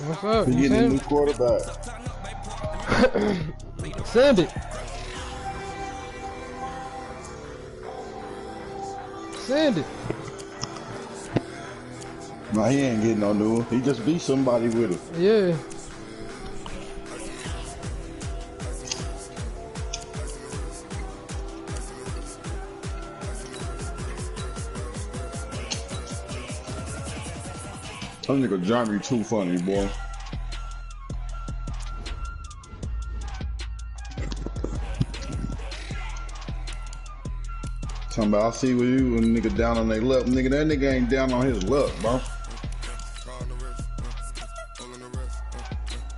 What's up? You getting a new quarterback. Send it. Send it. No, he ain't getting no new one. He just beat somebody with it. Yeah. That nigga Johnny too funny, boy. Talking about, I see with you and nigga down on their luck. Nigga, that nigga ain't down on his luck, bro.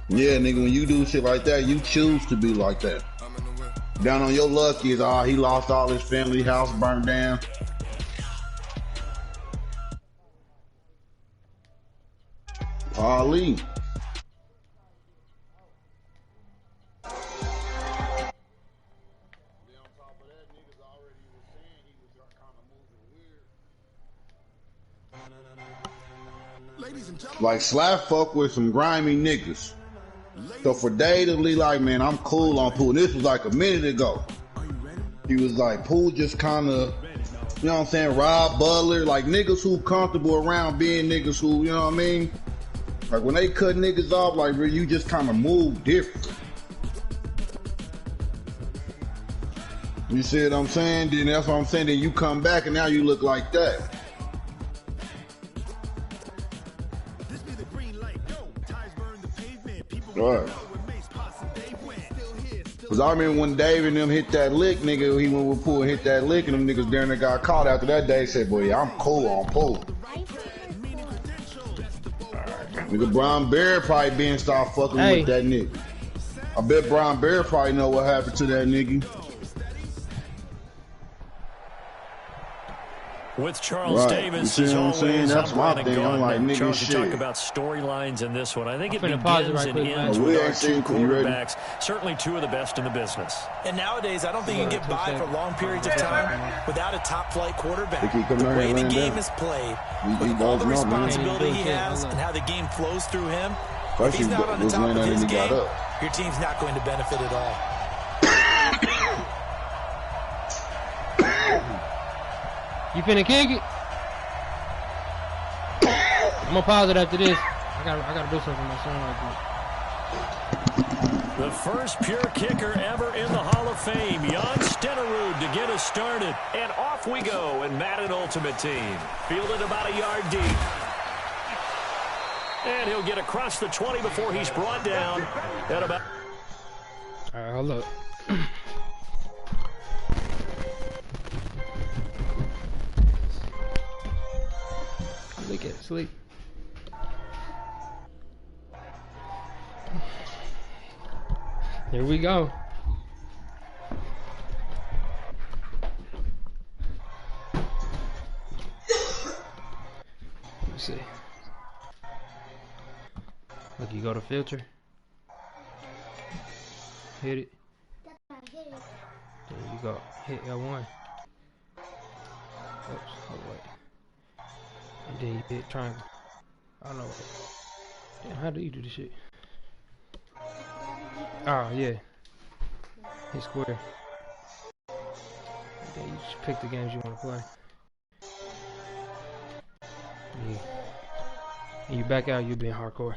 Yeah, nigga, when you do shit like that, you choose to be like that. Down on your luck is, he lost all his family, house burned down. Ali. Like Slap fuck with some grimy niggas. So for Day to be like, man, I'm cool on Pooh. This was like a minute ago. He was like, Pooh just kind of, you know what I'm saying, Rob Butler, like niggas who comfortable around being niggas who, you know what I mean? Like when they cut niggas off, like you just kind of move different. You see what I'm saying? Then that's what I'm saying. Then you come back and now you look like that. Right. Cause I remember when Dave and them hit that lick, nigga, he went with Pooh and hit that lick, and them niggas down there got caught after that day. Said, boy, yeah, I'm cool on Pooh. Nigga, Brian Bear probably been start fucking with that nigga. I bet Brian Bear probably know what happened to that nigga. With Charles Davis, as always, that's my thing. I'm like, nigga, Charles, shit. you talk about storylines in this one. I think it begins and ends with our two quarterbacks. Certainly two of the best in the business. And nowadays, I don't think you can get by for long periods of time without a top-flight quarterback. The way the game is played, with all the responsibility he has and how the game flows through him, if he's not on the top of his game, your team's not going to benefit at all. You finna kick it? I'm gonna pause it after this. I gotta do something for my son like this. The first pure kicker ever in the Hall of Fame, Jan Stenerud, to get us started. And off we go in Madden Ultimate Team. Fielded about a yard deep. And he'll get across the 20 before he's brought down at about... All right, hold up. Look at it, sleep. Here we go. Let's see. Look, you go to filter. Hit it. There you go. Hit L1. Oops, hold wait. And then you hit triangle. I don't know. Damn, how do you do this shit? Oh, yeah. Hit square. And then you just pick the games you want to play. Yeah. And you back out, you'll be in hardcore.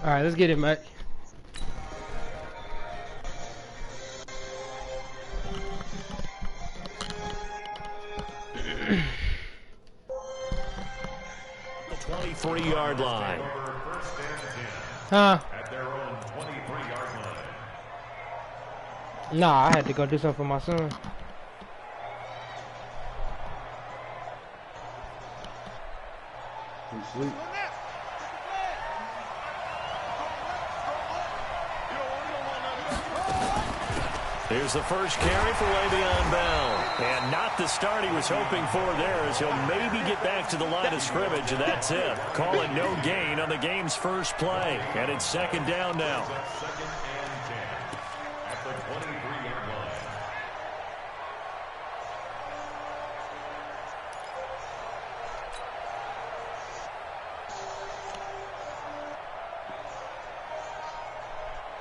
right, let's get it, Mike. The 23-yard line. Huh? At their own 23-yard line. Nah, I had to go do something for my son. Sleep. Here's the first carry for Le'Veon Bell. And not the start he was hoping for there, as he'll maybe get back to the line of scrimmage, and that's it. Call it no gain on the game's first play. And it's second down now. Second and 10 at the 23-yard line.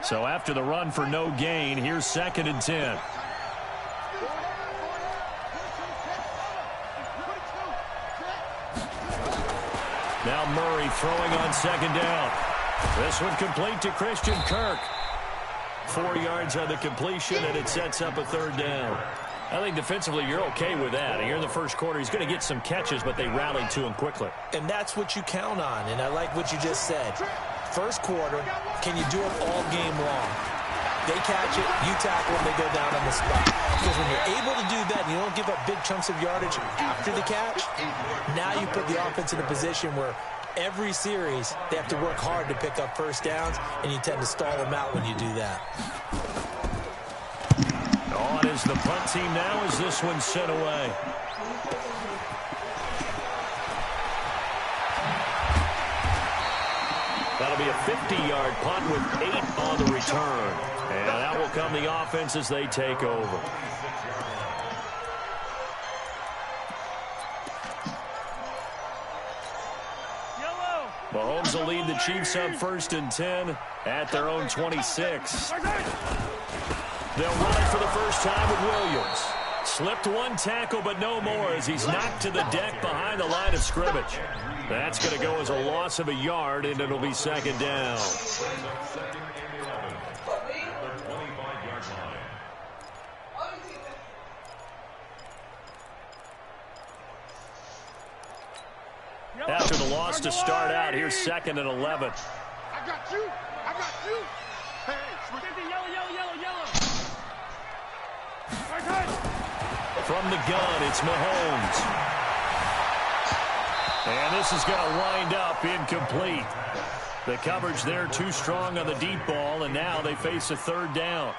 So after the run for no gain, here's second and 10. Now Murray throwing on second down. This one complete to Christian Kirk. 4 yards on the completion, and it sets up a third down. I think defensively you're okay with that. Here in the first quarter, he's going to get some catches, but they rallied to him quickly. And that's what you count on, and I like what you just said. First quarter, can you do it all game long? They catch it, you tackle them, they go down on the spot. Because when you're able to do that and you don't give up big chunks of yardage after the catch, now you put the offense in a position where every series they have to work hard to pick up first downs, and you tend to stall them out when you do that. On is the punt team now as this one's sent away. That'll be a 50-yard punt with 8 on the return. And that will come the offense as they take over. Mahomes will lead the Chiefs up first and 10 at their own 26. They'll run it for the first time with Williams. Slipped one tackle, but no more as he's knocked to the deck behind the line of scrimmage. That's going to go as a loss of a yard, and it'll be second down. After the loss to start out, here's second and 11. I got you. I got you. Hey, yellow. From the gun, it's Mahomes. And this is going to wind up incomplete. The coverage there too strong on the deep ball, and now they face a third down.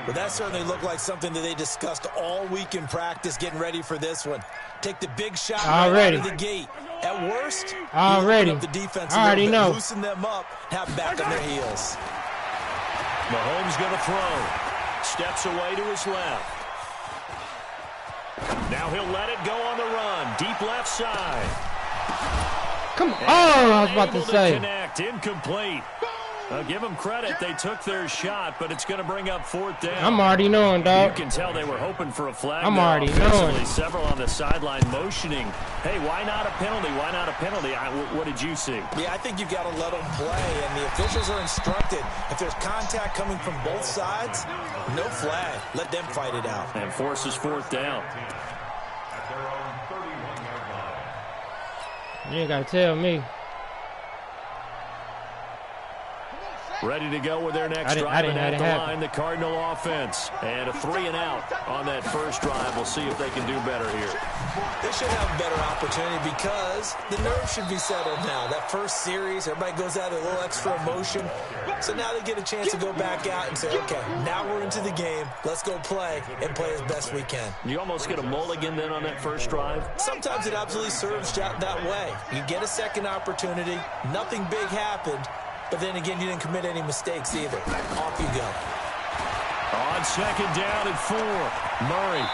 Well, that certainly looked like something that they discussed all week in practice, getting ready for this one. Take the big shot right out of the gate. At worst, already up the defense I already know. Loosen them up, have them back on their heels. Mahomes going to throw. Steps away to his left. Now he'll let it go on the run. Deep left side. Come on. Oh, I was about to say. Connect. Incomplete. I'll give them credit. They took their shot, but it's going to bring up fourth down. I'm already knowing, dog. You can tell they were hoping for a flag. I'm already knowing. Several on the sideline motioning. Hey, why not a penalty? Why not a penalty? What did you see? Yeah, I think you've got to let them play, and the officials are instructed. If there's contact coming from both sides, no flag. Let them fight it out. And forces fourth down. You ain't got to tell me. Ready to go with their next drive at the line, the Cardinal offense. And a 3-and-out on that first drive. We'll see if they can do better here. They should have a better opportunity because the nerves should be settled now. That first series, everybody goes out with a little extra emotion. So now they get a chance to go back out and say, okay, now we're into the game. Let's go play and play as best we can. You almost get a mulligan then on that first drive? Sometimes it absolutely serves that way. You get a second opportunity. Nothing big happened. But then again, you didn't commit any mistakes either. Off you go. On second down and 4, Murray.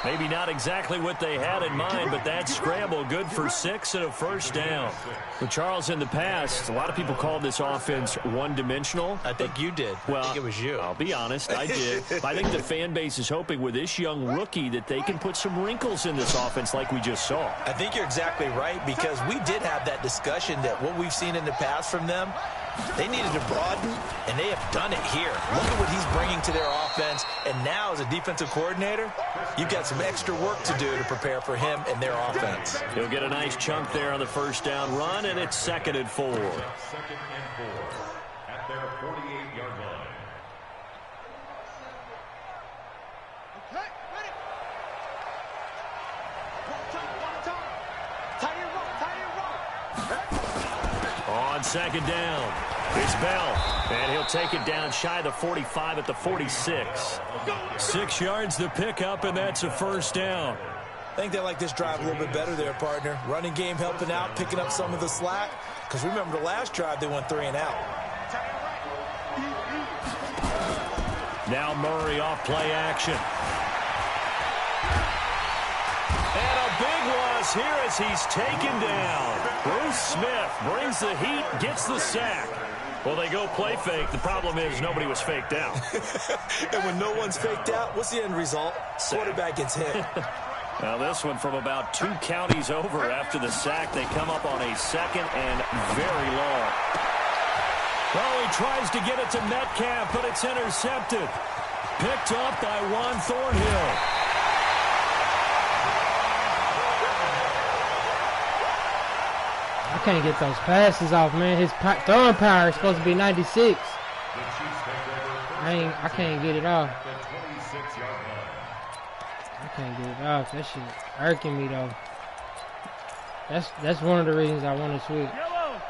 Maybe not exactly what they had in mind, but that scramble good for 6 and a first down. But Charles, in the past, a lot of people called this offense one-dimensional. I think you did. Well, I think it was you. I'll be honest, I did. I think the fan base is hoping with this young rookie that they can put some wrinkles in this offense like we just saw. I think you're exactly right because we did have that discussion that what we've seen in the past from them, They needed to broaden, and they have done it here. Look at what he's bringing to their offense. And now, as a defensive coordinator, you've got some extra work to do to prepare for him and their offense. He'll get a nice chunk there on the first down run, and it's 2nd and 4. 2nd and 4 at their 48-yard line. On 2nd down, it's Bell, and he'll take it down shy of the 45 at the 46. 6 yards to pick up, and that's a first down. I think they like this drive a little bit better there, partner. Running game helping out, picking up some of the slack. Because remember the last drive, they went 3 and out. Now Murray off play action. And a big loss here as he's taken down. Bruce Smith brings the heat, gets the sack. Well, they go play fake. The problem is nobody was faked out. And when no one's faked out, what's the end result? Quarterback gets hit. Now this one from about 2 counties over after the sack. They come up on a 2nd and very long. Well, he tries to get it to Metcalf, but it's intercepted. Picked up by Juan Thornhill. I can't get those passes off, man. His throwing power is supposed to be 96. I can't get it off. I can't get it off. That shit irking me though. That's one of the reasons I want to switch. Yellow,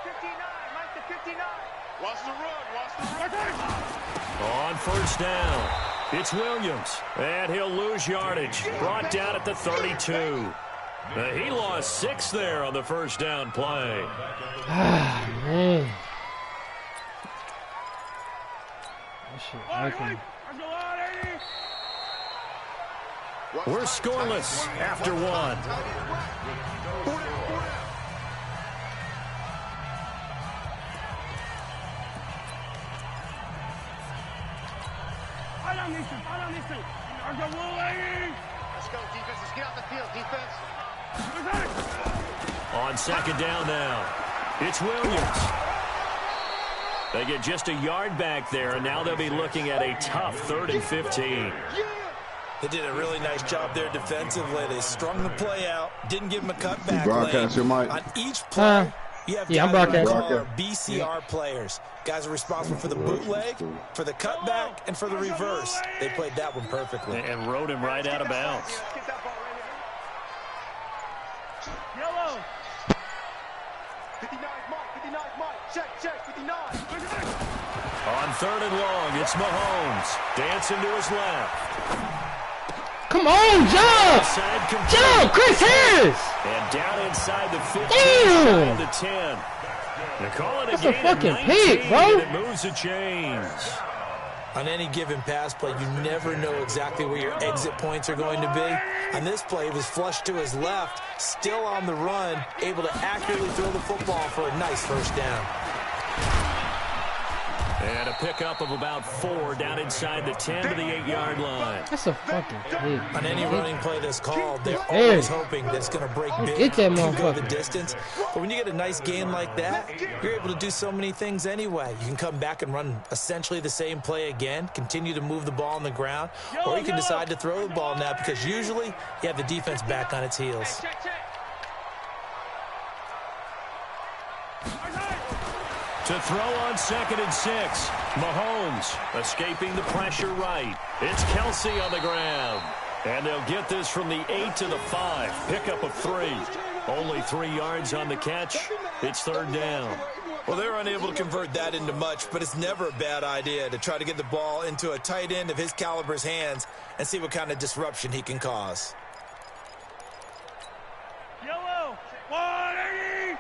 59, Mike the 59. Watch the run. On first down, it's Williams, and he'll lose yardage. Brought down at the 32. He lost 6 there on the first down play. Ah, man. That shit irking. We're scoreless after 1. Let's go, defense. Let's get out the field, defense. On 2nd down now, it's Williams. They get just a yard back there, and now they'll be looking at a tough 3rd and 15. They did a really nice job there defensively. They strung the play out, didn't give him a cutback Broadcasting, Mike. On each play, you have I'm guys we broadcasting. call our BCR players. Guys are responsible for the bootleg, for the cutback, and for the reverse. They played that one perfectly. And rode him right out of bounds. Yellow. 59 Mike. 59 Mike. Check. 59. On 3rd and long, it's Mahomes. Dancing to his left. Come on, jump! Jump, Chris Harris! And down inside the 15, Damn! the 10. They call it a That's gain a fucking of 19, pick, bro. and it moves the chains. On any given pass play, you never know exactly where your exit points are going to be. On this play, he was flushed to his left, still on the run, able to accurately throw the football for a nice first down. And a pickup of about 4 down inside the 10 to the 8-yard line. That's a fucking pick. On any running play that's called, they're always hoping that it's going to break big Get that and go motherfucker. the distance. But when you get a nice gain like that, you're able to do so many things anyway. You can come back and run essentially the same play again, continue to move the ball on the ground, or you can decide to throw the ball now because usually you have the defense back on its heels. To throw on 2nd and 6. Mahomes escaping the pressure right. It's Kelsey on the ground. And they'll get this from the 8 to the 5. Pickup of 3. Only 3 yards on the catch. It's 3rd down. Well, they're unable to convert that into much, but it's never a bad idea to try to get the ball into a tight end of his caliber's hands and see what kind of disruption he can cause. Yellow. 180.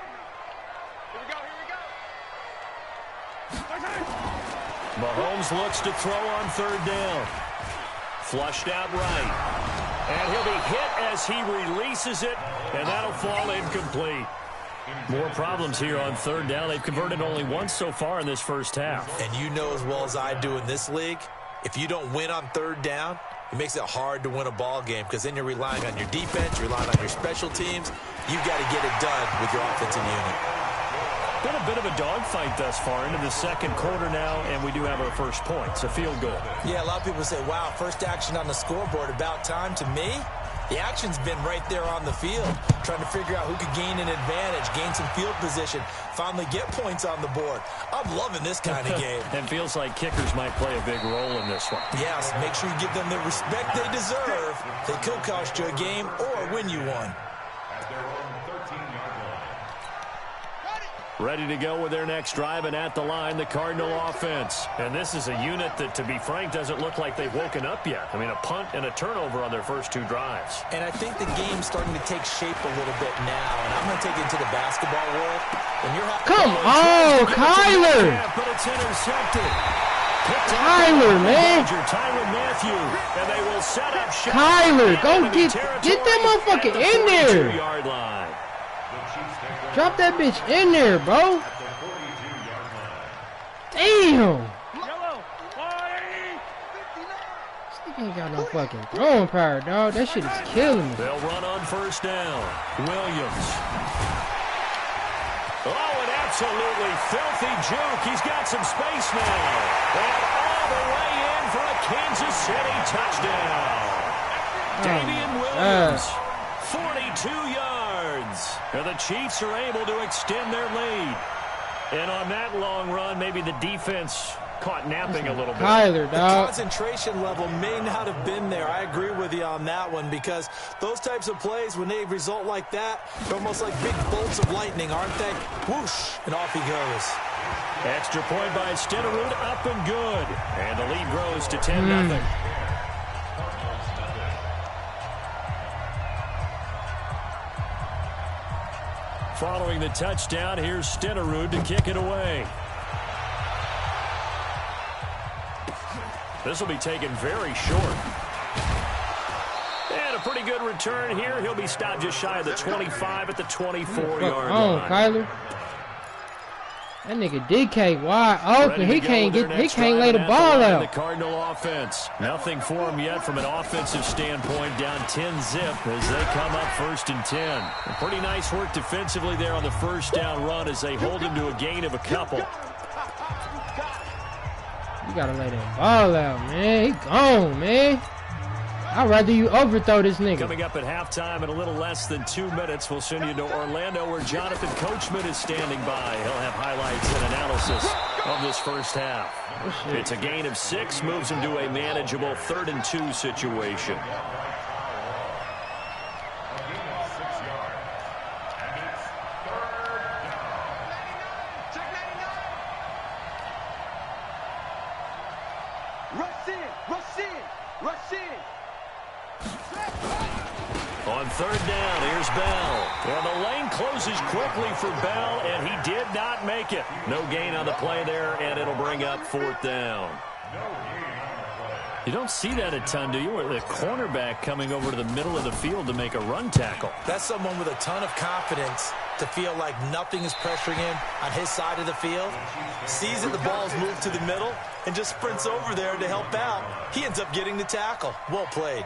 Mahomes looks to throw on 3rd down. Flushed out right. And he'll be hit as he releases it, and that'll fall incomplete. More problems here on 3rd down. They've converted only once so far in this first half. And you know as well as I do in this league, if you don't win on 3rd down, it makes it hard to win a ball game because then you're relying on your defense, you're relying on your special teams. You've got to get it done with your offensive unit. Been a bit of a dogfight thus far into the second quarter now, and we do have our first point. It's a field goal. Yeah, a lot of people say, wow, first action on the scoreboard, about time. To me, the action's been right there on the field, trying to figure out who could gain an advantage, gain some field position, finally get points on the board. I'm loving this kind of game. And feels like kickers might play a big role in this one. Yes, make sure you give them the respect they deserve. They could cost you a game or win you one. Ready to go with their next drive, and at the line, the Cardinal offense. And this is a unit that, to be frank, doesn't look like they've woken up yet. I mean, a punt and a turnover on their first two drives. And I think the game's starting to take shape a little bit now. And I'm going to take it into the basketball world. When you're come on, Kyler! But it's intercepted. Kyler, man. Matthew, and they will set up shot. Kyler, go get that motherfucker in there. Yard-line. Drop that bitch in there, bro. Damn. This nigga ain't got no fucking throwing power, dog. That shit is killing me. They'll run on first down. Williams. Oh, an absolutely filthy juke. He's got some space now. And all the way in for a Kansas City touchdown. Damian Williams, 42 yards. And the Chiefs are able to extend their lead. And on that long run, maybe the defense caught napping a little bit. Kyler, dog. The concentration level may not have been there. I agree with you on that one, because those types of plays, when they result like that, they're almost like big bolts of lightning, aren't they? Whoosh, and off he goes. Extra point by Stederud, up and good. And the lead grows to 10-0. Following the touchdown, here's Stederud to kick it away. This will be taken very short. And a pretty good return here. He'll be stopped just shy of the 25 at the 24-yard line. Kyler. That nigga DK wide open. He can't lay the ball out. The Cardinal offense. Nothing for him yet from an offensive standpoint. Down 10-zip as they come up 1st and 10. A pretty nice work defensively there on the first down run as they hold him to a gain of a couple. You gotta lay that ball out, man. He gone, man. I'd rather you overthrow this nigga. Coming up at halftime in a little less than 2 minutes, we'll send you to Orlando where Jonathan Coachman is standing by. He'll have highlights and analysis of this first half. It's a gain of 6, moves him to a manageable 3rd and 2 situation. On 3rd down, here's Bell. And the lane closes quickly for Bell, and he did not make it. No gain on the play there, and it'll bring up 4th down. You don't see that a ton, do you? Where the cornerback coming over to the middle of the field to make a run tackle. That's someone with a ton of confidence to feel like nothing is pressuring him on his side of the field. Sees that the ball's moved to the middle and just sprints over there to help out. He ends up getting the tackle. Well played.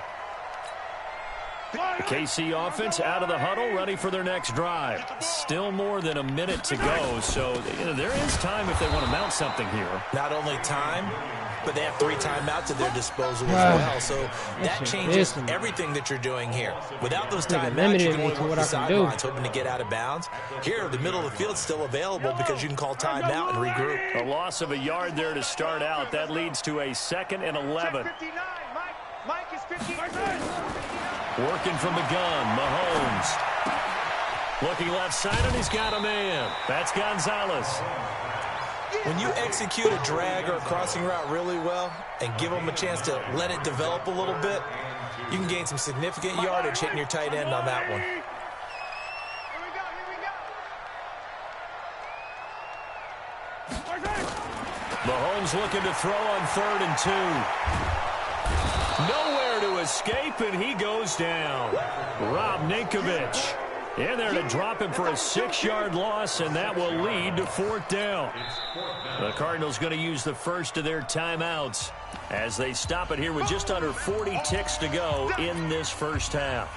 The KC offense out of the huddle, ready for their next drive. Still more than a minute to go, so there is time if they want to mount something here. Not only time, but they have 3 timeouts at their disposal as well, so that changes everything that you're doing here. Without those timeouts, you can only work the sidelines, hoping to get out of bounds. Here, the middle of the field's still available because you can call timeout and regroup. A loss of a yard there to start out. That leads to a 2nd and 11. Mike is 59. Working from the gun, Mahomes. Looking left side, and he's got a man. That's Gonzalez. When you execute a drag or a crossing route really well and give them a chance to let it develop a little bit, you can gain some significant yardage hitting your tight end on that one. Mahomes looking to throw on 3rd and 2. Nowhere to escape, and he goes down. Rob Ninkovich in there to drop him for a 6-yard loss, and that will lead to 4th down. The Cardinals going to use the first of their timeouts as they stop it here with just under 40 ticks to go in this first half.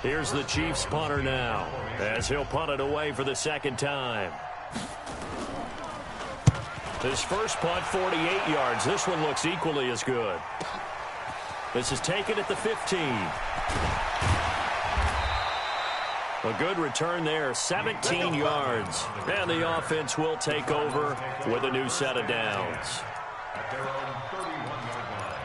Here's the Chiefs punter now, as he'll punt it away for the second time. His first punt, 48 yards. This one looks equally as good. This is taken at the 15. A good return there, 17 yards. And the offense will take over with a new set of downs. At their own 31-yard line.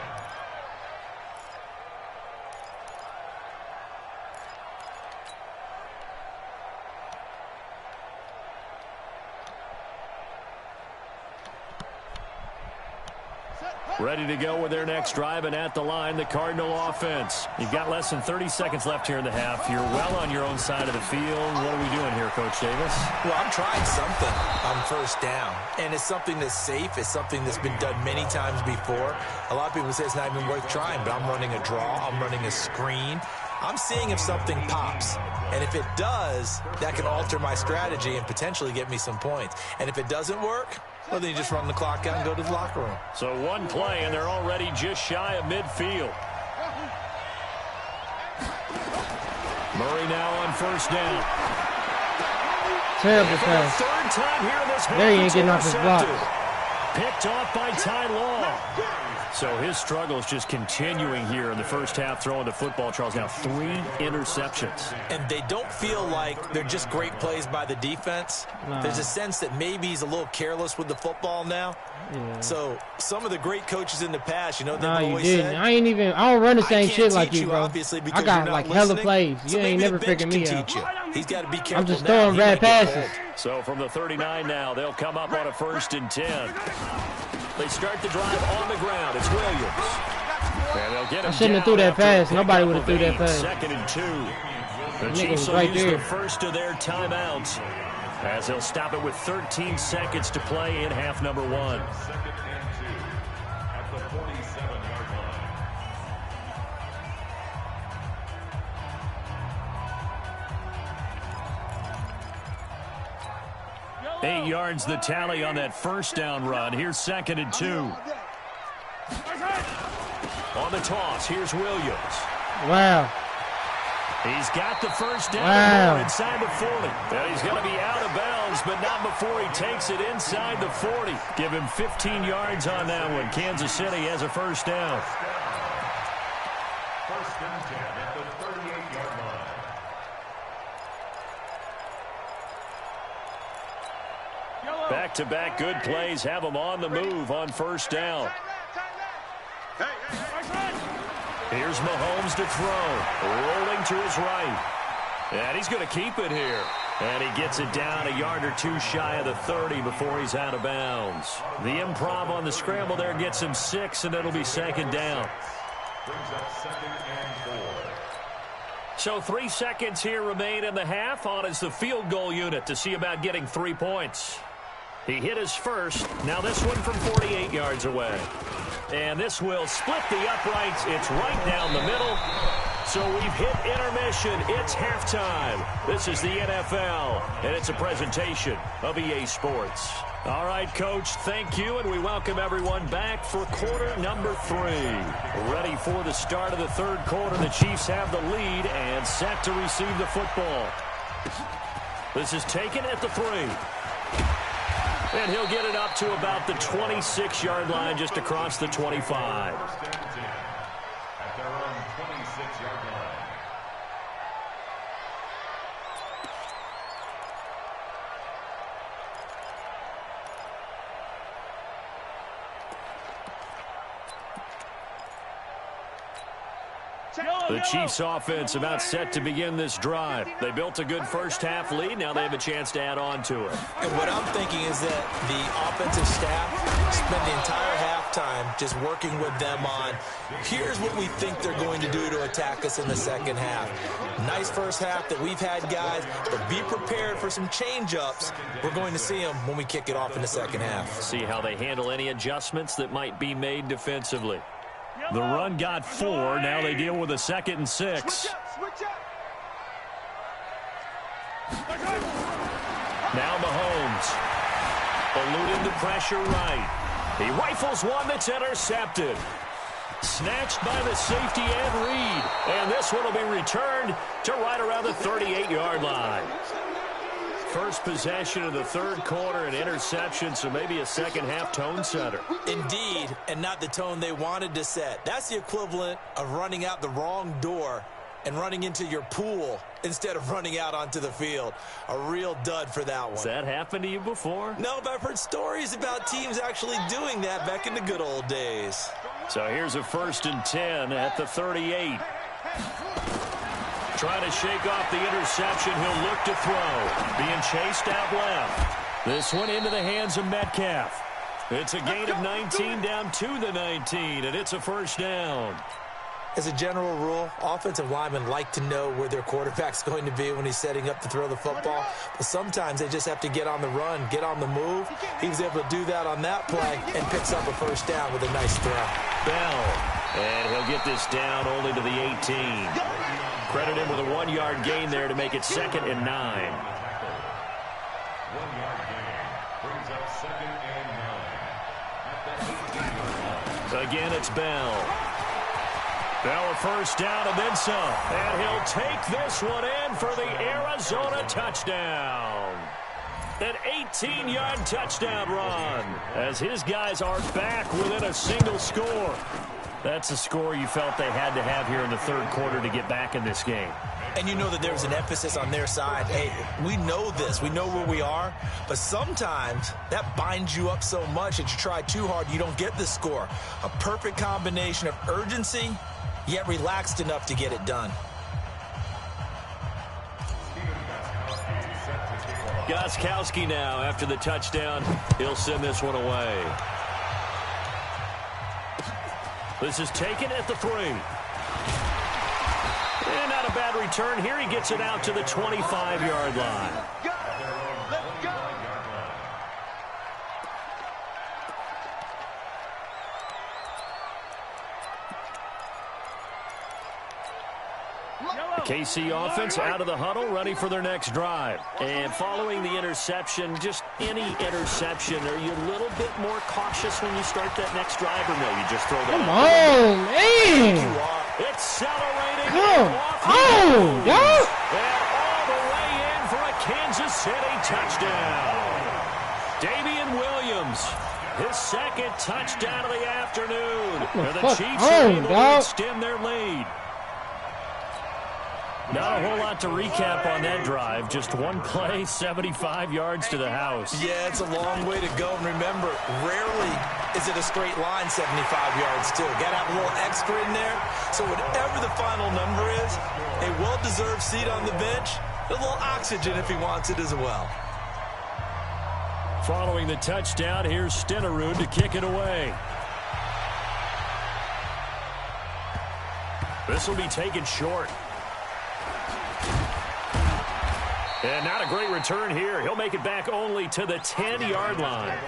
Ready to go with their next drive, and at the line, the Cardinal offense. You've got less than 30 seconds left here in the half. You're well on your own side of the field. What are we doing here, Coach Davis? Well, I'm trying something on first down, and it's something that's safe. It's something that's been done many times before. A lot of people say it's not even worth trying, but I'm running a draw. I'm running a screen. I'm seeing if something pops, and if it does, that can alter my strategy and potentially get me some points. And if it doesn't work, well, then you just run the clock out and go to the locker room. So one play, and they're already just shy of midfield. Murray now on first down. Terrible pass. Third time here in this half. There he ain't getting off his block. Picked off by Ty Law. So his struggles just continuing here in the first half, throwing the football. Charles, now 3 interceptions. And they don't feel like they're just great plays by the defense. No. There's a sense that maybe he's a little careless with the football now. Yeah. So some of the great coaches in the past, you know, they've always said, I don't run the same shit like you, bro. I got like hella plays. You ain't never figured me out. He's got to be careful. I'm just throwing bad passes. So from the 39 now, they'll come up on a 1st and 10. They start the drive on the ground. It's Williams. And they'll get him. I shouldn't have threw that pass. Nobody would have threw that pass. 2nd and 2. The Chiefs will use the first of their timeouts, as they'll stop it with 13 seconds to play in half number 1. 2nd and 2 at the 47-yard line. 8 yards the tally on that first down run. Here's 2nd and 2. On the toss, here's Williams. Wow. He's got the first down inside the 40. And he's going to be out of bounds, but not before he takes it inside the 40. Give him 15 yards on that one. Kansas City has a first down. 1st and 10 at the 38-yard line. Back-to-back good plays have them on the move on first down. Here's Mahomes to throw. Rolling to his right. And he's going to keep it here. And he gets it down a yard or two shy of the 30 before he's out of bounds. The improv on the scramble there gets him 6, and it'll be 2nd down. Brings up 2nd and 4. So 3 seconds here remain in the half. On is the field goal unit to see about getting 3 points. He hit his first. Now this one from 48 yards away. And this will split the uprights. It's right down the middle. So we've hit intermission. It's halftime. This is the NFL, and it's a presentation of EA Sports. All right, Coach, thank you, and we welcome everyone back for quarter number 3. Ready for the start of the 3rd quarter. The Chiefs have the lead and set to receive the football. This is taken at the 3. And he'll get it up to about the 26-yard line, just across the 25. At their own 26-yard line. The Chiefs offense about set to begin this drive. They built a good first half lead. Now they have a chance to add on to it. And what I'm thinking is that the offensive staff spent the entire halftime just working with them on, here's what we think they're going to do to attack us in the second half. Nice first half that we've had, guys, but be prepared for some change-ups. We're going to see them when we kick it off in the second half. See how they handle any adjustments that might be made defensively. The run got 4. Now they deal with a 2nd and 6. Now Mahomes. Eluding the pressure right. He rifles one that's intercepted. Snatched by the safety Ed Reed. And this one will be returned to right around the 38-yard line. First possession of the third quarter, an interception, so maybe a second-half tone setter. Indeed, and not the tone they wanted to set. That's the equivalent of running out the wrong door and running into your pool instead of running out onto the field. A real dud for that one. Has that happened to you before? No, but I've heard stories about teams actually doing that back in the good old days. So here's a 1st and 10 at the 38. Trying to shake off the interception. He'll look to throw. Being chased out left. This one into the hands of Metcalf. It's a gain of 19 down to the 19, and it's a first down. As a general rule, offensive linemen like to know where their quarterback's going to be when he's setting up to throw the football. But sometimes they just have to get on the run, get on the move. He was able to do that on that play and picks up a first down with a nice throw. Bell. And he'll get this down only to the 18. Credit him with a 1-yard gain there to make it 2nd and 9. 1-yard gain brings up 2nd and 9. So again, it's Bell. Bell a first down and then some. And he'll take this one in for the Arizona touchdown. An 18-yard touchdown run as his guys are back within a single score. That's a score you felt they had to have here in the third quarter to get back in this game. And you know that there's an emphasis on their side. Hey, we know this. We know where we are. But sometimes that binds you up so much that you try too hard, you don't get the score. A perfect combination of urgency, yet relaxed enough to get it done. Gostkowski now after the touchdown. He'll send this one away. This is taken at the 3. And not a bad return here. He gets it out to the 25-yard line. KC offense out of the huddle, ready for their next drive. And following the interception, just any interception, are you a little bit more cautious when you start that next drive, or no? You just throw that Come out on, man. Accelerating. Come on, y'all. And all the way in for a Kansas City touchdown. Damian Williams, his 2nd touchdown of the afternoon. And the Chiefs are able to extend their lead. Not a whole lot to recap on that drive. Just one play, 75 yards to the house. Yeah, it's a long way to go. And remember, rarely is it a straight line 75 yards, too. Got to have a little extra in there. So whatever the final number is, a well-deserved seat on the bench, a little oxygen if he wants it as well. Following the touchdown, here's Stenerud to kick it away. This will be taken short. And not a great return here. He'll make it back only to the 10-yard line.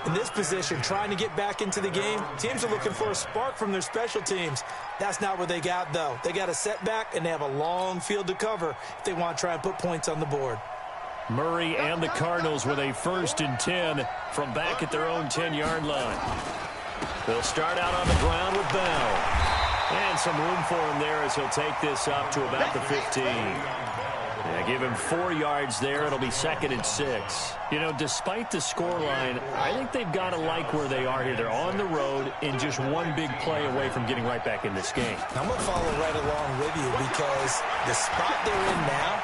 In this position, trying to get back into the game, teams are looking for a spark from their special teams. That's not what they got, though. They got a setback, and they have a long field to cover if they want to try and put points on the board. Murray and the Cardinals with a 1st and 10 from back at their own 10-yard line. They'll start out on the ground with Bell. And some room for him there as he'll take this up to about the 15. Yeah, give him 4 yards there. It'll be 2nd and 6. You know, despite the scoreline, I think they've got to like where they are here. They're on the road and just one big play away from getting right back in this game. I'm going to follow right along with you because the spot they're in now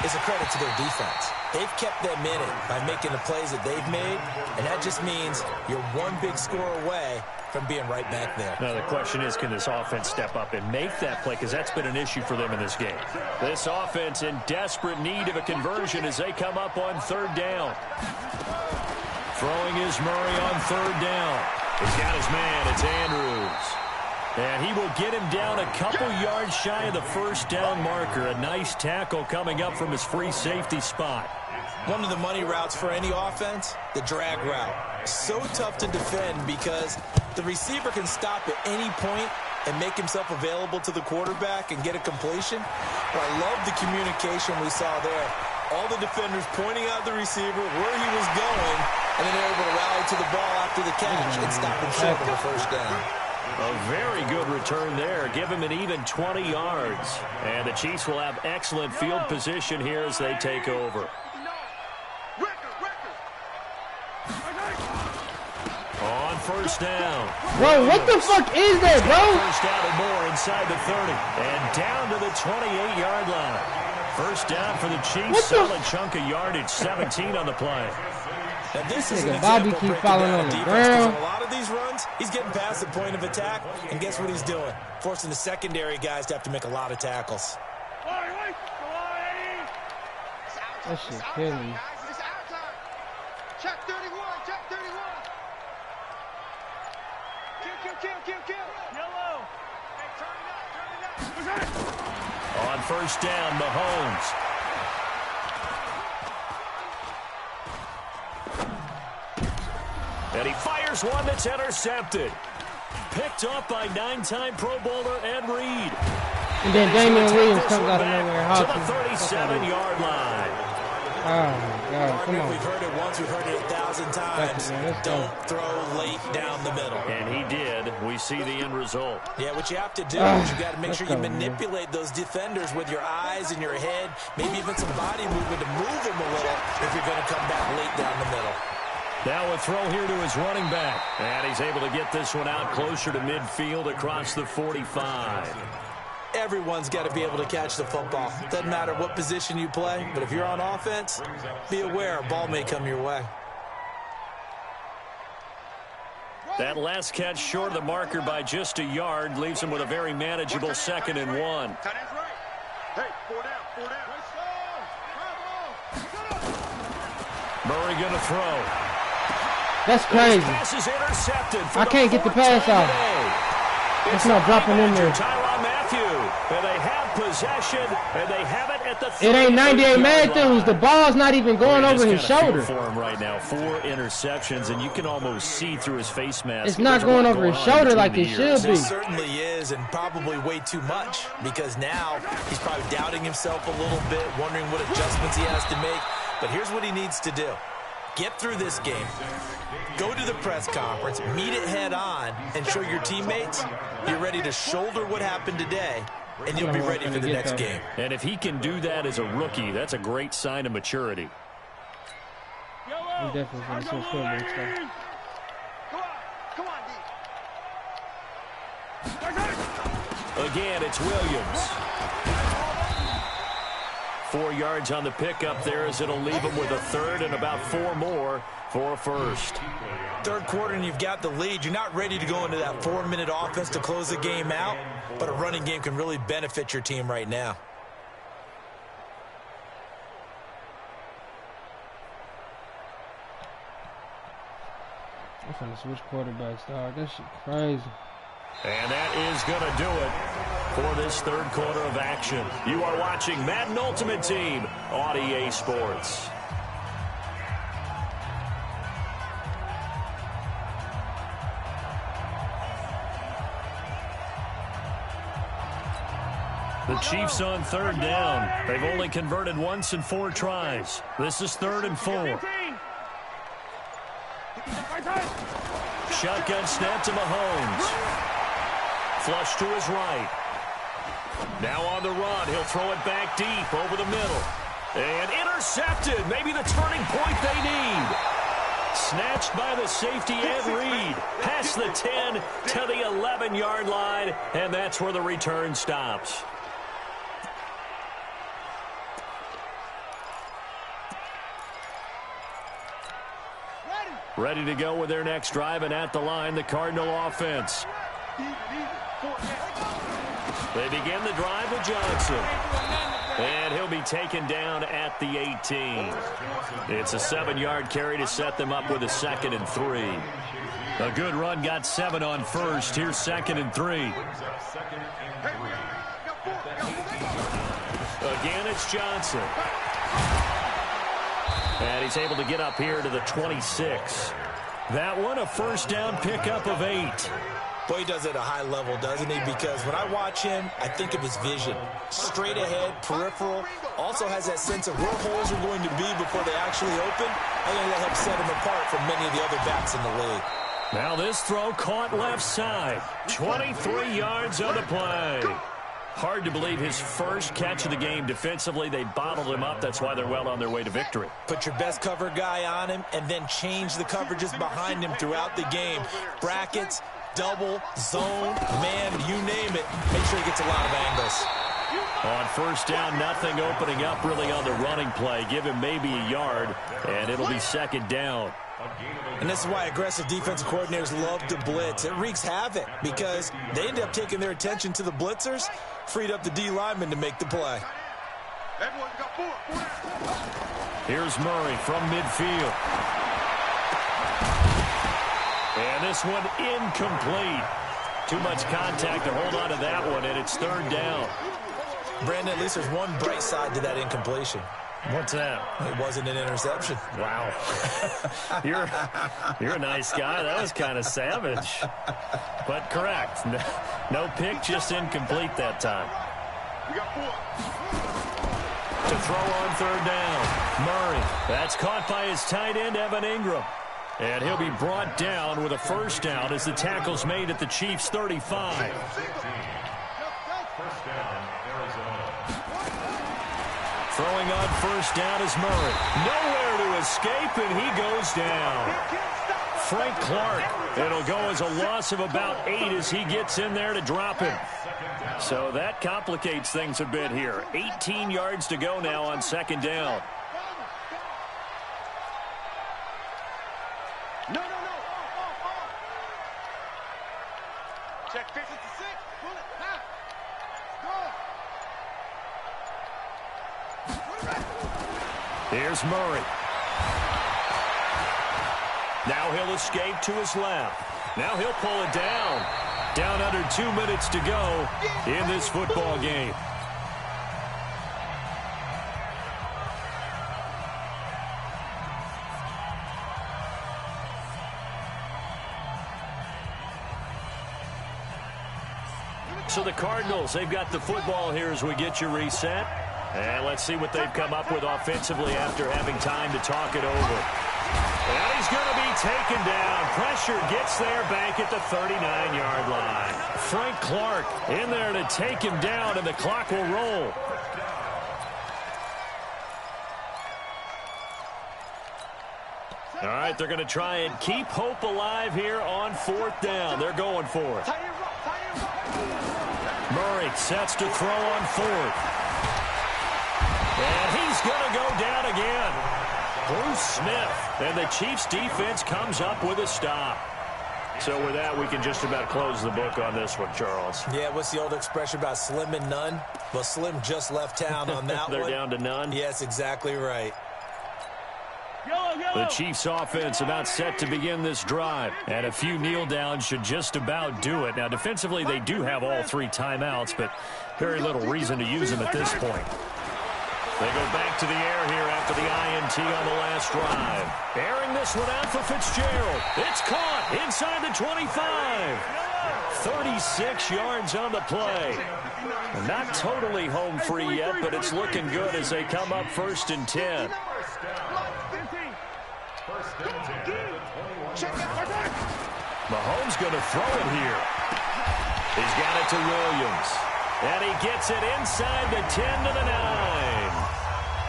is a credit to their defense. They've kept them in it by making the plays that they've made, and that just means you're one big score away from being right back there. Now, the question is, can this offense step up and make that play? Because that's been an issue for them in this game. This offense in desperate need of a conversion as they come up on 3rd down. Throwing is Murray on 3rd down. He's got his man. It's Andrews. And he will get him down a couple yards shy of the 1st down marker. A nice tackle coming up from his free safety spot. One of the money routes for any offense, the drag route. So tough to defend because the receiver can stop at any point and make himself available to the quarterback and get a completion. But I love the communication we saw there. All the defenders pointing out the receiver, where he was going, and then they're able to rally to the ball after the catch and stop him short of the 1st down. A very good return there. Give him an even 20 yards. And the Chiefs will have excellent field position here as they take over. On first down. Bro, what the fuck is that, bro? First down and more inside the 30. And down to the 28-yard line. First down for the Chiefs. Solid chunk of yardage. 17 on the play. Now this is an Bobby example keep breaking falling down on the defense, ground. 'cause a lot of these runs, he's getting past the point of attack, and guess what he's doing? Forcing the secondary guys to have to make a lot of tackles. That shit killing me. Check 31, check 31. Kill. Yellow. Hey, turn it up. On first down, Mahomes. And he fires one that's intercepted. Picked up by 9-time Pro Bowler Ed Reed. And then Damian Williams comes out of nowhere. To the 37-yard line. Oh, my God. Come on. We've heard it once. We've heard it 1,000 times. Don't throw late down the middle. And he did. We see the end result. Yeah, what you have to do is you got to make sure you manipulate those defenders with your eyes and your head, maybe even some body movement to move them a little if you're going to come back late down the middle. Now a throw here to his running back. And he's able to get this one out closer to midfield across the 45. Everyone's got to be able to catch the football. Doesn't matter what position you play, but if you're on offense, be aware a ball may come your way. That last catch short of the marker by just a yard leaves him with a very manageable 2nd and 1. Hey, 4 down. Murray going to throw. That's crazy. I can't get the pass off. It's not dropping in there. Tyrann Mathieu. And they have possession, and they have it at the 30. It ain't 98 Matthews. The ball's not even going over his shoulder. For him right now, 4 interceptions, and you can almost see through his face mask. It's not going over his shoulder like it should be. It certainly is, and probably way too much, because now he's probably doubting himself a little bit, wondering what adjustments he has to make. But here's what he needs to do. Get through this game, go to the press conference, meet it head on, and show your teammates you're ready to shoulder what happened today, and you'll be ready for the next game. And if he can do that as a rookie, that's a great sign of maturity. I'm definitely going to switch quarterbacks, though. Come on, D. Again, it's Williams. 4 yards on the pickup there as it'll leave him with a 3rd and about 4 more for a first. Third quarter and you've got the lead. You're not ready to go into that 4-minute offense to close the game out, but a running game can really benefit your team right now. I'm trying to switch quarterbacks, dog. That shit crazy. And that is going to do it for this third quarter of action. You are watching Madden Ultimate Team on EA Sports. The Chiefs on 3rd down. They've only converted once in 4 tries. This is 3rd and 4. Shotgun snap to Mahomes. Flush to his right. Now on the run. He'll throw it back deep over the middle. And intercepted. Maybe the turning point they need. Snatched by the safety Ed Reed. Past the 10 to the 11-yard line. And that's where the return stops. Ready to go with their next drive, and at the line, the Cardinal offense. They begin the drive with Johnson. And he'll be taken down at the 18. It's a 7-yard carry to set them up with a 2nd and 3. A good run got 7 on first. Here's 2nd and 3. Again, it's Johnson. And he's able to get up here to the 26. That one, a first down pickup of 8. Boy, he does it at a high level, doesn't he? Because when I watch him, I think of his vision. Straight ahead, peripheral. Also has that sense of where holes are going to be before they actually open. I think that helps set him apart from many of the other backs in the league. Now this throw caught left side. 23 yards on the play. Hard to believe his first catch of the game defensively. They bottled him up. That's why they're well on their way to victory. Put your best cover guy on him and then change the coverages behind him throughout the game. Brackets, double, zone, man, you name it. Make sure he gets a lot of angles. On first down, nothing opening up really on the running play. Give him maybe a yard, and it'll be second down. And this is why aggressive defensive coordinators love to blitz. It wreaks havoc because they end up taking their attention to the blitzers, freed up the D lineman to make the play. Here's Murray from midfield. And this one incomplete. Too much contact to hold on to that one, and it's third down. Brandon, at least there's one bright side to that incompletion. What's that? It wasn't an interception. Wow. You're a nice guy. That was kind of savage. But correct. No pick, just incomplete that time. We got 4. To throw on third down. Murray. That's caught by his tight end, Evan Ingram. And he'll be brought down with a first down as the tackle's made at the Chiefs' 35. First down, Arizona. Throwing on first down is Murray. Nowhere to escape, and he goes down. Frank Clark. It'll go as a loss of about 8 as he gets in there to drop him. So that complicates things a bit here. 18 yards to go now on second down. No. Check 56. Pull it. Now. Go. Here's Murray. Now he'll escape to his left. Now he'll pull it down. Down under 2 minutes to go in this football game. So the Cardinals, they've got the football here as we get you reset. And let's see what they've come up with offensively after having time to talk it over. And he's going to be taken down. Pressure gets there back at the 39-yard line. Frank Clark in there to take him down, and the clock will roll. All right, they're going to try and keep hope alive here on fourth down. They're going for it. Murray sets to throw on fourth. And he's going to go down again. Bruce Smith. And the Chiefs defense comes up with a stop. So with that, we can just about close the book on this one, Charles. Yeah, what's the old expression about slim and none? Well, Slim just left town on that They're one. down to none? Yes, exactly right. The Chiefs offense about set to begin this drive. And a few kneel downs should just about do it. Now, defensively, they do have all 3 timeouts, but very little reason to use them at this point. They go back to the air here after the INT on the last drive. Airing this one out for Fitzgerald. It's caught inside the 25. 36 yards on the play. Not totally home free yet, but it's looking good as they come up 1st and 10. Mahomes going to throw it here. He's got it to Williams. And he gets it inside the 10 to the 9.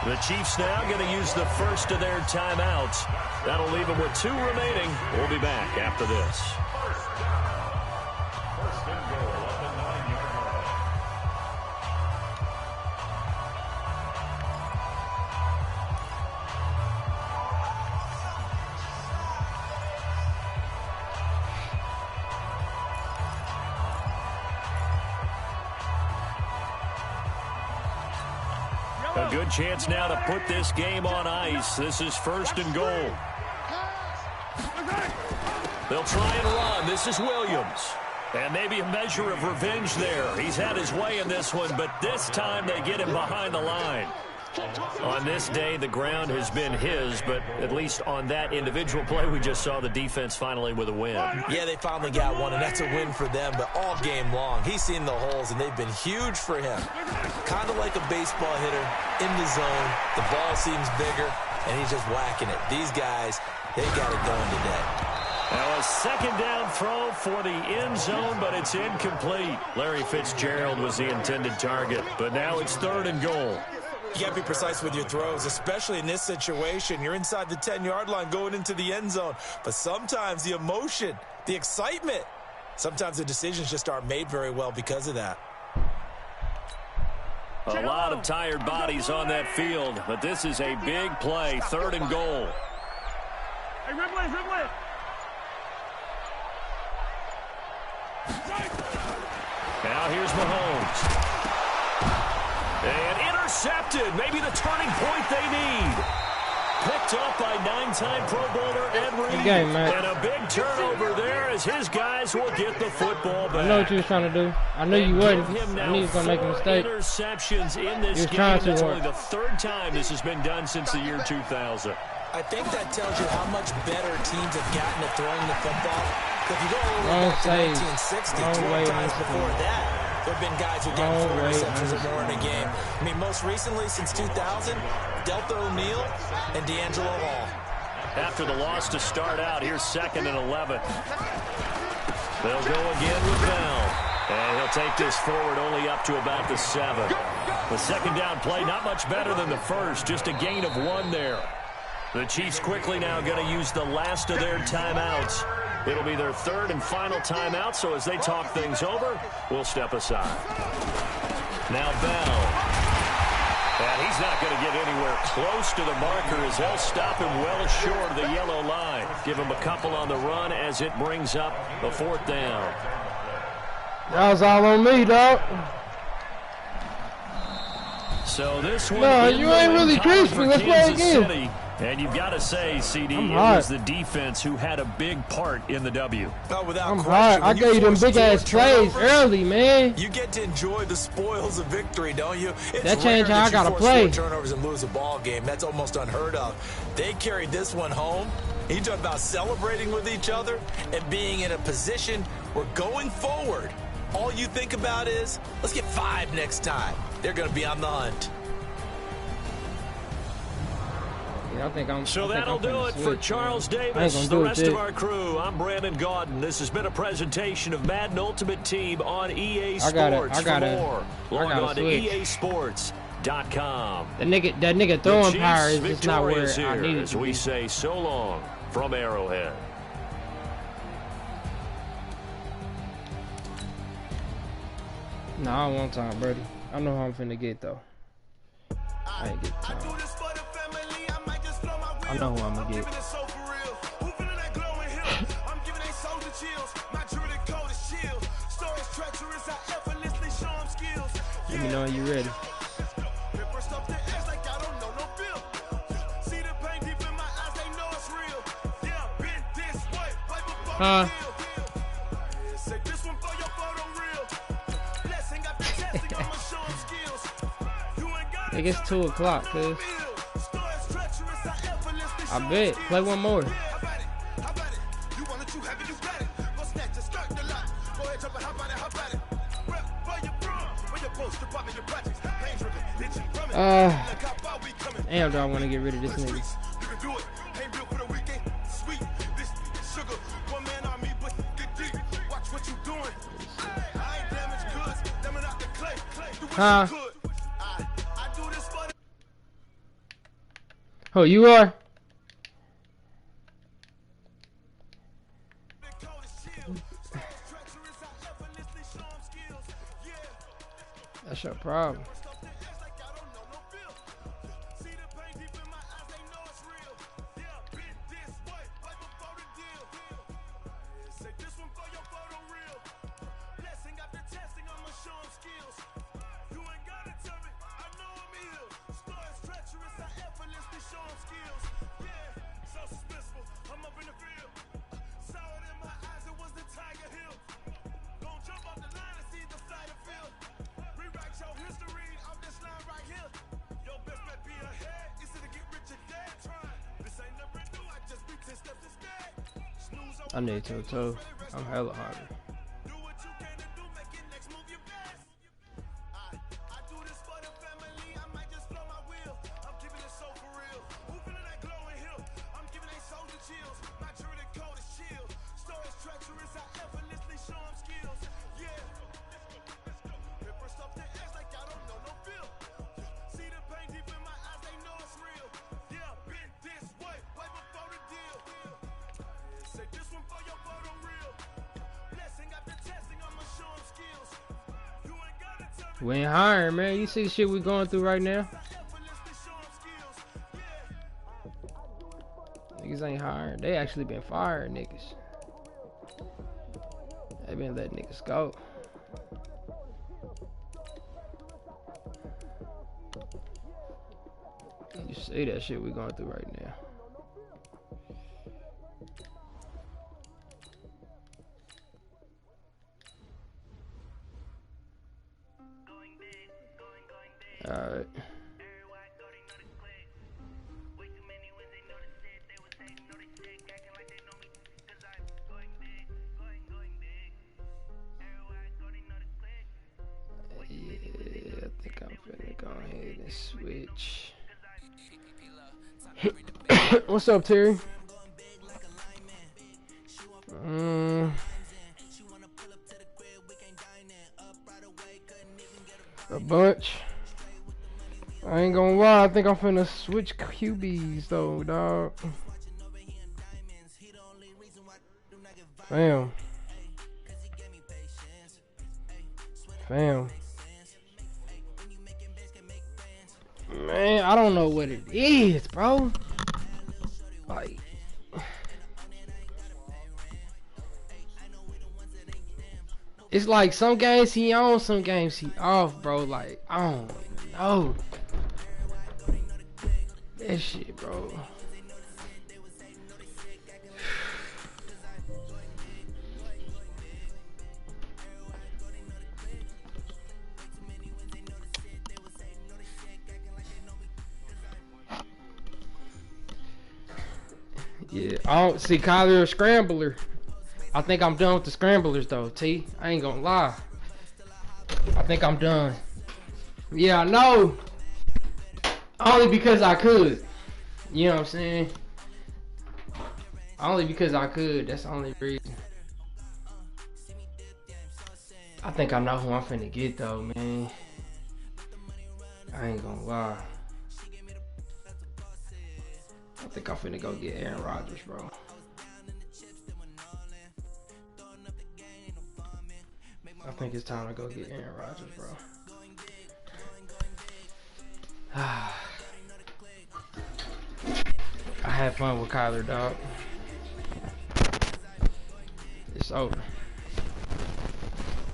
The Chiefs now going to use the first of their timeouts. That'll leave them with 2 remaining. We'll be back after this. First and goal at the 9-yard line. A good chance now to put this game on ice. This is 1st and goal. They'll try and run. This is Williams. And maybe a measure of revenge there. He's had his way in this one, but this time they get him behind the line. On this day, the ground has been his, but at least on that individual play, we just saw the defense finally with a win. Yeah, they finally got one, and that's a win for them, but all game long, he's seen the holes, and they've been huge for him. Kind of like a baseball hitter in the zone. The ball seems bigger, and he's just whacking it. These guys, they got it going today. Now a second down throw for the end zone, but it's incomplete. Larry Fitzgerald was the intended target, but now it's 3rd and goal. You got to be precise with your throws, especially in this situation. You're inside the 10-yard line going into the end zone. But sometimes the emotion, the excitement, sometimes the decisions just aren't made very well because of that. A lot of tired bodies on that field, but this is a big play, 3rd and goal. Hey, Ridley. Now here's Mahomes. And intercepted. Maybe the turning point they need. Picked up by 9-time Pro Bowler Ed Reed. And a big turnover there as his guys will get the football back. I know what you was trying to do. I knew you wouldn't. I knew you was going to make a mistake. Interceptions in this game. It's only the 3rd time this has been done since the year 2000. I think that tells you how much better teams have gotten at throwing the football. If you go all the way back to 1960, 12 times before that, there have been guys who got 4 interceptions or more in a game. I mean, most recently, since 2000, Delta O'Neal and D'Angelo Hall. After the loss to start out, here's 2nd and 11. They'll go again with Bell. And he'll take this forward only up to about the 7. The second down play, not much better than the first, just a gain of 1 there. The Chiefs quickly now going to use the last of their timeouts. It'll be their 3rd and final timeout, so as they talk things over, we'll step aside. Now Bell. And he's not going to get anywhere close to the marker as they'll stop him well short of the yellow line. Give him a couple on the run as it brings up the 4th down. That was all on me, dog. So this one, no, you ain't really crispy. Let's play again. City. And you've got to say, CD, it was the defense who had a big part in the W. Oh, without I'm question. hot. I gave you them big-ass plays early, man. You get to enjoy the spoils of victory, don't you? It's that changed how I got to play. Turnovers and lose a ball game. That's almost unheard of. They carried this one home. You talk about celebrating with each other and being in a position where going forward, all you think about is, let's get 5 next time. They're going to be on the hunt. I think so that'll do it for Charles Davis, the rest of our crew. I'm Brandon Gaudin. This has been a presentation of Madden Ultimate Team on EA Sports. For more, log on to EASports.com. That nigga throwing power is just not where I need it as to we be. say so long from Arrowhead. Nah, I don't want time, Brady. I know how I'm finna get, though. I ain't get time. I know who I'm gonna get. Let me know when you're ready. Huh? I guess 2 o'clock, cuz. I bet. Play one more. Damn, do I want to get rid of this nigga. Huh? Oh, you are? That's your problem. I need toe. I'm hella hungry. We ain't hiring, man. You see the shit we going through right now? Niggas ain't hiring. They actually been firing niggas. They been letting niggas go. You see that shit we going through right now. Alright. Yeah, I think I'm finna go ahead and switch. What's up, Terry? A bunch. I ain't gonna lie, I think I'm finna switch QBs though, dog. Fam. Man, I don't know what it is, bro. Like, it's like some games he on, some games he off, bro. Like, I don't even know. That shit, bro. Yeah, I don't see Kyler a scrambler. I think I'm done with the scramblers though, T. I ain't gonna lie. I think I'm done. Yeah, I know. Only because I could. You know what I'm saying? Only because I could. That's the only reason. I think I know who I'm finna get though, man. I ain't gonna lie. I think I'm finna go get Aaron Rodgers, bro. I think it's time to go get Aaron Rodgers, bro. I had fun with Kyler, dog. It's over.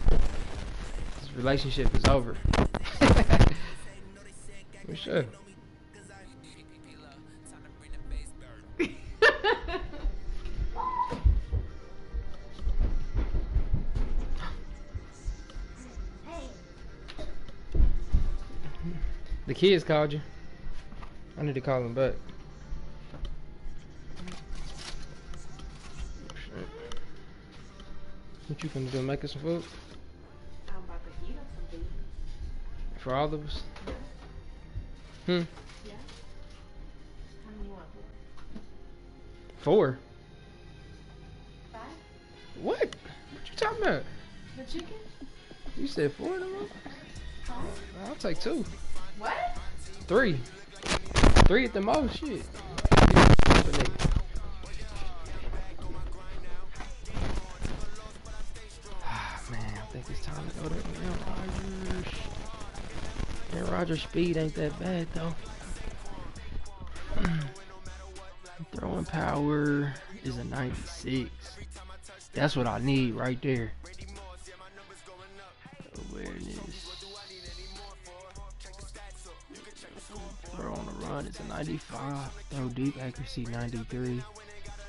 This relationship is over. For sure. The kids called you. I need to call them back. What you gonna do? Make us some food? I'm about to heat up some food. For all of us? Yeah. How many you want? 4? 5? What? What you talking about? The chicken? You said 4 of them? Huh? I'll take 2. What? 3. 3 at the most, shit. Man, I think it's time to go to Aaron Rodgers. Aaron Rodgers' speed ain't that bad, though. Throwing power is a 96. That's what I need right there. Awareness. Throw on the run is a 95. Throw deep accuracy 93.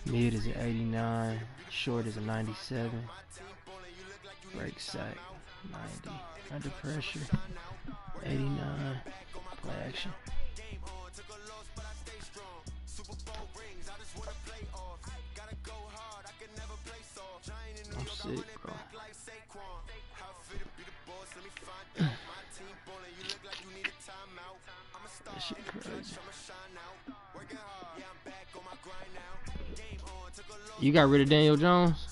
Mid is an 89. Short is a 97. Break sack 90. Under pressure 89. Play action. I'm sick, bro. That shit crazy. You got rid of Daniel Jones?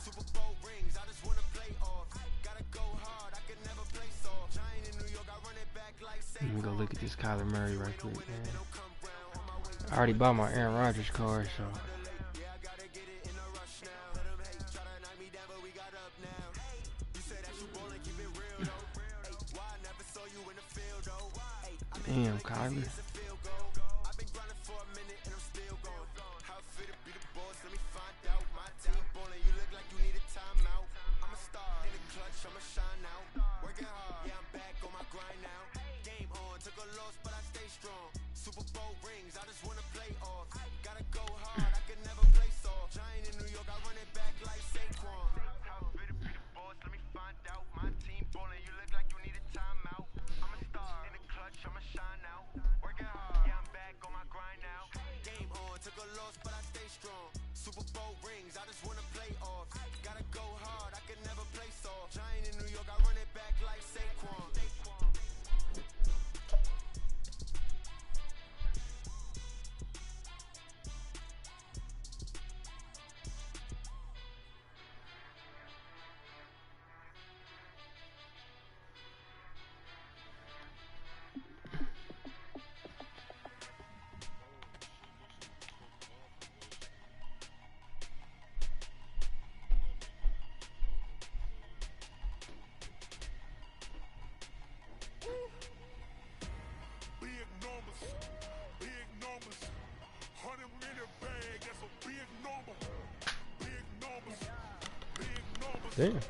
Let me go look at this Kyler Murray right quick, man. I already bought my Aaron Rodgers card, so. Damn, Kyler. Damn.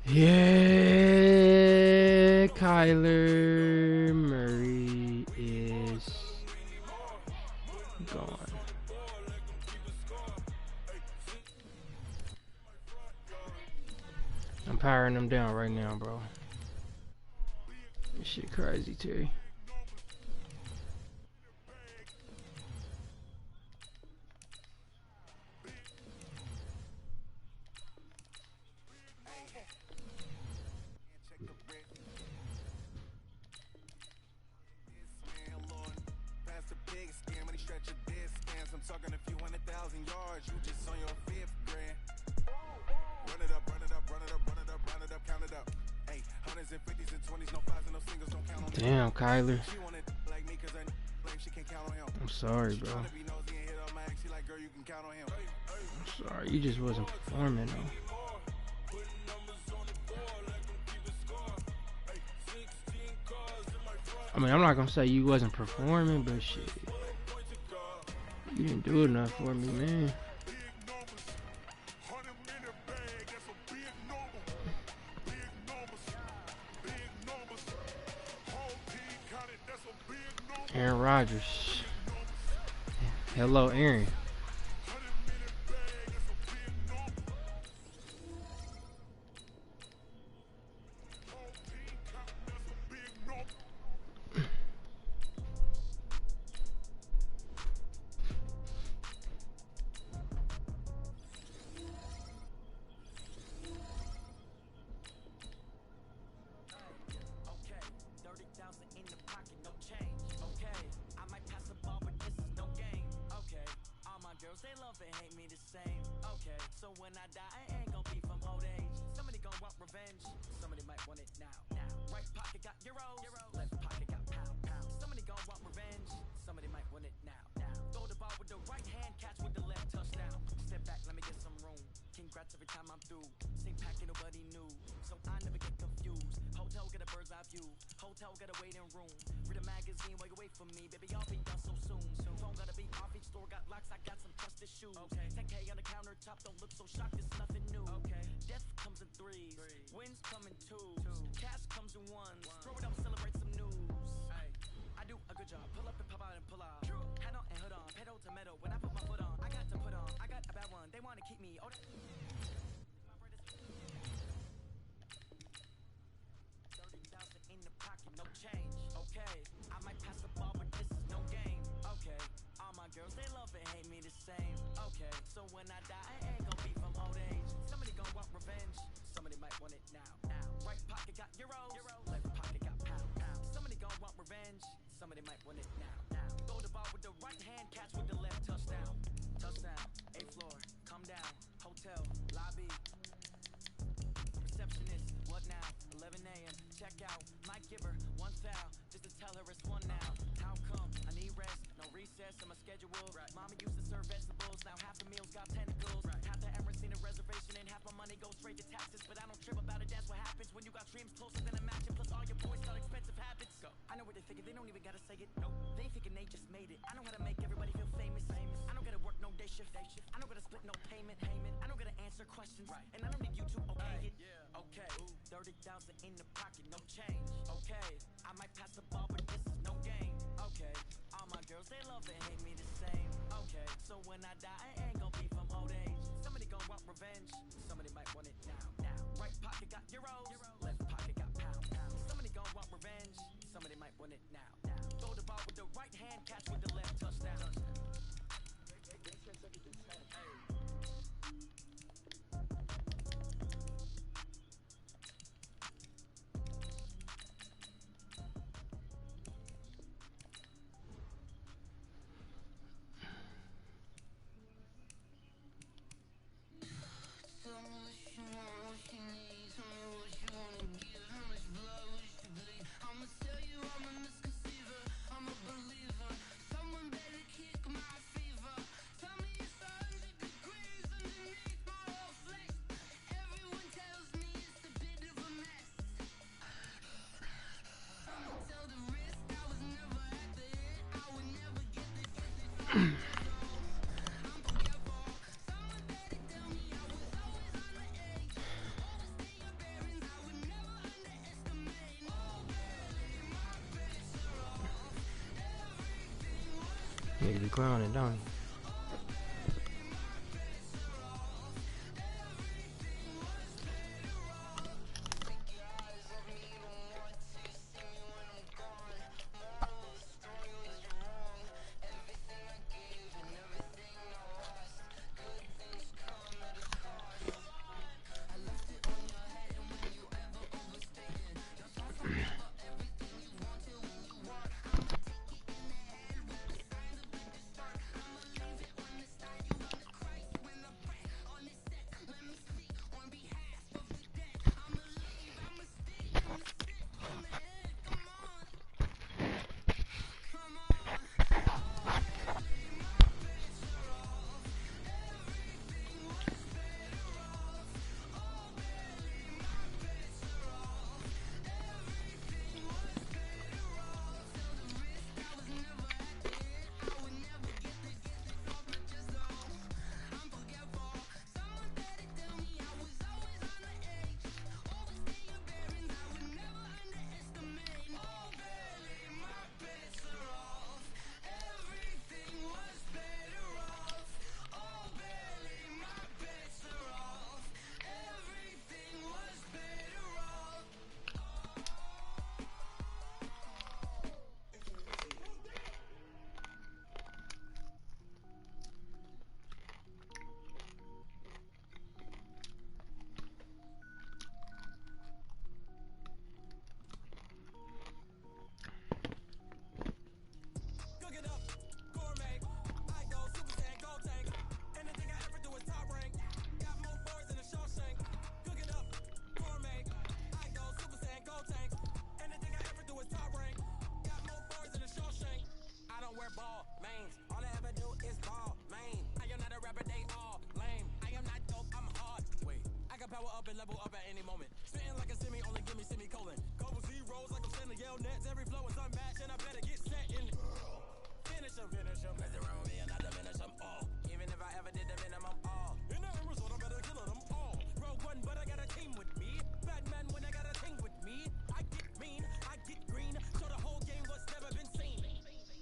Yeah, Kyler Murray is gone. I'm powering them down right now, bro. This shit crazy, Terry. Damn, Kyler. I'm sorry, bro. I'm sorry, you just wasn't performing, though. I mean, I'm not gonna say you wasn't performing, but shit, you didn't do enough for me, man. Aaron Rodgers. Hello, Aaron. Every time I'm through, same packet, nobody knew, so I never get confused. Hotel got a bird's eye view, hotel got a waiting room. Read a magazine while you wait for me, baby, I'll be done so soon. Phone gotta be off, each store got locks, I got some trusted shoes. Okay, 10K on the countertop, don't look so shocked, it's nothing new. Okay, death comes in threes, wins come in twos, cash comes in ones. Throw it up, celebrate some news. I do a good job, pull up and pop out and pull out. Hat on and hood on, pedal to metal. When I put my foot on, I got to put on. I got a bad one, they wanna keep me. 30,000 in the pocket, no change. Okay, I might pass the ball, but this is no game. Okay, all my girls, they love and hate me the same. Okay, so when I die, I ain't gon' be from old age. Somebody gon' want revenge, somebody might want it now. Right pocket got euros, left pocket got pound. Somebody gon' want revenge, somebody might want it now. Throw the ball with the right hand, catch with the left, touchdown. Touchdown, A floor, come down. out. Might give her one foul just to tell her it's one now. How come? I need rest, no recess in my schedule. Mama used to serve vegetables, now half the meals got tentacles. Half the Emerson a reservation and half my money goes straight to taxes. But I don't trip about it, that's what happens when you got dreams closer than a match. And plus all your boys got expensive habits. Go. I know what they thinking, they don't even gotta say it. No, they thinking they just made it. I know how to make everybody feel famous. I don't gotta work no day shift. I don't gotta split no payment. I don't gotta answer questions. And I don't need you to okay it. Okay, 30,000 in the pocket, no change. Okay, I might pass the ball, but this is no game. Okay, all my girls, they love and hate me the same. Okay, so when I die, I ain't gon' be from old age. Somebody gon' want revenge, somebody might want it now. Right pocket got euros, left pocket got pounds. Somebody gon' want revenge, somebody might want it now. Throw the ball with the right hand, catch with the left, touchdown. Nigga be clowning, don't he? Level up at any moment. Spitting like a semi, only give me semicolon. Couple zeros like I'm sending yell nets. Every flow is unmatched, and I better get set in. Finish them. Mess around with me and I diminish them all. Even if I ever did the minimum all. In the end result, I better kill them all. Rogue one, but I got a team with me. Batman when I got a team with me. I get mean, I get green. So the whole game was never been seen.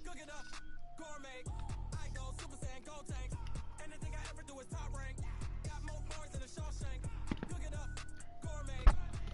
Cook it up, gourmet. I go Super Saiyan, go tanks. Anything I ever do is top rank. Got more bars than a Shawshank. Cook it up, gourmet.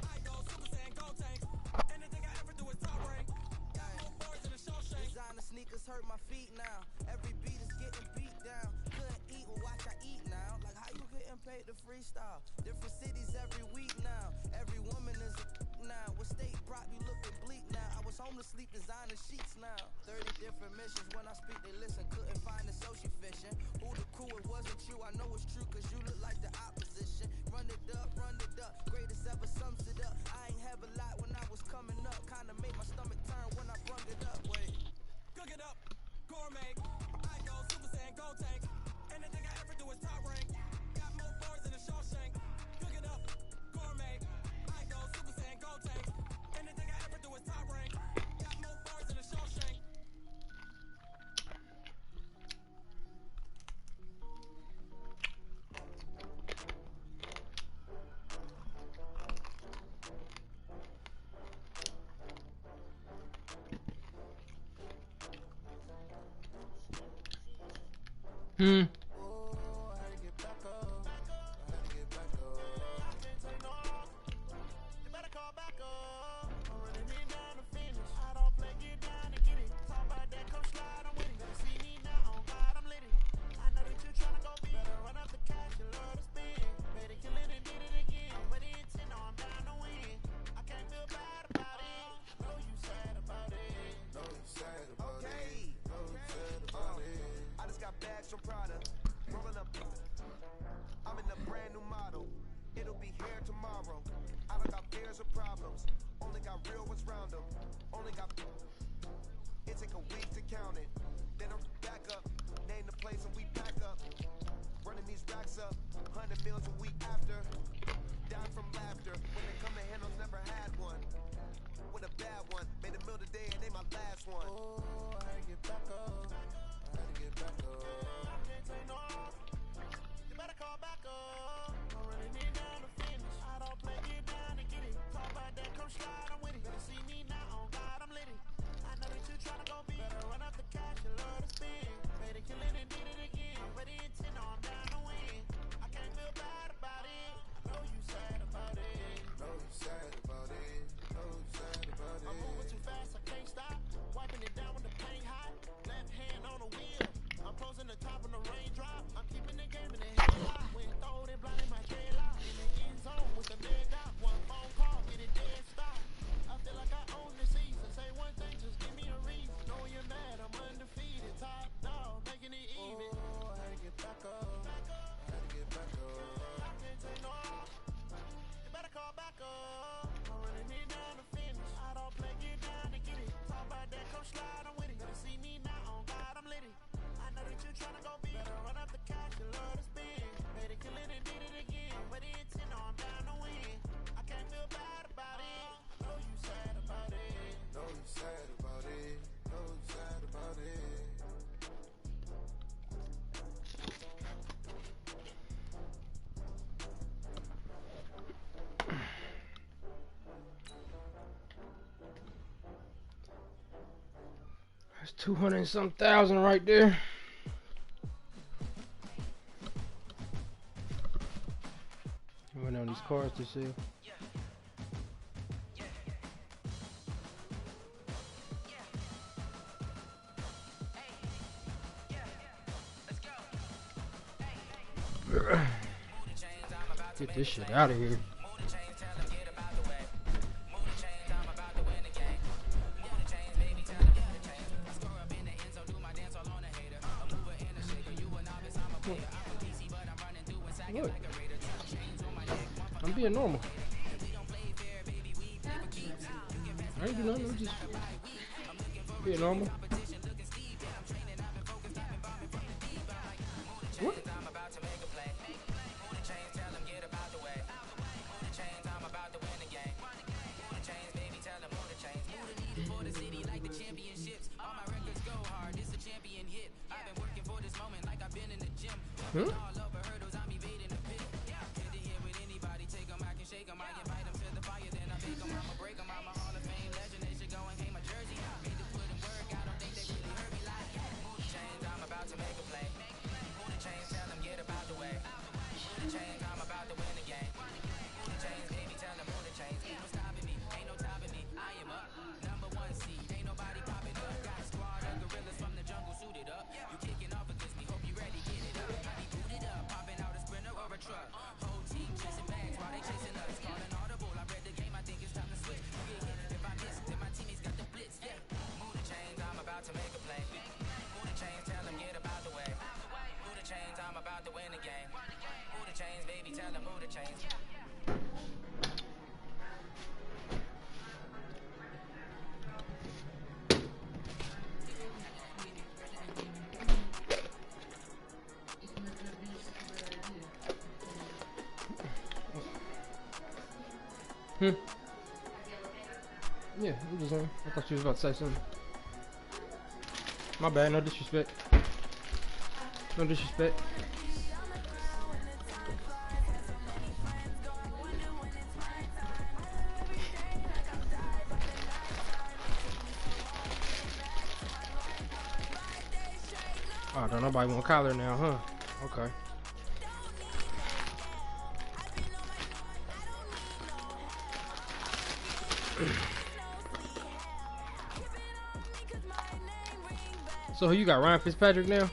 I go Super Saiyan, go tanks. Anything I ever do is top rank. Got more bars than a Shawshank. Designer sneakers hurt my feet now. Every beat is getting beat down. Couldn't eat, well watch I eat now. Like how you getting paid to freestyle? Different cities every week now. Every woman is a now. What state brought you looking bleak now? I was home to sleep designer sheets now. 30 different missions. When I speak they listen. Couldn't find the social fishing. Who the crew? It wasn't you. I know it's true cause you look like the opposition. Run it up. Greatest ever sums it up. I ain't have a lot when I was coming gourmet. I go Super Saiyan, go tank. Anything I ever do is top rank. Got more bars than a Shawshank. Cook it up, gourmet. I go Super Saiyan, go tank. Anything I ever do is top rank. Got more bars than a Shawshank. That's 200 and some thousand right there. I went on these cars to see. Get this shit out of here. Look. I'm being normal. I ain't do nothing, I'm just being normal. What? Hmm? Hmm. Yeah, I'm just saying. I thought you was about to say something. My bad, no disrespect. No disrespect. Oh, don't nobody want collar now, huh? Okay. So who you got, Ryan Fitzpatrick now?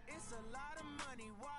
It's a lot of money. Why